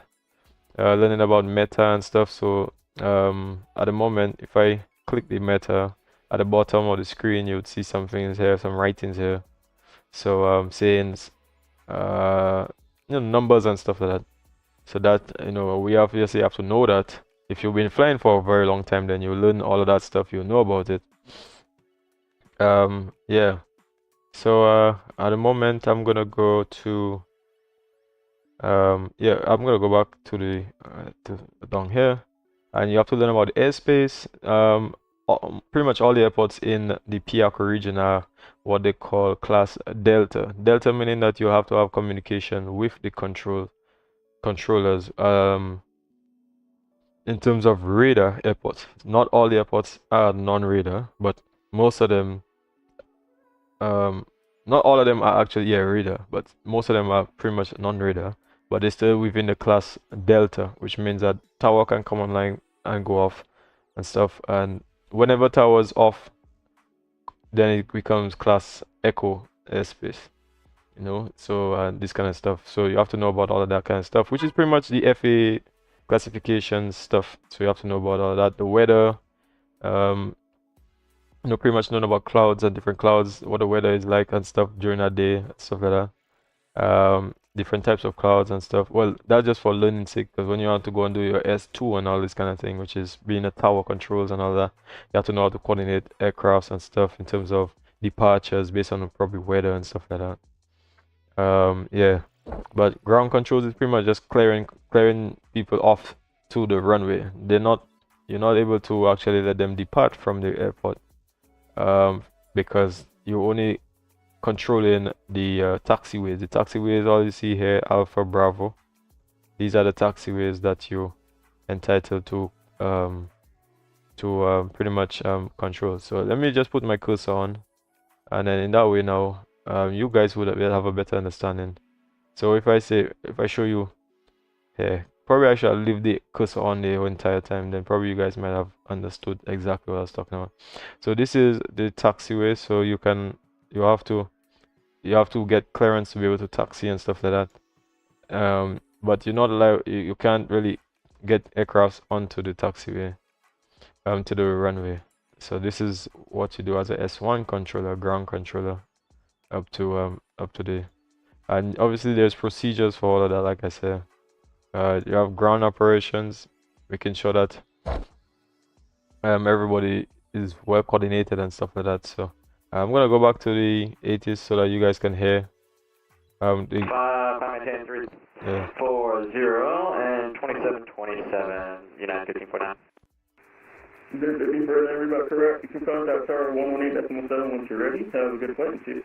Learning about meta and stuff. So at the moment, if I click the meta at the bottom of the screen, you would see some things here, some writings here. So saying numbers and stuff like that. So that we obviously have to know that. If you've been flying for a very long time, then you learn all of that stuff, you know about it. Yeah. So at the moment I'm gonna go to yeah, I'm gonna go back to the down here, and you have to learn about the airspace. Pretty much all the airports in the PIACO region are what they call class Delta. Delta meaning that you have to have communication with the controllers. In terms of radar airports, not all the airports are non-radar, but most of them, not all of them are actually radar, but most of them are pretty much non-radar, but they're still within the class Delta, which means that tower can come online and go off and stuff, and whenever tower is off, then it becomes class Echo airspace, so this kind of stuff. So you have to know about all of that kind of stuff, which is pretty much the FAA classification stuff. So you have to know about all of that, the weather, pretty much knowing about clouds and different clouds, what the weather is like and stuff during that day, stuff like that. Different types of clouds and stuff. Well, that's just for learning sake, because when you want to go and do your S2 and all this kind of thing, which is being a tower controls and all that, you have to know how to coordinate aircrafts and stuff in terms of departures based on probably weather and stuff like that. Yeah, but ground controls is pretty much just clearing people off to the runway. You're not able to actually let them depart from the airport, because you're only controlling the taxiways. The taxiways, all you see here, Alpha Bravo, these are the taxiways that you're entitled to pretty much control. So let me just put my cursor on, and then in that way now you guys would have a better understanding. So if I show you here, probably I should leave the cursor on the entire time, then probably you guys might have understood exactly what I was talking about. So this is the taxiway, so you have to get clearance to be able to taxi and stuff like that. But you're not allowed, you can't really get aircrafts onto the taxiway, to the runway. So this is what you do as a S1 controller, ground controller, up to the, and obviously there's procedures for all of that. Like I said, you have ground operations, making sure that everybody is well coordinated and stuff like that. So I'm gonna go back to the 80s so that you guys can hear the 510-340 and 2727 United 1549. Good, looking for everybody correct. You can contact Tower 118.7 once you're ready. Have a good flight and see you.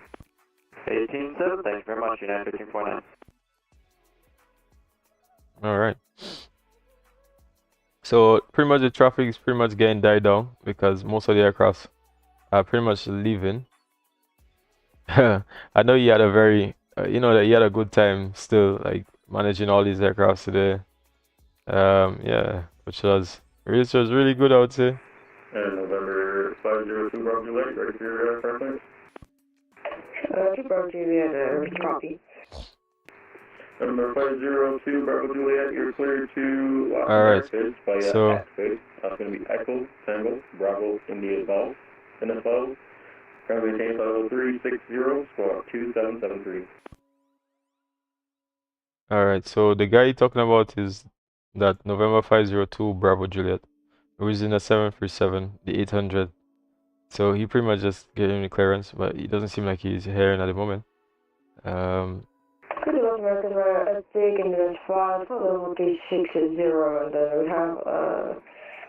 187, thank you very much, United 1549. Alright. So pretty much the traffic is pretty much getting died down because most of the aircrafts are pretty much leaving. I know you had a very, that you had a good time still, like managing all these aircrafts today. Yeah, which was really good, I would say. And November 502 Bravo Juliet, ready for your aircraft, please? 2 Bravo Juliet, copy. Number 502 Bravo Juliet, you're cleared to Los Americas by so Space. That's going to be Echo, Tango, Bravo, India, Golf, NFO. Currently maintain level 360, squawk 2773. Alright, so the guy you're talking about is that November 502 Bravo Juliet, who is in a 737, the 800. So he pretty much just gave him the clearance, but he doesn't seem like he's here at the moment. Good Los Americas, we're taking this flight for level 360, and we have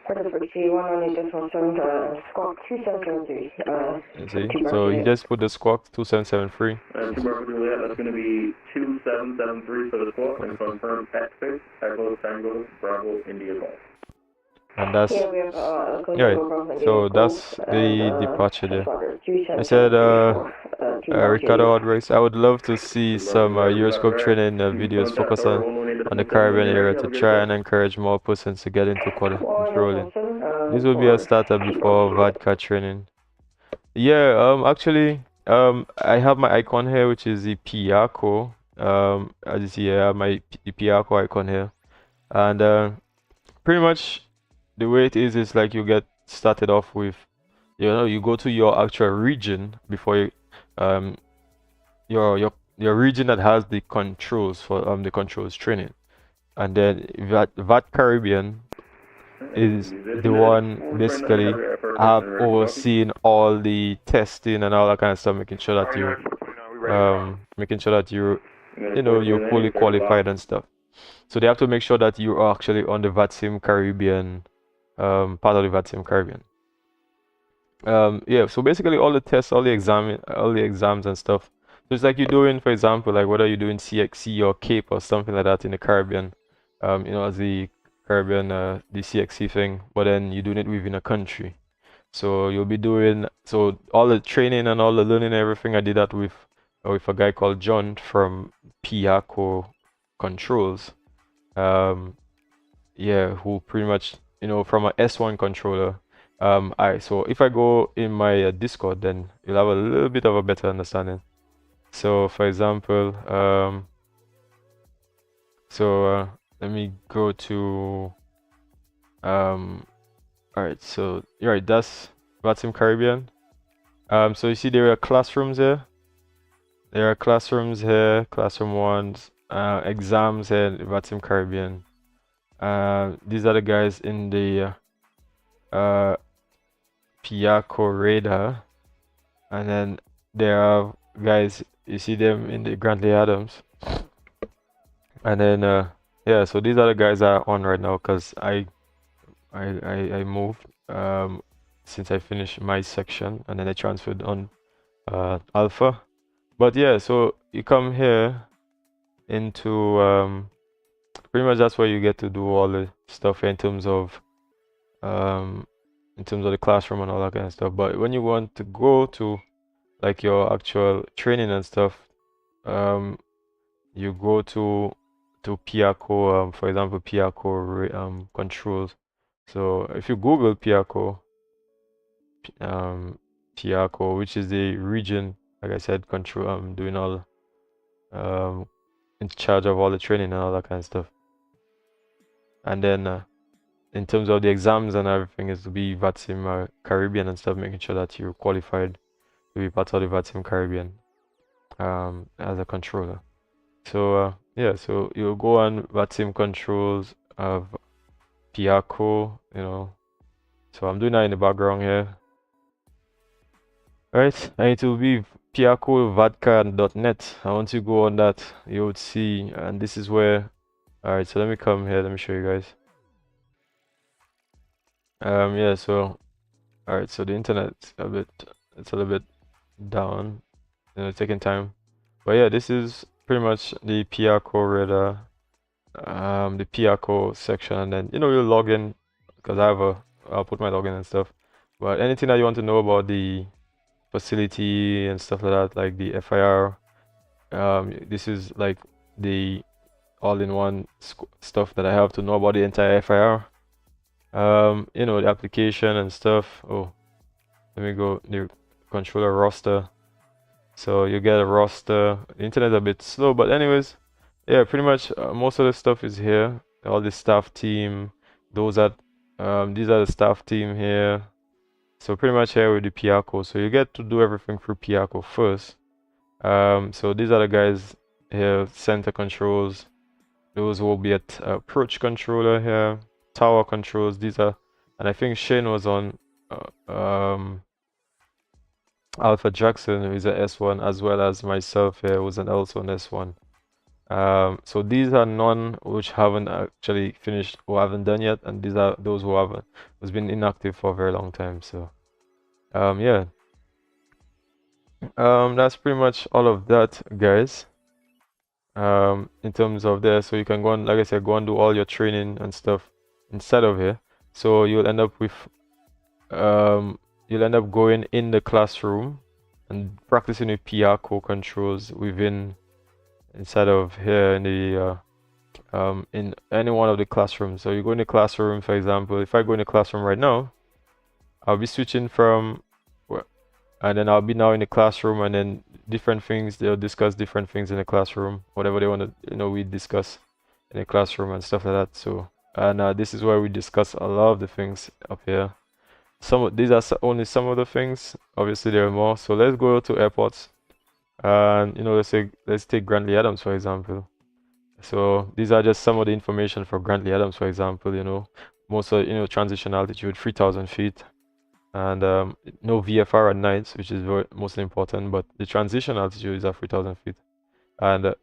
for the frequency 118.7, squawk 2773. See, so he just put the squawk 2773. And 2 Bravo Juliet, that's going to be 2773 for the squawk, and confirm X-Space, Echo, Tango, Bravo, India, Golf. And that's right. So that's the departure there. I said, Ricardo Odrix, I would love to see some Euroscope training videos focus on the Caribbean area to try and encourage more persons to get into controlling. this will be a starter before VATCA training. Yeah, actually, I have my icon here, which is the Piaco. As you see here, I have my Piaco icon here, and pretty much the way it is like you get started off with, you go to your actual region before you, your region that has the controls for the controls training, and then VAT Caribbean is the one basically have overseen all the testing and all that kind of stuff, making sure that you're fully qualified and stuff. So they have to make sure that you are actually on the Vatsim Caribbean, part of the Vatsim Caribbean. Yeah, so basically all the tests, all the exams and stuff. So it's like you're doing, for example, like whether you're doing CXC or Cape or something like that in the Caribbean, as the Caribbean, the CXC thing, but then you're doing it within a country. So you'll be doing, so all the training and all the learning and everything, I did that with a guy called John from Piaco Controls. Yeah, who pretty much, from a S1 controller. So if I go in my Discord, then you'll have a little bit of a better understanding. So for example, let me go to alright, so right, that's Vatsim Caribbean. So you see there are classrooms here. There are classrooms here, classroom 1s, exams here in Vatsim Caribbean. These are the guys in the Piaco radar, and then there are guys, you see them in the Grantley Adams, and then yeah, so these are the guys that are on right now because I moved since I finished my section, and then I transferred on Alpha. But yeah, so you come here into pretty much that's where you get to do all the stuff in terms of the classroom and all that kind of stuff. But when you want to go to like your actual training and stuff, you go to Piaco, for example, Piaco controls. So if you Google Piaco, which is the region, like I said, control, doing all, in charge of all the training and all that kind of stuff. And then in terms of the exams and everything, is to be Vatsim Caribbean and stuff, making sure that you're qualified to be part of the Vatsim Caribbean as a controller. So yeah, so you'll go on Vatsim controls of Piaco, so I'm doing that in the background here. Alright, and it will be piaco.vatca.net, and once you go on that, you would see, and this is where, alright, so let me come here, let me show you guys. Yeah, so alright, so the internet it's a little bit down, taking time, but yeah, this is pretty much the Piaco radar, the Piaco section, and then you'll log in because I'll put my login and stuff. But anything that you want to know about the facility and stuff like that, like the FIR, this is like the all-in-one stuff that I have to know about the entire FIR. The application and stuff. Oh, let me go the controller roster. So you get a roster. The internet's a bit slow, but anyways, yeah, pretty much most of the stuff is here. All the staff team, these are the staff team here. So pretty much here with the Piaco. So you get to do everything through Piaco first. So these are the guys here, center controls. Those will be at approach controller here, tower controls. These are, and I think Shane was on Alpha Jackson, who is an S1, as well as myself here, who's also an S1. So these are none which haven't actually finished or haven't done yet, and these are those who haven't, who's been inactive for a very long time. So yeah, that's pretty much all of that, guys. In terms of there, so you can go on, like I said, go and do all your training and stuff inside of here. So you'll end up with you'll end up going in the classroom and practicing with Piaco controls inside of here in the in any one of the classrooms. So you go in the classroom, for example, if I go in the classroom right now, I'll be switching from, and then I'll be now in the classroom, and then different things, they'll discuss different things in the classroom, whatever they want to, we discuss in the classroom and stuff like that. So, and this is where we discuss a lot of the things up here. These are only some of the things. Obviously, there are more. So let's go to airports, and let's take Grantley Adams for example. So these are just some of the information for Grantley Adams, for example. Most of transition altitude 3,000 feet, and no VFR at night, which is mostly important. But the transition altitude is at 3,000 feet, and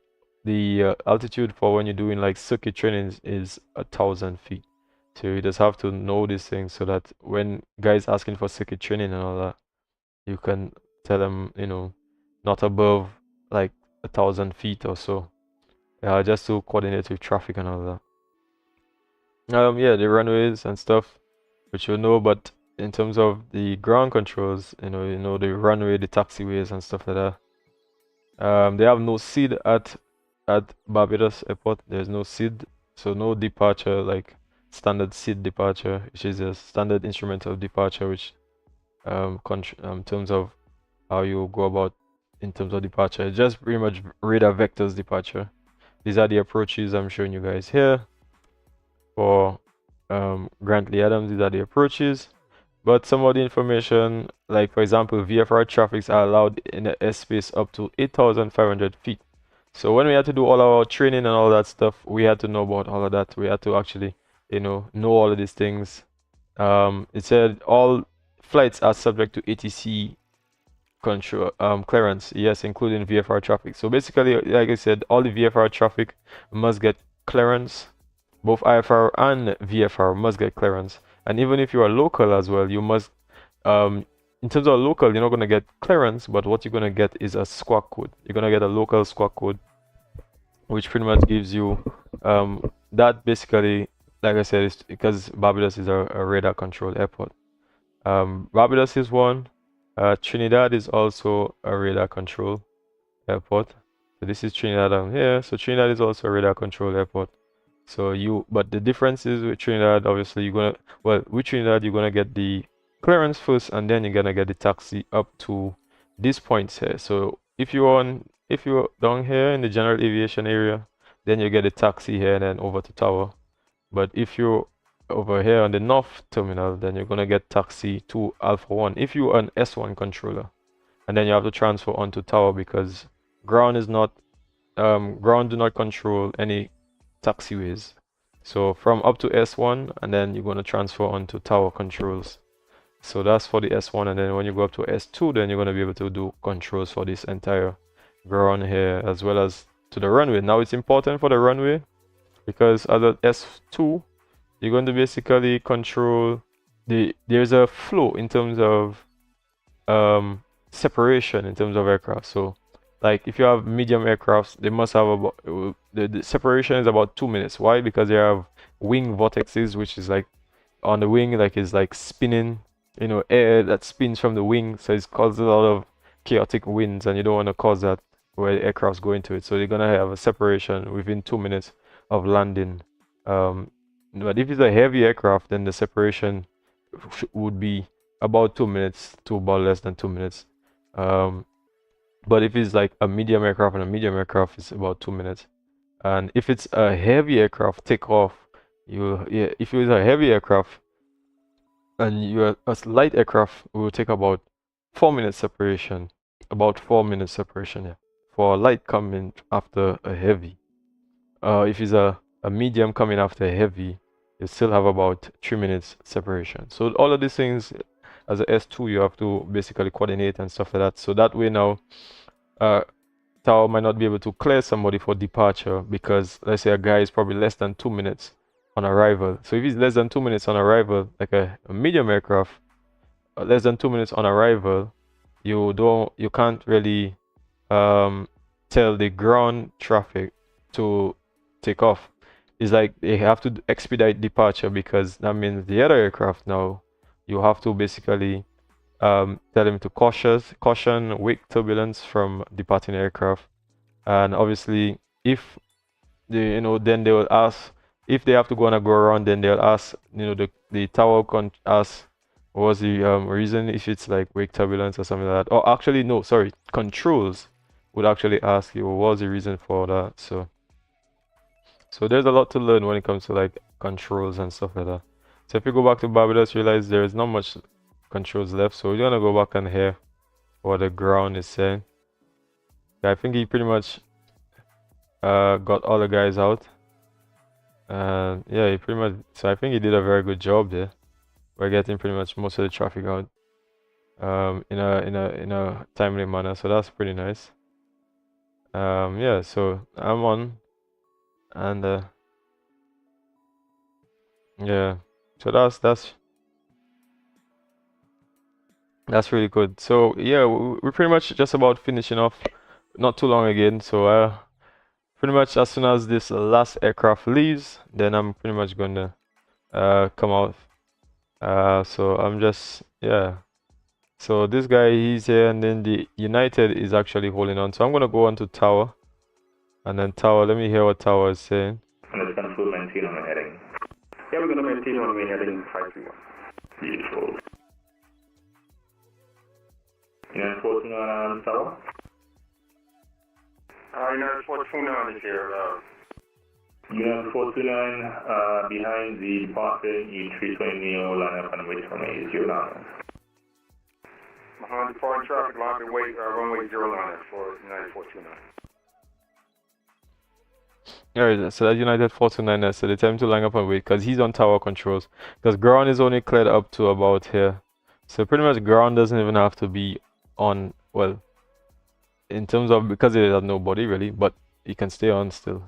the altitude for when you're doing like circuit training is 1,000 feet. So you just have to know these things so that when guys asking for circuit training and all that, you can tell them, not above like 1,000 feet or so. Just to coordinate with traffic and all that. Yeah, the runways and stuff, which but in terms of the ground controls, the runway, the taxiways and stuff like that. They have no SID at Barbados Airport. There's no SID, so no departure like standard SID departure, which is a standard instrument of departure, which in terms of how you go about in terms of departure, it's just pretty much radar vectors departure. These are the approaches I'm showing you guys here for Grantley Adams. These are the approaches, but some of the information, like for example, VFR traffics are allowed in the airspace up to 8,500 feet. So when we had to do all our training and all that stuff, we had to know about all of that. We had to actually, know all of these things. It said all flights are subject to ATC control clearance, yes, including VFR traffic. So basically, like I said, all the VFR traffic must get clearance. Both IFR and VFR must get clearance. And even if you are local as well, you must in terms of local, you're not going to get clearance, but what you're going to get is a squawk code. You're going to get a local squawk code, which pretty much gives you that basically, like I said, it's because Barbados is a radar controlled airport. Barbados is one. Trinidad is also a radar control airport. So this is Trinidad down here. So Trinidad is also a radar control airport. So but the difference is with Trinidad, obviously with Trinidad you're gonna get the clearance first, and then you're gonna get the taxi up to these points here. So if you're down here in the general aviation area, then you get a taxi here and then over to Tower. But if you're over here on the north terminal, then you're gonna get taxi to Alpha 1 if you're an S1 controller, and then you have to transfer onto Tower because ground do not control any taxiways. So from up to S1, and then you're gonna transfer onto Tower controls. So that's for the S1, and then when you go up to S2, then you're gonna be able to do controls for this entire ground here as well as to the runway. Now it's important for the runway because at the S2 you're going to basically control there's a flow in terms of separation in terms of aircraft. So like if you have medium aircrafts, they must have about the separation is about 2 minutes. Why? Because they have wing vortexes, which is like on the wing, like is like spinning, air that spins from the wing, so it causes a lot of chaotic winds, and you don't want to cause that where the aircrafts go into it. So they're gonna have a separation within 2 minutes of landing. But if it's a heavy aircraft, then the separation would be about 2 minutes to about less than 2 minutes. But if it's like a medium aircraft, and a medium aircraft is about 2 minutes. And if it's a heavy aircraft takeoff, if it's a heavy aircraft and you're a light aircraft, it will take about 4 minutes separation. About 4 minutes separation, yeah, for a light coming after a heavy. If it's a medium coming after a heavy, you still have about 3 minutes separation. So all of these things as a S2 you have to basically coordinate and stuff like that. So that way now Tower might not be able to clear somebody for departure because let's say a guy is probably less than 2 minutes on arrival. So if he's less than 2 minutes on arrival, like a medium aircraft, less than 2 minutes on arrival, you can't really tell the ground traffic to take off. It's like they have to expedite departure because that means the other aircraft now you have to basically tell them to caution wake turbulence from departing aircraft. And obviously if they then they will ask if they have to go around, then they'll ask the tower ask What was the reason? If it's like wake turbulence or something like that. Oh, actually no, sorry. Controls would actually ask you what was the reason for that. So there's a lot to learn when it comes to like controls and stuff like that. So if you go back to Barbados, realize there is not much controls left. So we're gonna go back and hear what the ground is saying. I think he pretty much got all the guys out. And yeah, he pretty much, so I think he did a very good job there. We're getting pretty much most of the traffic out in a timely manner, so that's pretty nice. Yeah, so I'm on, and yeah, so that's really good. So yeah, we're pretty much just about finishing off, not too long again. So pretty much as soon as this last aircraft leaves, then I'm pretty much gonna come out. So I'm just, yeah. So this guy, he's here, and then the United is actually holding on. So I'm gonna go on to Tower, and then Tower, let me hear what Tower is saying. And it's control maintain on the heading. Yeah, we're gonna maintain on the heading 531. Beautiful. United 429 on Tower. United 429 is here. United 429 behind the departing E320 Neo, line up and wait for me. Is your line? Behind departing traffic, line and wait, runway 09 for United 429. Alright, so that's United 429, so the time to line up and wait, because he's on tower controls. Because ground is only cleared up to about here. So pretty much ground doesn't even have to be on, well, in terms of, because it has nobody really, but he can stay on still,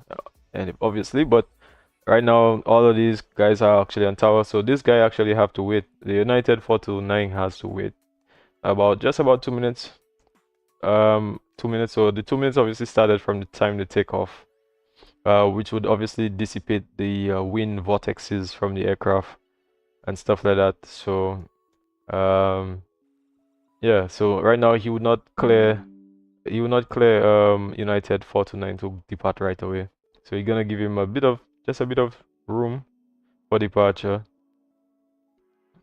and obviously, but right now all of these guys are actually on tower, so this guy actually have to wait. The United 429 has to wait just about 2 minutes. 2 minutes. So the 2 minutes obviously started from the time they take off, which would obviously dissipate the wind vortexes from the aircraft and stuff like that. So yeah, so right now he would not clear United 429 to depart right away. So you're gonna give him just a bit of room for departure.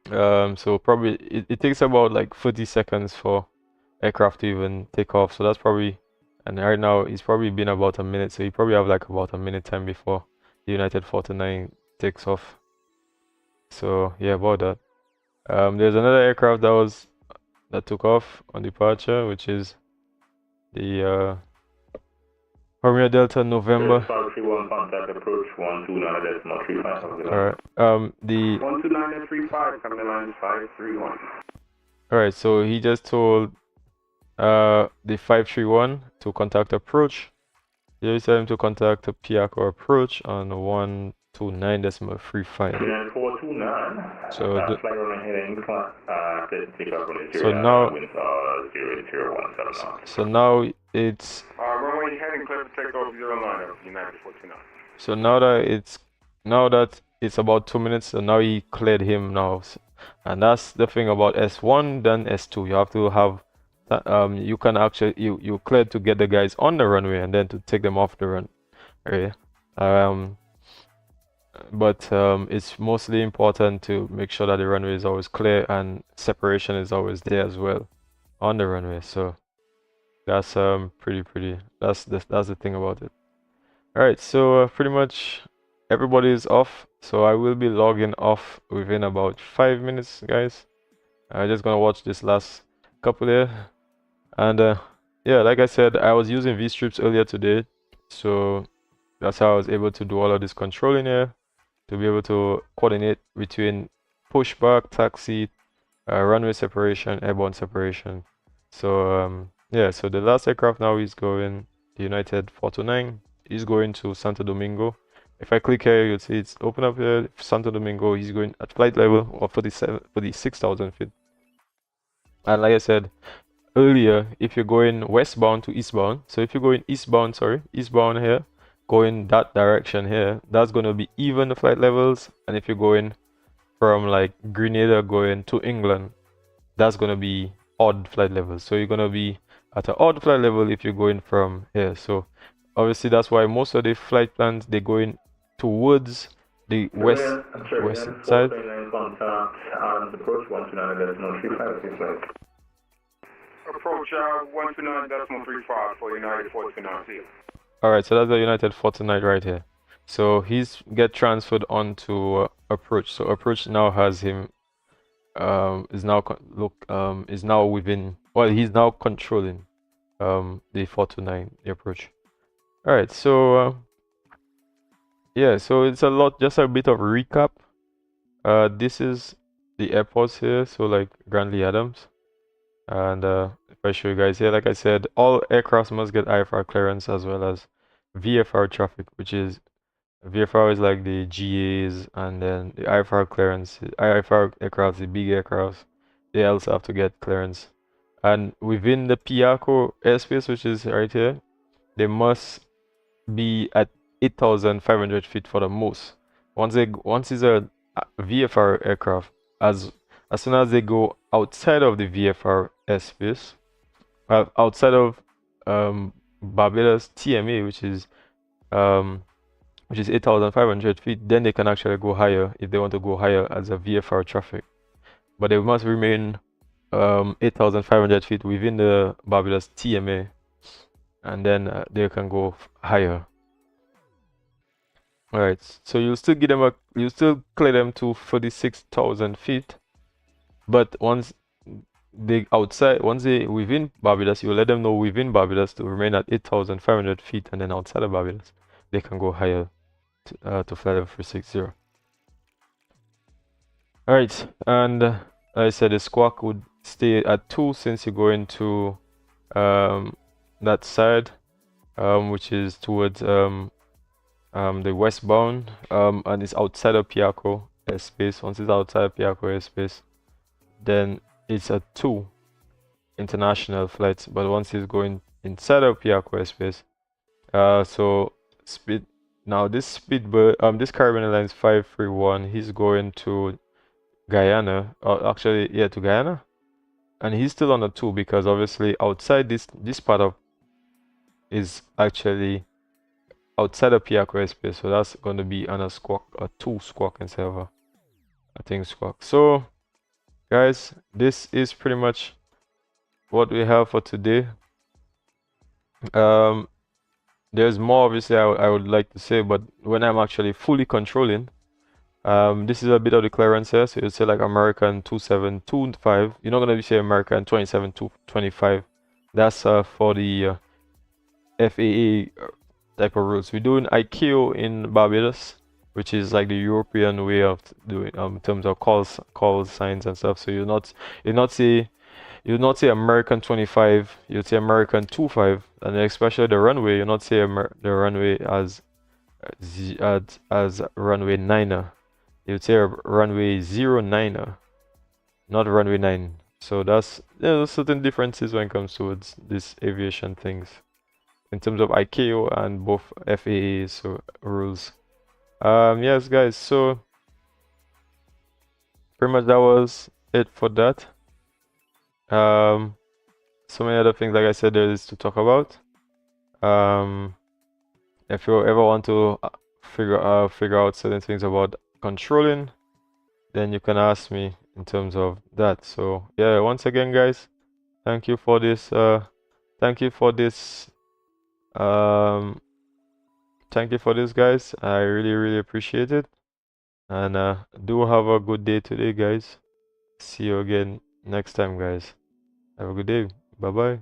So probably it takes about like 30 seconds for aircraft to even take off. So that's probably, and right now it's probably been about a minute. So you probably have like about a minute time before the United 429 takes off. So yeah, about that. There's another aircraft that took off on departure, which is the Romeo Delta November. Contact approach 129.35. Alright. The 129.35 coming in line 531. Alright, so he just told the 531 to contact approach. Here he said him to contact a PIAC or approach on 129.35. 429. So so now it's runway heading clear to take off 09 of United 429. so now that it's about 2 minutes, so now he cleared him now. And that's the thing about S1 then S2. You have to have you can actually you cleared to get the guys on the runway and then to take them off the run. Okay. But it's mostly important to make sure that the runway is always clear and separation is always there as well on the runway. So that's pretty that's the thing about it. All right, so pretty much everybody is off, so I will be logging off within about 5 minutes, guys. I'm just gonna watch this last couple there, and yeah, like I said, I was using V-strips earlier today, so that's how I was able to do all of this controlling here, to be able to coordinate between pushback, taxi, runway separation, airborne separation. So yeah, so the last aircraft now is going, the United 429 is going to Santo Domingo. If I click here, you'll see it's open up here. Santo Domingo, he's going at flight level of 46,000 feet. And like I said earlier, if you're going westbound to eastbound, so if you're going eastbound here, going that direction here, that's going to be even the flight levels. And if you're going from like Grenada going to England, that's going to be odd flight levels. So you're going to be at an odd flight level if you're going from here. So obviously that's why most of the flight plans, they're going towards the west side. 429 contact, Adams approach 129.35. Approach 129.35 for United 429. Alright, so that's the United 429 right here. So he's get transferred onto approach. So approach now has him is now within, well, he's now controlling the 429 the approach. Alright, so yeah, so it's a lot, just a bit of recap. This is the airports here, so like Grantley, Adams, and if I show you guys here, like I said, all aircrafts must get IFR clearance as well as VFR traffic, which is VFR is like the GAs, and then the IFR clearance, IFR aircrafts, the big aircrafts, they also have to get clearance. And within the PIACO airspace, which is right here, they must be at 8,500 feet for the most. Once it's a VFR aircraft, as soon as they go outside of the VFR airspace, outside of Barbados TMA, which is 8,500 feet, then they can actually go higher if they want to go higher as a VFR traffic. But they must remain 8,500 feet within the Barbados TMA, and then they can go higher. Alright, so you'll still give them you still clear them to 46,000 feet, but once they within Barbados, you let them know within Barbados to remain at 8,500 feet, and then outside of Barbados they can go higher to fly level 360. Alright, and I said the squawk would stay at 2 since you go into that side, which is towards the westbound, and it's outside of PIACO airspace. Once it's outside of PIACO airspace, then it's a 2 international flights. But once it's going inside of PIACO airspace, so speed now this this Caribbean Airlines 531, he's going to Guyana, or actually to Guyana, and he's still on a 2 because obviously outside this part of is actually outside of PIACO airspace, so that's going to be on a 2 squawk instead of a squawk. So guys, this is pretty much what we have for today. There's more obviously I would like to say, but when I'm actually fully controlling, this is a bit of the clearance here. So you say like American 2725, you're not going to be saying American 27225. That's for the FAA type of routes. We're doing ICAO in Barbados, which is like the European way of doing in terms of call signs and stuff. So you'll not say American 25, you'll say American 25, and especially the runway, you'll not say the runway as runway 9er. You'd say runway 09er, not runway 9. So that's there's certain differences when it comes towards these aviation things in terms of ICAO and both FAA rules. Yes guys, so pretty much that was it for that. So many other things, like I said, there is to talk about. If you ever want to figure out certain things about controlling, then you can ask me in terms of that. So yeah, once again guys, thank you for this guys. I really appreciate it, and do have a good day today guys. See you again next time guys. Have a good day. Bye bye.